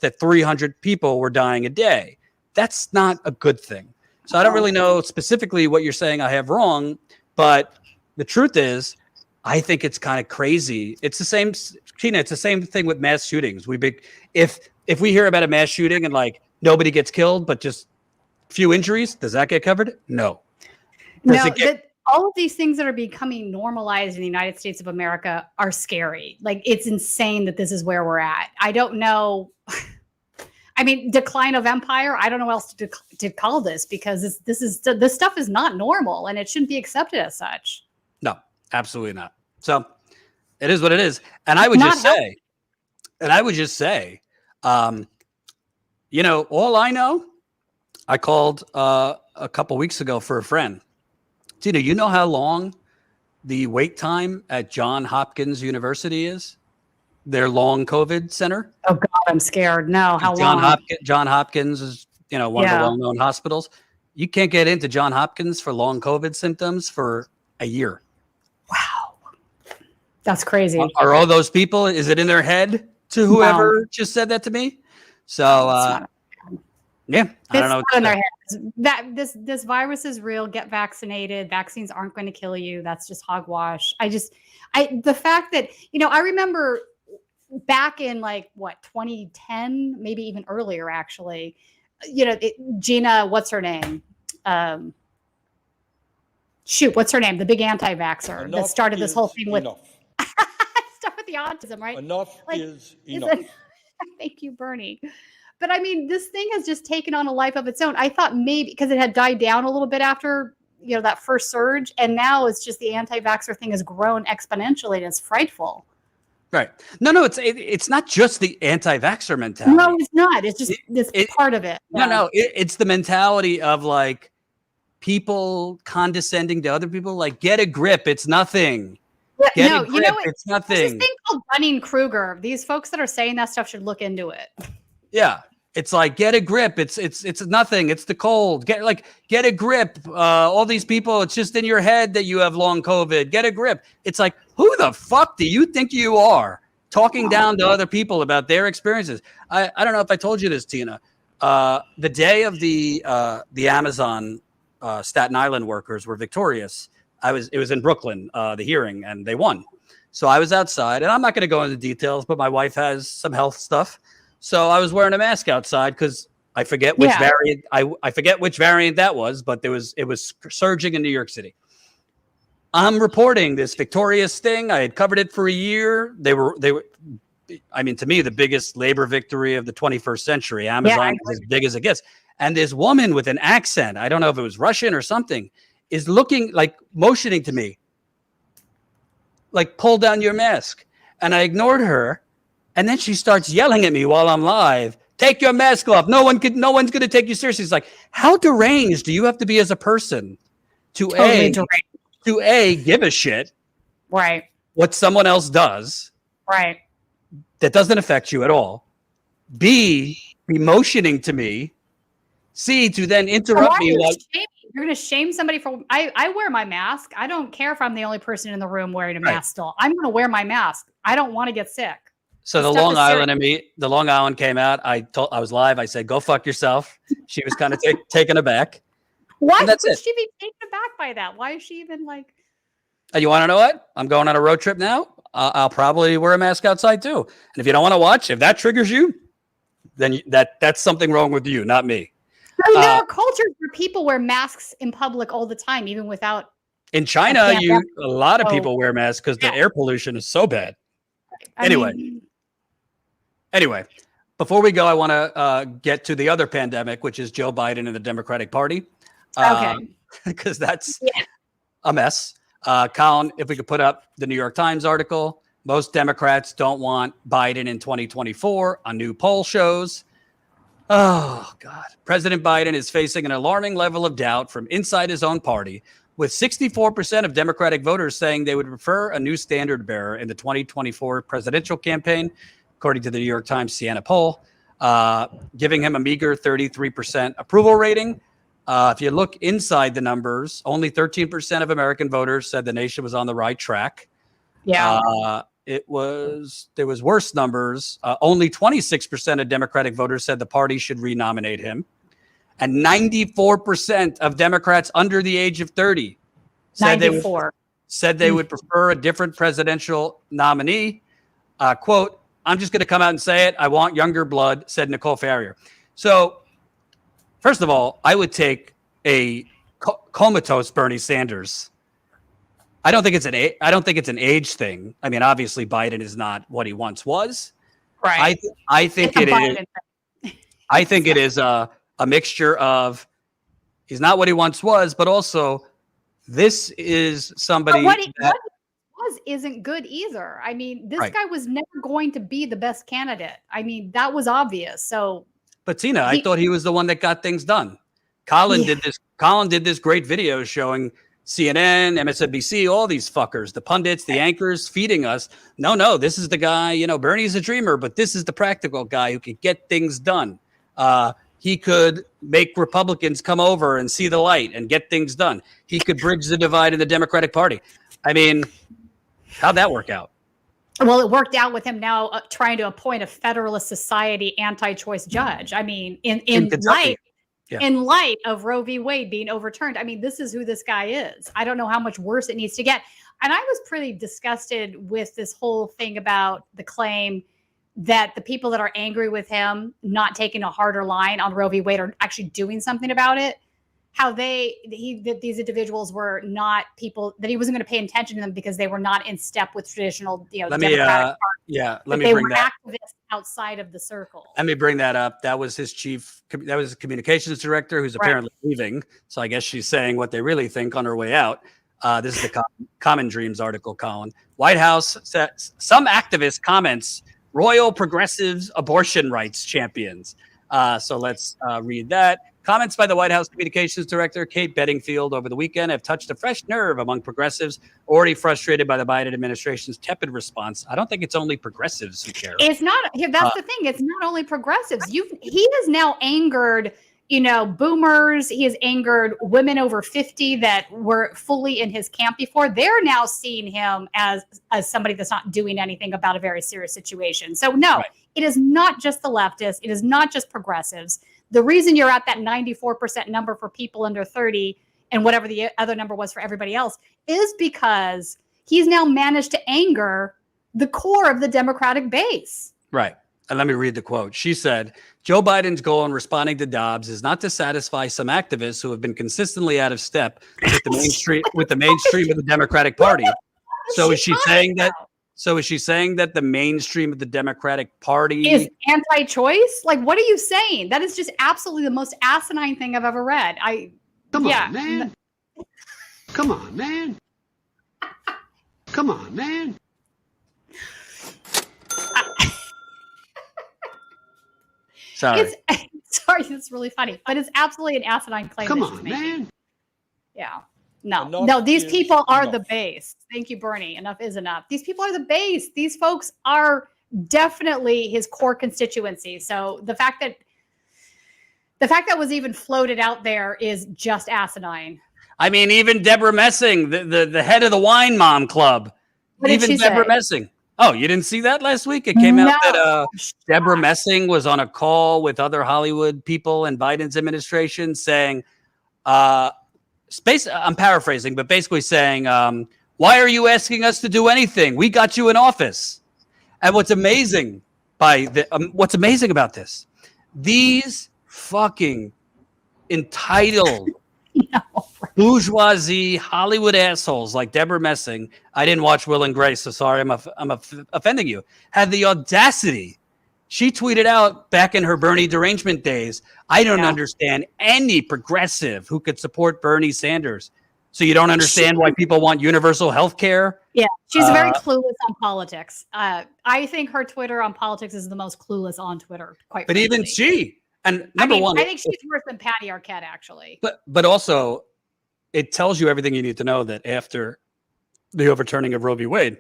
that 300 people were dying a day, that's not a good thing. So I don't really know specifically what you're saying I have wrong, but the truth is, I think it's kind of crazy. It's the same, Tina, it's the same thing with mass shootings. If we hear about a mass shooting and like nobody gets killed, but just few injuries, does that get covered? No. All of these things that are becoming normalized in the United States of America are scary. Like, it's insane that this is where we're at. I don't know. I mean, decline of empire. I don't know what else to call this, because this stuff is not normal and it shouldn't be accepted as such. No, absolutely not. So it is what it is. And I would just say, all I know, I called a couple weeks ago for a friend. Tina, you know how long the wait time at Johns Hopkins University is? Their long COVID center? Oh God, I'm scared. No, how long? Johns Hopkins is, one of the well-known hospitals. You can't get into Johns Hopkins for long COVID symptoms for a year. Wow. That's crazy. Are all those people, is it in their head to whoever just said that to me? So, I don't know. It's not in their heads. This virus is real. Get vaccinated. Vaccines aren't going to kill you. That's just hogwash. The fact that, I remember back in 2010, maybe even earlier, actually, Gina, what's her name? What's her name? The big anti-vaxxer that started this whole thing with stuff with the autism, right? Enough is enough. Thank you, Bernie. But I mean, this thing has just taken on a life of its own. I thought maybe because it had died down a little bit after, that first surge. And now it's just the anti-vaxxer thing has grown exponentially, and it's frightful. Right. No, it's not just the anti-vaxxer mentality. No, it's not. It's just part of it. Yeah. No, it's the mentality of people condescending to other people. Get a grip. It's nothing. Get a grip. It's nothing. There's this thing called Dunning-Kruger. These folks that are saying that stuff should look into it. Yeah. It's get a grip. It's nothing. It's the cold. Get a grip. All these people, it's just in your head that you have long COVID. Get a grip. It's who the fuck do you think you are talking down to other people about their experiences? I don't know if I told you this, Tina. The day of the Amazon Staten Island workers were victorious. It was in Brooklyn, the hearing, and they won. So I was outside, and I'm not going to go into details, but my wife has some health stuff. So I was wearing a mask outside because I forget which variant. I forget which variant that was, but it was surging in New York City. I'm reporting this victorious thing. I had covered it for a year. They were. I mean, to me, the biggest labor victory of the 21st century. Amazon is as big as it gets. And this woman with an accent, I don't know if it was Russian or something, is looking motioning to me, pull down your mask. And I ignored her. And then she starts yelling at me while I'm live. Take your mask off. No one's going to take you seriously. It's how deranged do you have to be as a person to give a shit, right? What someone else does, right? That doesn't affect you at all. B, be motioning to me. C, to then interrupt me. You're going to shame somebody for. I wear my mask. I don't care if I'm the only person in the room wearing a mask. Still, I'm going to wear my mask. I don't want to get sick. So the Long Island came out. I was live. I said, "Go fuck yourself." She was kind of taken aback. Why would she be taken aback by that? Why is she even You want to know what? I'm going on a road trip now. I'll probably wear a mask outside too. And if you don't want to watch, if that triggers you, then that's something wrong with you, not me. I mean, there are cultures where people wear masks in public all the time, even without. In China, a lot of people wear masks because the air pollution is so bad. Anyway, before we go, I want to get to the other pandemic, which is Joe Biden and the Democratic Party. Because that's a mess. Colin, if we could put up the New York Times article, most Democrats don't want Biden in 2024. A new poll shows. Oh, God. President Biden is facing an alarming level of doubt from inside his own party, with 64% of Democratic voters saying they would prefer a new standard bearer in the 2024 presidential campaign, according to the New York Times Siena poll, giving him a meager 33% approval rating. If you look inside the numbers, only 13% of American voters said the nation was on the right track. There was worse numbers. Only 26% of Democratic voters said the party should renominate him. And 94% of Democrats under the age of 30 said they would prefer a different presidential nominee. Quote, I'm just going to come out and say it. I want younger blood, said Nicole Ferrier. So, first of all, I would take a comatose Bernie Sanders. I don't think it's an age thing. I mean, obviously, Biden is not what he once was. Right. I think it is. I think it is a mixture of he's not what he once was, but also this is somebody what he was isn't good either. I mean, this guy was never going to be the best candidate. I mean, that was obvious. So, but Tina, I thought he was the one that got things done. Colin did this. Colin did this great video showing CNN, MSNBC, all these fuckers, the pundits, the anchors feeding us. No, this is the guy, Bernie's a dreamer, but this is the practical guy who could get things done. He could make Republicans come over and see the light and get things done. He could bridge the divide in the Democratic Party. I mean, how'd that work out? Well, it worked out with him now trying to appoint a Federalist Society anti-choice judge. I mean, in light of Roe v. Wade being overturned. I mean, this is who this guy is. I don't know how much worse it needs to get. And I was pretty disgusted with this whole thing about the claim that the people that are angry with him not taking a harder line on Roe v. Wade are actually doing something about it. How that these individuals were not people that he wasn't going to pay attention to them because they were not in step with traditional, Democratic Party. Let me bring that. Activists outside of the circle. Let me bring that up. That was his communications director, who's apparently leaving. So I guess she's saying what they really think on her way out. This is the Common Dreams article, Colin. White House says some activist comments, royal progressives, abortion rights champions. So let's read that. Comments by the White House Communications Director, Kate Bedingfield, over the weekend have touched a fresh nerve among progressives already frustrated by the Biden administration's tepid response. I don't think it's only progressives who care. It's not. That's the thing. It's not only progressives. He has now angered, boomers. He has angered women over 50 that were fully in his camp before. They're now seeing him as somebody that's not doing anything about a very serious situation. So no, It is not just the leftists. It is not just progressives. The reason you're at that 94% number for people under 30 and whatever the other number was for everybody else is because he's now managed to anger the core of the Democratic base. Right. And let me read the quote. She said, Joe Biden's goal in responding to Dobbs is not to satisfy some activists who have been consistently out of step with the mainstream of the Democratic Party. So is she saying that? So is she saying that the mainstream of the Democratic Party is anti-choice? Like, what are you saying? That is just absolutely the most asinine thing I've ever read. Come on, man. Come on, man. Come on, man. Sorry. Sorry, it's really funny, but it's absolutely an asinine claim. Come on, man. Yeah. No, these people are the base. Thank you, Bernie. Enough is enough. These people are the base. These folks are definitely his core constituency. So the fact that was even floated out there is just asinine. I mean, even Deborah Messing, the head of the Wine Mom Club, even Deborah Messing. Oh, you didn't see that last week? It came out that Deborah Messing was on a call with other Hollywood people in Biden's administration saying, I'm paraphrasing, but basically saying, why are you asking us to do anything? We got you in office. And what's amazing about this, these fucking entitled bourgeoisie Hollywood assholes like Deborah Messing, I didn't watch Will and Grace, so sorry I'm offending you, had the audacity. She tweeted out back in her Bernie derangement days, I don't understand any progressive who could support Bernie Sanders. So you don't understand why people want universal health care? Yeah, she's very clueless on politics. I think her Twitter on politics is the most clueless on Twitter, quite But frankly. even she, and number one, I think she's worse than Patty Arquette, actually. But also, it tells you everything you need to know that after the overturning of Roe v. Wade,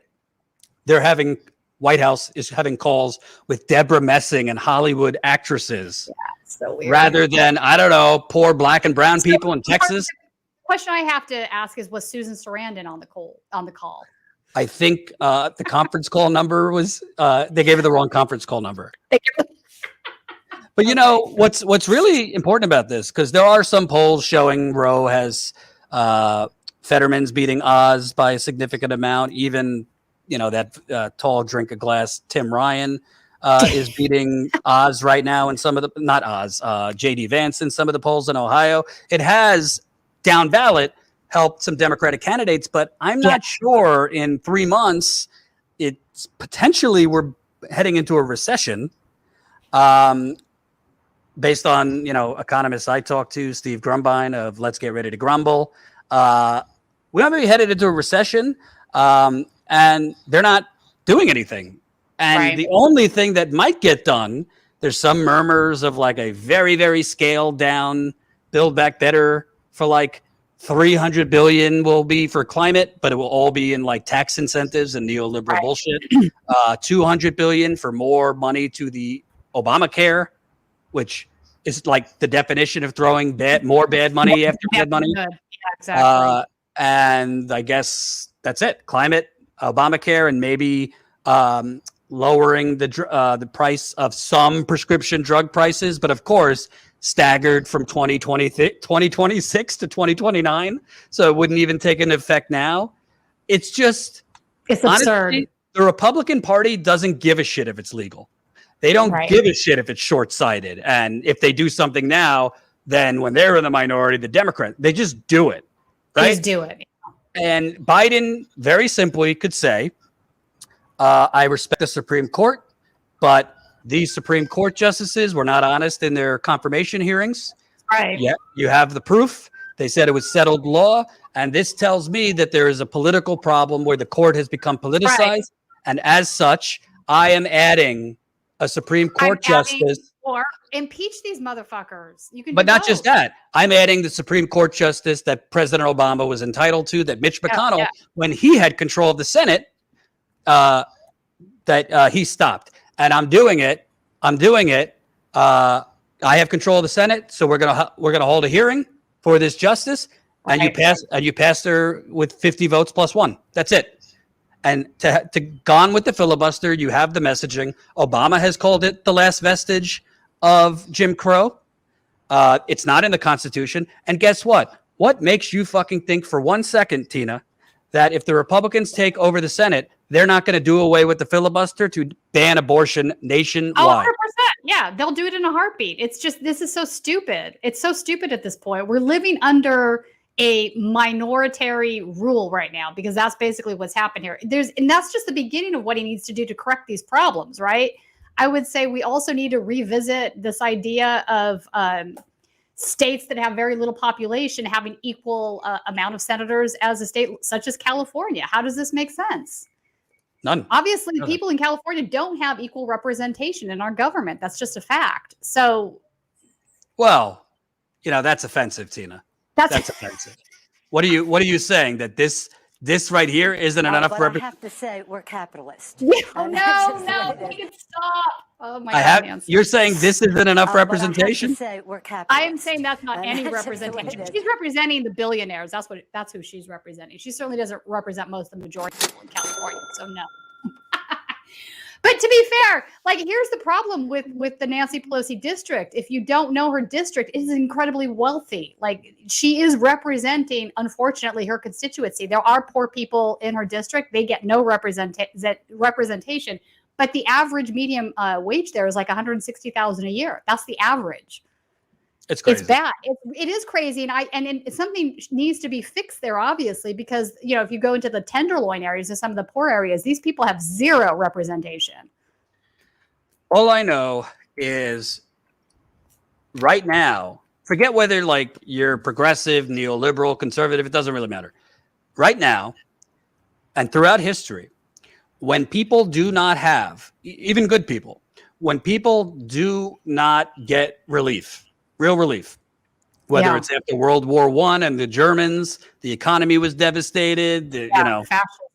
White House is having calls with Deborah Messing and Hollywood actresses, so weird. rather than, I don't know, poor black and brown people in Texas. Question I have to ask is, was Susan Sarandon on the call? I think the conference call number was they gave her the wrong conference call number. But you know what's really important about this, because there are some polls showing Roe has Fetterman's beating Oz by a significant amount. Even that tall drink of glass Tim Ryan is beating Oz right now in some of the not Oz JD Vance in some of the polls in Ohio. It has down ballot helped some Democratic candidates, but I'm not sure in 3 months it's potentially we're heading into a recession. Based on economists I talked to, Steve Grumbine of Let's Get Ready to Grumble, we might be headed into a recession, and they're not doing anything. And the only thing that might get done, there's some murmurs of like a very, very scaled down Build Back Better for like $300 billion will be for climate, but it will all be in like tax incentives and neoliberal bullshit. $200 billion for more money to the Obamacare, which is like the definition of throwing more bad money after bad money. Yeah, exactly. And I guess that's it. Climate, Obamacare, and maybe lowering the price of some prescription drug prices, but of course staggered from 2026 to 2029, so it wouldn't even take into effect now. It's absurd. Honestly, the Republican Party doesn't give a shit if it's legal. They don't give a shit if it's short-sighted, and if they do something now, then when they're in the minority, the Democrat, they just do it, right? Just do it. And Biden very simply could say, I respect the Supreme Court, but these Supreme Court justices were not honest in their confirmation hearings. Right. Yeah, you have the proof. They said it was settled law. And this tells me that there is a political problem where the court has become politicized. Right. And as such, I am adding a Supreme Court justice. Or impeach these motherfuckers. You can, but not just that. I'm adding the Supreme Court justice that President Obama was entitled to, that Mitch McConnell, when he had control of the Senate, that he stopped. And I'm doing it. I have control of the Senate, so we're gonna hold a hearing for this justice, and you pass her with 50 votes plus one. That's it. And to gone with the filibuster, you have the messaging. Obama has called it the last vestige of Jim Crow. It's not in the Constitution. And guess what? What makes you fucking think for 1 second, Tina, that if the Republicans take over the Senate, they're not going to do away with the filibuster to ban abortion nationwide? 100%. Yeah, they'll do it in a heartbeat. It's just, this is so stupid. It's so stupid at this point. We're living under a minoritary rule right now, because that's basically what's happened here. And that's just the beginning of what he needs to do to correct these problems, right? I would say we also need to revisit this idea of states that have very little population having equal amount of senators as a state such as California. How does this make sense? None. Obviously, the people in California don't have equal representation in our government. That's just a fact. So, well, that's offensive, Tina. That's offensive. What are you saying, that this right here isn't enough? But I have to say, we're capitalist. No, make it stop. Oh my God, Nancy. You're saying this isn't enough representation? I am saying that's not any representation. She's representing the billionaires. That's who she's representing. She certainly doesn't represent most of the majority of people in California. So no. But to be fair, like, here's the problem with the Nancy Pelosi district. If you don't know her district, it is incredibly wealthy. Like, she is representing, unfortunately, her constituency. There are poor people in her district. They get no representation. But the average medium wage there is like $160,000 a year. That's the average. It's crazy. It's bad. It is crazy, and something needs to be fixed there, obviously, because if you go into the tenderloin areas and some of the poor areas, these people have zero representation. All I know is right now, forget whether like you're progressive, neoliberal, conservative, it doesn't really matter. Right now, and throughout history, when people do not have, even good people, when people do not get relief, real relief, whether it's after World War I and the Germans, the economy was devastated, fascism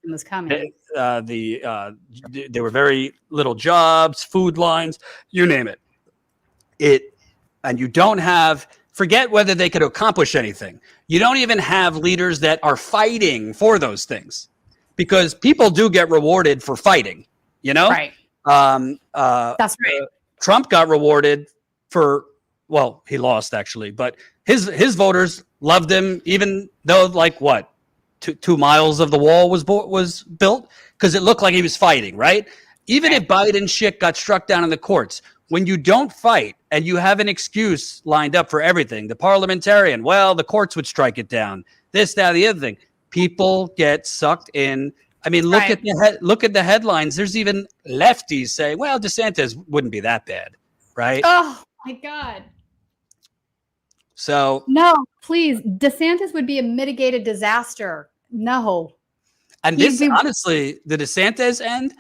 was coming. There were very little jobs, food lines, you name it. And you don't have, forget whether they could accomplish anything. You don't even have leaders that are fighting for those things, because people do get rewarded for fighting, Right. That's right. Trump got rewarded for, well, he lost actually, but his voters loved him, even though 2 miles of the wall was built, because it looked like he was fighting, right? Even if Biden shit got struck down in the courts, when you don't fight and you have an excuse lined up for everything, the parliamentarian, well, the courts would strike it down, this, that, the other thing, people get sucked in. I mean, look at the headlines. There's even lefties saying, well, DeSantis wouldn't be that bad, right? Oh my God. So no, please, DeSantis would be a mitigated disaster. No. And this, honestly, the DeSantis end,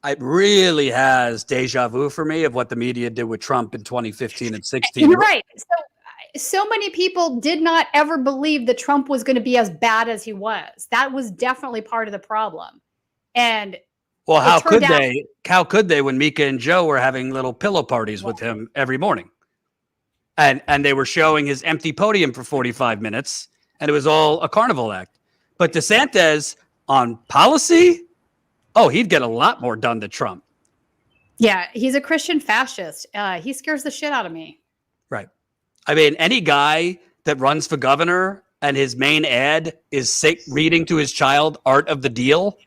it really has deja vu for me of what the media did with Trump in 2015 and 16. You're right. So many people did not ever believe that Trump was going to be as bad as he was. That was definitely part of the problem. And well, how could they? How could they when Mika and Joe were having little pillow parties with him every morning? And they were showing his empty podium for 45 minutes, and it was all a carnival act. But DeSantis on policy, he'd get a lot more done than Trump. Yeah, he's a Christian fascist. He scares the shit out of me. Right. I mean, any guy that runs for governor and his main ad is reading to his child Art of the Deal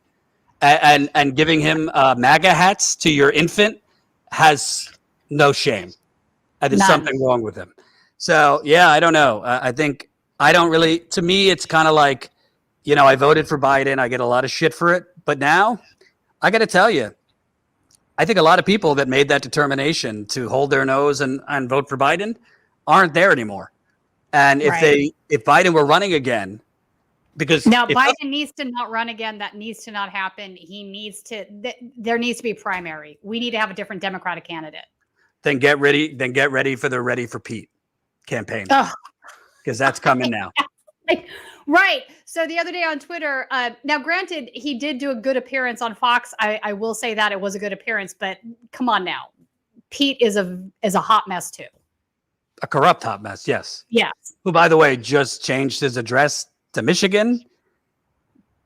and giving him MAGA hats to your infant has no shame. There's something wrong with him. So, yeah, I don't know. To me, it's kind of like, I voted for Biden. I get a lot of shit for it. But now, I got to tell you, I think a lot of people that made that determination to hold their nose and vote for Biden aren't there anymore. And if Biden were running again, because now Biden needs to not run again, that needs to not happen. There needs to be a primary. We need to have a different Democratic candidate. Then get ready for the Ready for Pete campaign, because that's coming now. Right. So the other day on Twitter, now granted, he did do a good appearance on Fox. I will say that it was a good appearance, but come on now, Pete is a hot mess too. A corrupt hot mess, yes. Yes. Who, by the way, just changed his address to Michigan.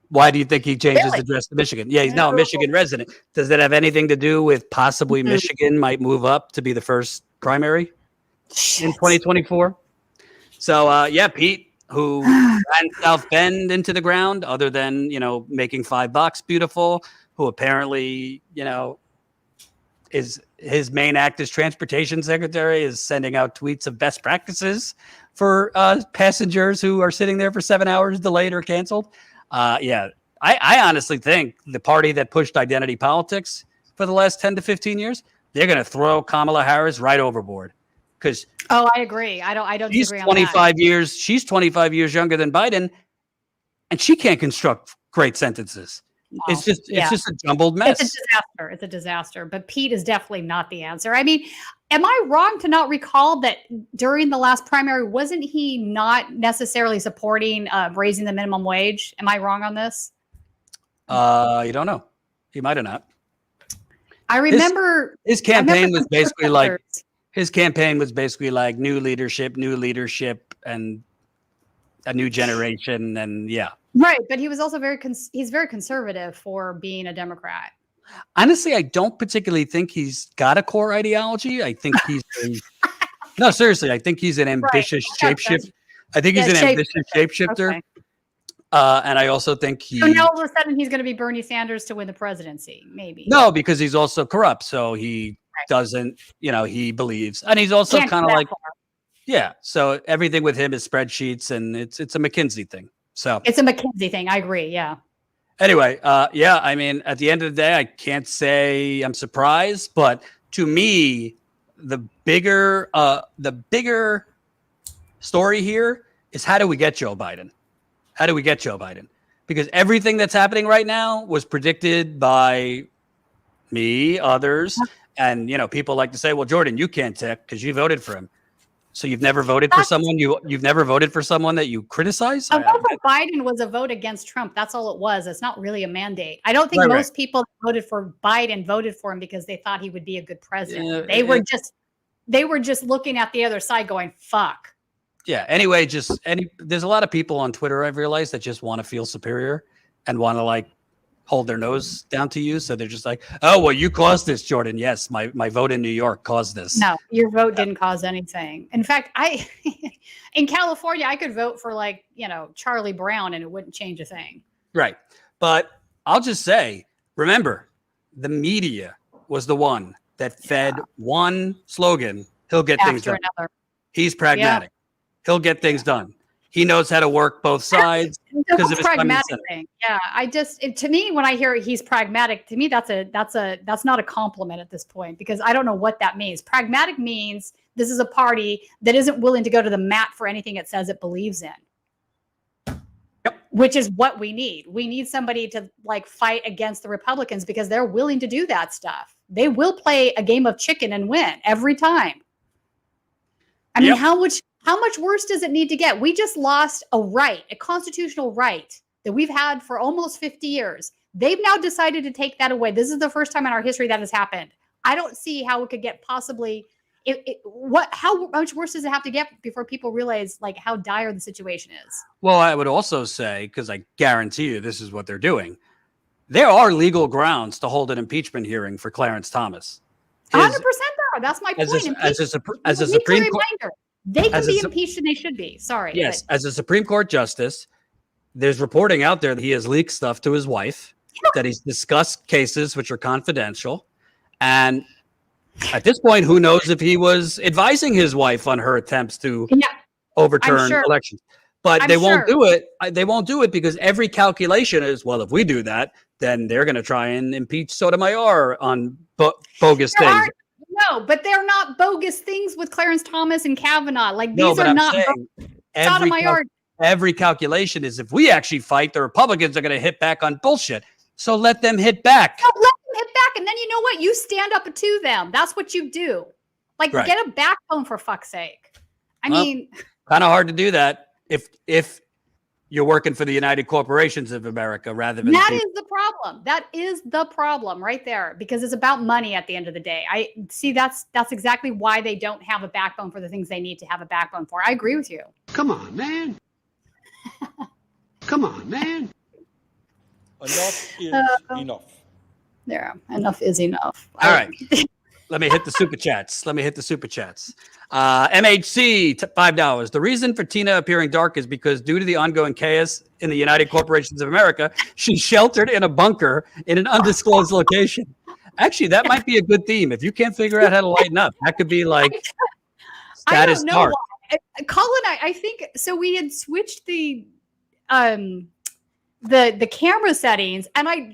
Why do you think he changed his address to Michigan? Yeah, he's now a Michigan resident. Does that have anything to do with possibly Michigan might move up to be the first primary in 2024? So, Pete, who ran South Bend into the ground, other than, making $5 beautiful, who apparently, is his main act as transportation secretary, is sending out tweets of best practices for passengers who are sitting there for 7 hours delayed or canceled. I honestly think the party that pushed identity politics for the last 10 to 15 years, they're going to throw Kamala Harris right overboard. Because I agree. I don't she's disagree on 25 years. She's 25 years younger than Biden, and she can't construct great sentences. No. It's just a jumbled mess. It's a disaster. But Pete is definitely not the answer. I mean, am I wrong to not recall that during the last primary, wasn't he not necessarily supporting raising the minimum wage? Am I wrong on this? You don't know. He might have not. I remember his campaign was basically like new leadership, and a new generation, and yeah. Right, but he was also he's very conservative for being a Democrat. Honestly, I don't particularly think he's got a core ideology. I think he's no, seriously, I think he's an ambitious shapeshifter. I think he's an ambitious shapeshifter. Okay. And I also think So now all of a sudden he's going to be Bernie Sanders to win the presidency, maybe. No, because he's also corrupt. So he doesn't, he believes. And he's also kind of like, Yeah. So everything with him is spreadsheets, and it's a McKinsey thing. So It's a McKinsey thing. I agree. Yeah. anyway, yeah, I mean, at the end of the day, I can't say I'm surprised, but to me, the bigger story here is how do we get Joe Biden? How do we get Joe Biden? Because everything that's happening right now was predicted by me, others, and people like to say, "Well, Jordan, you can't tech because you voted for him." So you've never voted for someone you've never voted for someone that you criticize? A vote for Biden was a vote against Trump. That's all it was. It's not really a mandate. I don't think most people that voted for Biden voted for him because they thought he would be a good president. They were just looking at the other side going, fuck. Yeah. Anyway, there's a lot of people on Twitter I've realized that just want to feel superior and want to hold their nose down to you. So they're just like, oh, well, you caused this, Jordan. Yes, my vote in New York caused this. No, your vote didn't cause anything. In fact, in California, I could vote for Charlie Brown and it wouldn't change a thing. Right. But I'll just say, remember, the media was the one that fed one slogan. He'll get things done. Another. He's pragmatic. He'll get things done. He knows how to work both sides because of his pragmatic thing. Yeah, to me, when I hear he's pragmatic, to me that's not a compliment at this point because I don't know what that means. Pragmatic means this is a party that isn't willing to go to the mat for anything it says it believes in. Yep. Which is what we need. We need somebody to fight against the Republicans because they're willing to do that stuff. They will play a game of chicken and win every time. I mean, how much worse does it need to get? We just lost a constitutional right that we've had for almost 50 years. They've now decided to take that away. This is the first time in our history that has happened. I don't see how it could get possibly. How much worse does it have to get before people realize how dire the situation is? Well, I would also say, because I guarantee you this is what they're doing, there are legal grounds to hold an impeachment hearing for Clarence Thomas. 100% there are. That's my point. As a Supreme Court. They can be impeached and they should be. Sorry. Yes. As a Supreme Court justice, there's reporting out there that he has leaked stuff to his wife, that he's discussed cases which are confidential. And at this point, who knows if he was advising his wife on her attempts to overturn elections. But they won't do it. They won't do it because every calculation is, well, if we do that, then they're going to try and impeach Sotomayor on bogus things. No, but they're not bogus things with Clarence Thomas and Kavanaugh. These are not Sotomayor. Every calculation is if we actually fight, the Republicans are going to hit back on bullshit. So let them hit back. No, let them hit back. And then you know what? You stand up to them. That's what you do. Get a backbone for fuck's sake. I mean, kind of hard to do that if you're working for the United Corporations of America rather than that is the problem. That is the problem right there because it's about money at the end of the day. I see that's exactly why they don't have a backbone for the things they need to have a backbone for. I agree with you. Come on, man. Come on, man. Enough is enough. Yeah, enough is enough. All right. Let me hit the super chats. MHC, $5. The reason for Tina appearing dark is because due to the ongoing chaos in the United Corporations of America, she's sheltered in a bunker in an undisclosed location. Actually, that might be a good theme. If you can't figure out how to lighten up, that could be status dark. Colin, I think so. We had switched the camera settings, and I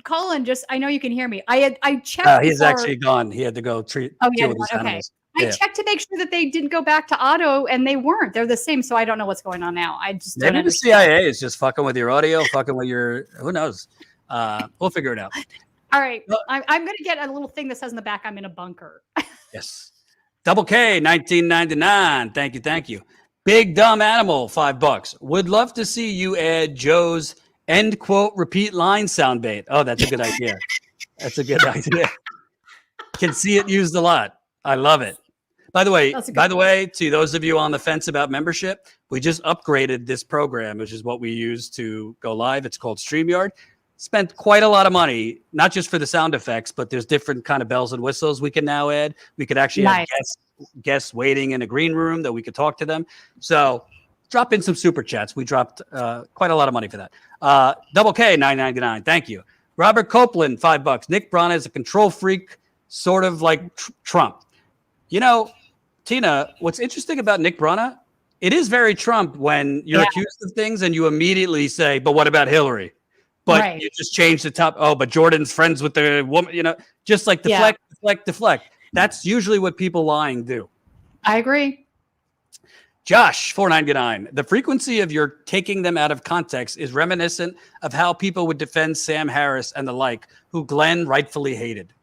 know you can hear me. I checked. He's actually gone. He had to go deal with his animals. I checked to make sure that they didn't go back to auto, and they weren't. They're the same, so I don't know what's going on now. I just maybe the CIA is just fucking with your audio, fucking with your. Who knows? We'll figure it out. All right, I'm going to get a little thing that says in the back, "I'm in a bunker." Yes. Double K, $19.99. Thank you. Big Dumb Animal, $5. Would love to see you add Joe's end quote repeat line sound bait. Oh, that's a good idea. Can see it used a lot. I love it. By the way, to those of you on the fence about membership, we just upgraded this program, which is what we use to go live. It's called StreamYard. Spent quite a lot of money, not just for the sound effects, but there's different kind of bells and whistles we can now add. We could actually have guests waiting in a green room that we could talk to them. So drop in some super chats. We dropped quite a lot of money for that. Double K, $9.99. Thank you. Robert Copeland, $5. Nick Brana is a control freak, sort of like Trump. Tina, what's interesting about Nick Brana, it is very Trump when you're accused of things and you immediately say, but what about Hillary? But you just change the top. Oh, but Jordan's friends with the woman, just like deflect, deflect. That's usually what people lying do. I agree. Josh, 499. The frequency of your taking them out of context is reminiscent of how people would defend Sam Harris and the like, who Glenn rightfully hated.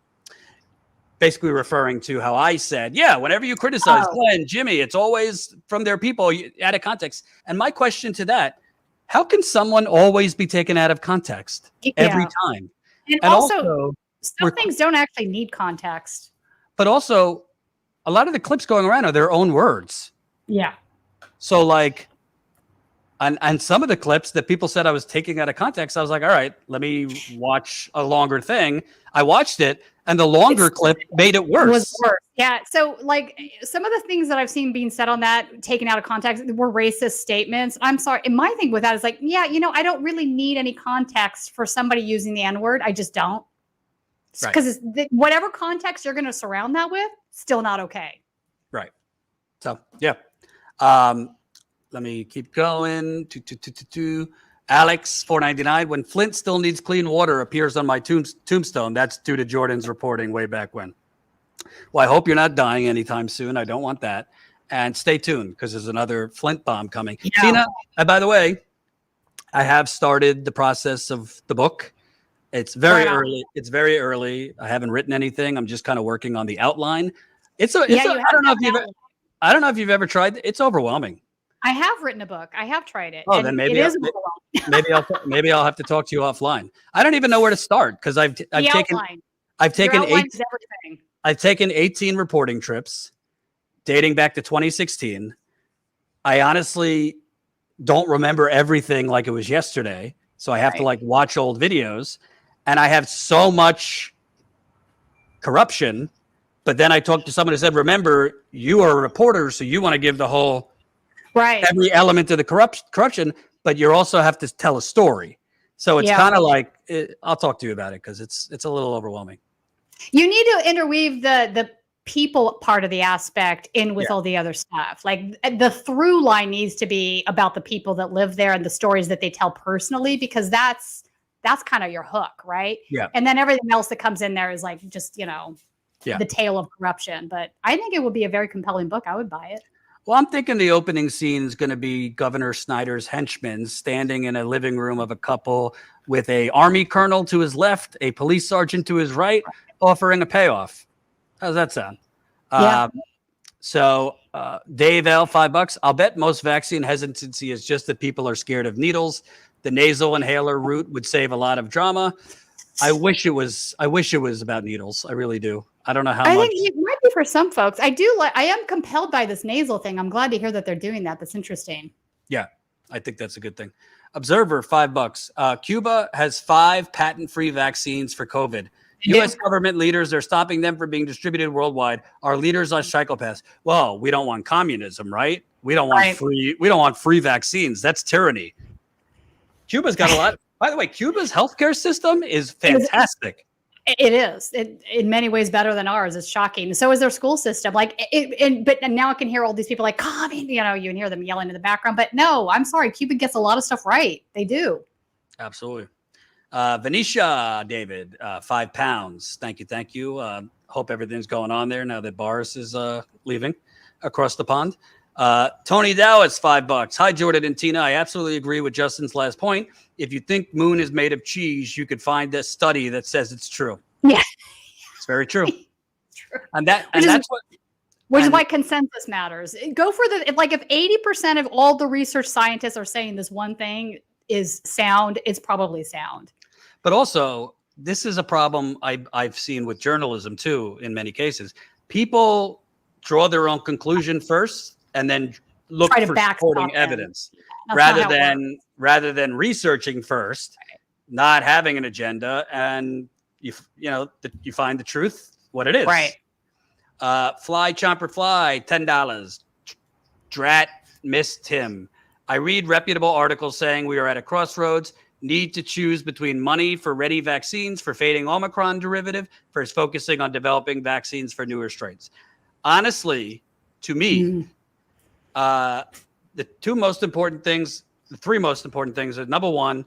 Basically referring to how I said, whenever you criticize Glenn, Jimmy, it's always from their people out of context. And my question to that, how can someone always be taken out of context every time? And also some things don't actually need context. But also, a lot of the clips going around are their own words. Yeah. So like, and some of the clips that people said I was taking out of context, I was like, all right, let me watch a longer thing. I watched it, and the longer clip made it worse. It was worse. Yeah. So like some of the things that I've seen being said on that, taken out of context, were racist statements. I'm sorry. And my thing with that is like, I don't really need any context for somebody using the N-word. I just don't. Because whatever context you're going to surround that with, still not okay. Right. So, yeah. Let me keep going. Alex, 499. When Flint still needs clean water appears on my tombstone, that's due to Jordan's reporting way back when. Well, I hope you're not dying anytime soon. I don't want that. And stay tuned because there's another Flint bomb coming. Yeah. Tina, by the way, I have started the process of the book. It's very early. It's very early. I haven't written anything. I'm just kind of working on the outline. I don't know if you've ever tried it. It's overwhelming. I have written a book. I have tried it. Oh, then maybe I'll have to talk to you offline. I don't even know where to start because I've taken 18 reporting trips dating back to 2016. I honestly don't remember everything like it was yesterday, so I have to watch old videos, and I have so much corruption. But then I talked to someone who said, "Remember, you are a reporter, so you want to give the whole." Every element of the corruption, but you also have to tell a story. So it's kind of like, I'll talk to you about it because it's a little overwhelming. You need to interweave the people part of the aspect in with all the other stuff. Like the through line needs to be about the people that live there and the stories that they tell personally, because that's kind of your hook, right? Yeah. And then everything else that comes in there is like just, the tale of corruption. But I think it would be a very compelling book. I would buy it. Well, I'm thinking the opening scene is going to be Governor Snyder's henchmen standing in a living room of a couple with a army colonel to his left, a police sergeant to his right, offering a payoff. How does that sound? Yeah. Dave L, $5. I'll bet most vaccine hesitancy is just that people are scared of needles. The nasal inhaler route would save a lot of drama. I wish it was about needles. I really do. I don't know how much. I think it might be for some folks. I am compelled by this nasal thing. I'm glad to hear that they're doing that. That's interesting. Yeah, I think that's a good thing. Observer, $5. Cuba has 5 patent-free vaccines for COVID. U.S. government leaders are stopping them from being distributed worldwide. Our leaders are psychopaths. Well, we don't want communism, right? We don't want free. We don't want free vaccines. That's tyranny. Cuba's got a lot. By the way, Cuba's healthcare system is fantastic. It is. In many ways better than ours. It's shocking. So is their school system. But now I can hear all these people like, you can hear them yelling in the background. But no, I'm sorry. Cuba gets a lot of stuff right. They do. Absolutely. Venetia, David, £5. Thank you. Hope everything's going on there now that Boris is leaving across the pond. Tony Dowitz, $5. Hi, Jordan and Tina. I absolutely agree with Justin's last point. If you think moon is made of cheese, you could find a study that says it's true. Yeah, it's very true. True. Which is why consensus matters. Go for if 80% of all the research scientists are saying this one thing is sound, it's probably sound. But also, this is a problem I've seen with journalism too. In many cases, people draw their own conclusion first and then look for supporting evidence rather than researching first, not having an agenda, and you find the truth what it is. Right. Fly Chomper Fly, $10. Drat missed him. I read reputable articles saying we are at a crossroads, need to choose between money for ready vaccines for fading Omicron derivative versus focusing on developing vaccines for newer strains. Honestly, to me, the three most important things are, number one,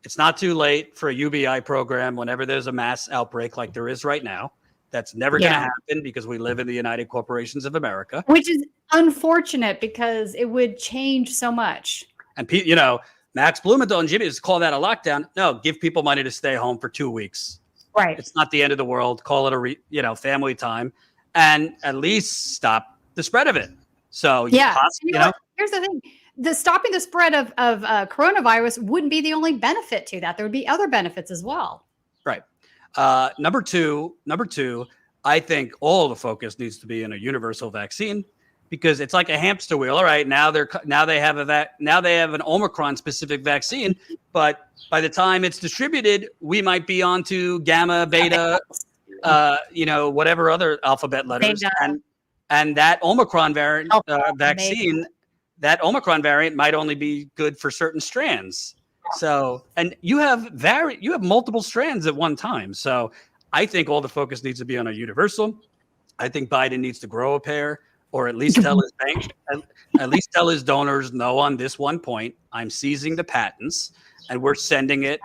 it's not too late for a UBI program whenever there's a mass outbreak like there is right now. That's never going to happen because we live in the United Corporations of America. Which is unfortunate because it would change so much. And, Max Blumenthal and Jimmy just call that a lockdown. No, give people money to stay home for 2 weeks. Right. It's not the end of the world. Call it family time and at least stop the spread of it. So, here's the thing. Stopping the spread of coronavirus wouldn't be the only benefit to that. There would be other benefits as well. Right. Number two, I think all the focus needs to be in a universal vaccine because it's like a hamster wheel. All right, now they have an Omicron specific vaccine, but by the time it's distributed, we might be on to gamma, beta, whatever other alphabet letters, and that Omicron variant vaccine. That Omicron variant might only be good for certain strands. So, and you have multiple strands at one time. So I think all the focus needs to be on a universal. I think Biden needs to grow a pair or at least tell his bank, at least tell his donors, no, on this one point, I'm seizing the patents and we're sending it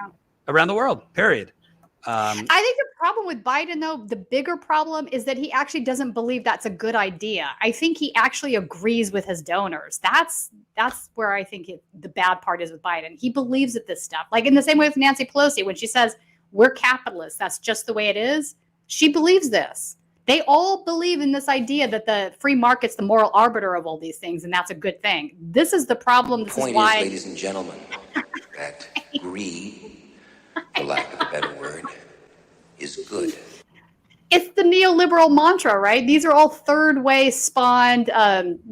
around the world, period. I think the problem with Biden, though, the bigger problem is that he actually doesn't believe that's a good idea. I think he actually agrees with his donors. That's where I think the bad part is with Biden. He believes that this stuff, like in the same way with Nancy Pelosi, when she says, we're capitalists, that's just the way it is. She believes this. They all believe in this idea that the free market's the moral arbiter of all these things, and that's a good thing. This is the problem. This The point is why, ladies and gentlemen, that greed, for lack of a better word, is good. it's the neoliberal mantra, right? These are all third way spawned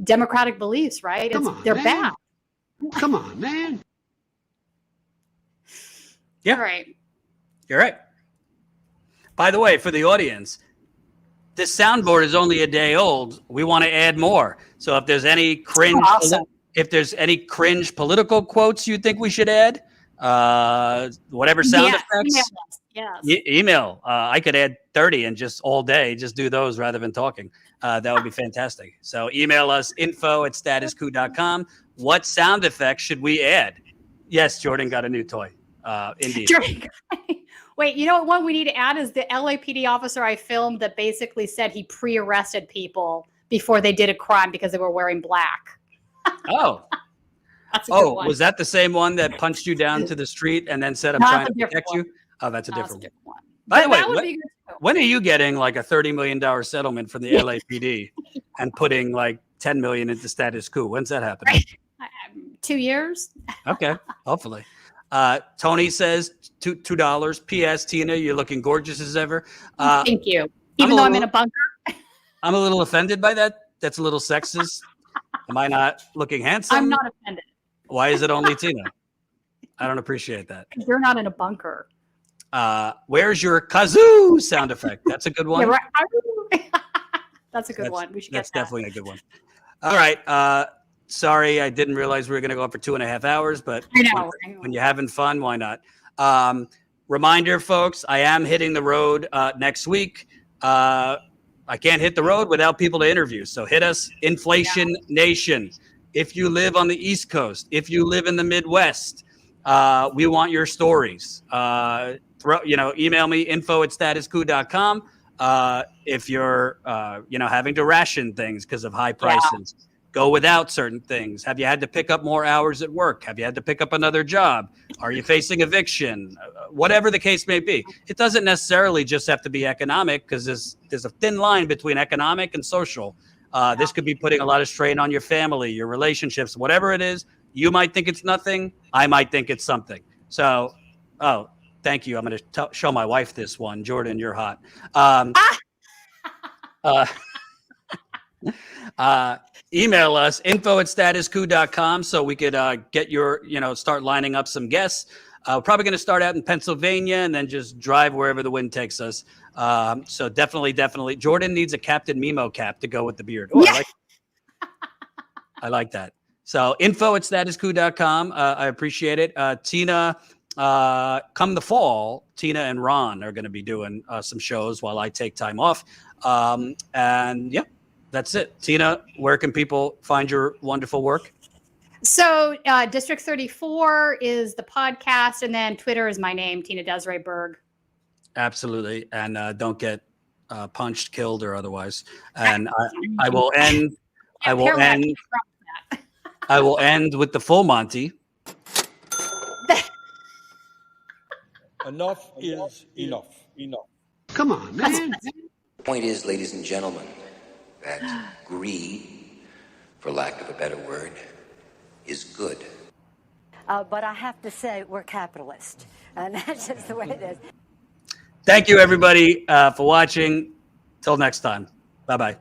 democratic beliefs, right? They're bad. Come on, man. Yeah. Right. You're right. By the way, for the audience, this soundboard is only a day old. We want to add more. So if there's any cringe, political quotes you think we should add, whatever sound effects, email. I could add 30 and just all day, just do those rather than talking. That would be fantastic. So email us info@statuscoup.com. What sound effects should we add? Yes, Jordan got a new toy. Indeed. Wait, you know what one we need to add is the LAPD officer I filmed that basically said he pre-arrested people before they did a crime because they were wearing black. Oh. That's a good one. Was that the same one that punched you down to the street and then said, I'm trying to protect you? Oh, that's a different one. By the way, when are you getting like a $30 million settlement from the LAPD and putting like $10 million into Status Coup? When's that happening? 2 years. Okay, hopefully. Tony says $2. P.S. Tina, you're looking gorgeous as ever. Thank you. Even though I'm in a bunker. I'm a little offended by that. That's a little sexist. Am I not looking handsome? I'm not offended. Why is it only Tina? I don't appreciate that. You're not in a bunker. Where's your kazoo sound effect? That's a good one. Yeah, right. That's a good one. We should get that. That's definitely a good one. All right. Sorry, I didn't realize we were going to go on for 2.5 hours, but when you're having fun, why not? Reminder, folks, I am hitting the road next week. I can't hit the road without people to interview. So hit us, Inflation Nation. If you live on the East Coast, if you live in the Midwest, we want your stories. Email me, info@statuscoup.com. If you're, having to ration things because of high prices. Go without certain things. Have you had to pick up more hours at work? Have you had to pick up another job? Are you facing eviction? Whatever the case may be. It doesn't necessarily just have to be economic because there's a thin line between economic and social. This could be putting a lot of strain on your family, your relationships, whatever it is. You might think it's nothing. I might think it's something. So, thank you. I'm going to show my wife this one. Jordan, you're hot. Email us, info@statuscoup.com, so we could get your, start lining up some guests. We're probably going to start out in Pennsylvania and then just drive wherever the wind takes us. So definitely. Jordan needs a Captain Memo cap to go with the beard. Oh, I like that. So info@statuscoup.com. I appreciate it. Tina, come the fall, Tina and Ron are going to be doing some shows while I take time off. that's it. Tina, where can people find your wonderful work? So District 34 is the podcast, and then Twitter is my name, Tina Desiree Berg. Absolutely. And don't get punched, killed, or otherwise. And I will end with the full Monty. Enough is enough. Enough. Come on, man. The point is, ladies and gentlemen, that greed, for lack of a better word, is good. But I have to say, we're capitalist. And that's just the way it is. Thank you, everybody, for watching. Till next time. Bye-bye.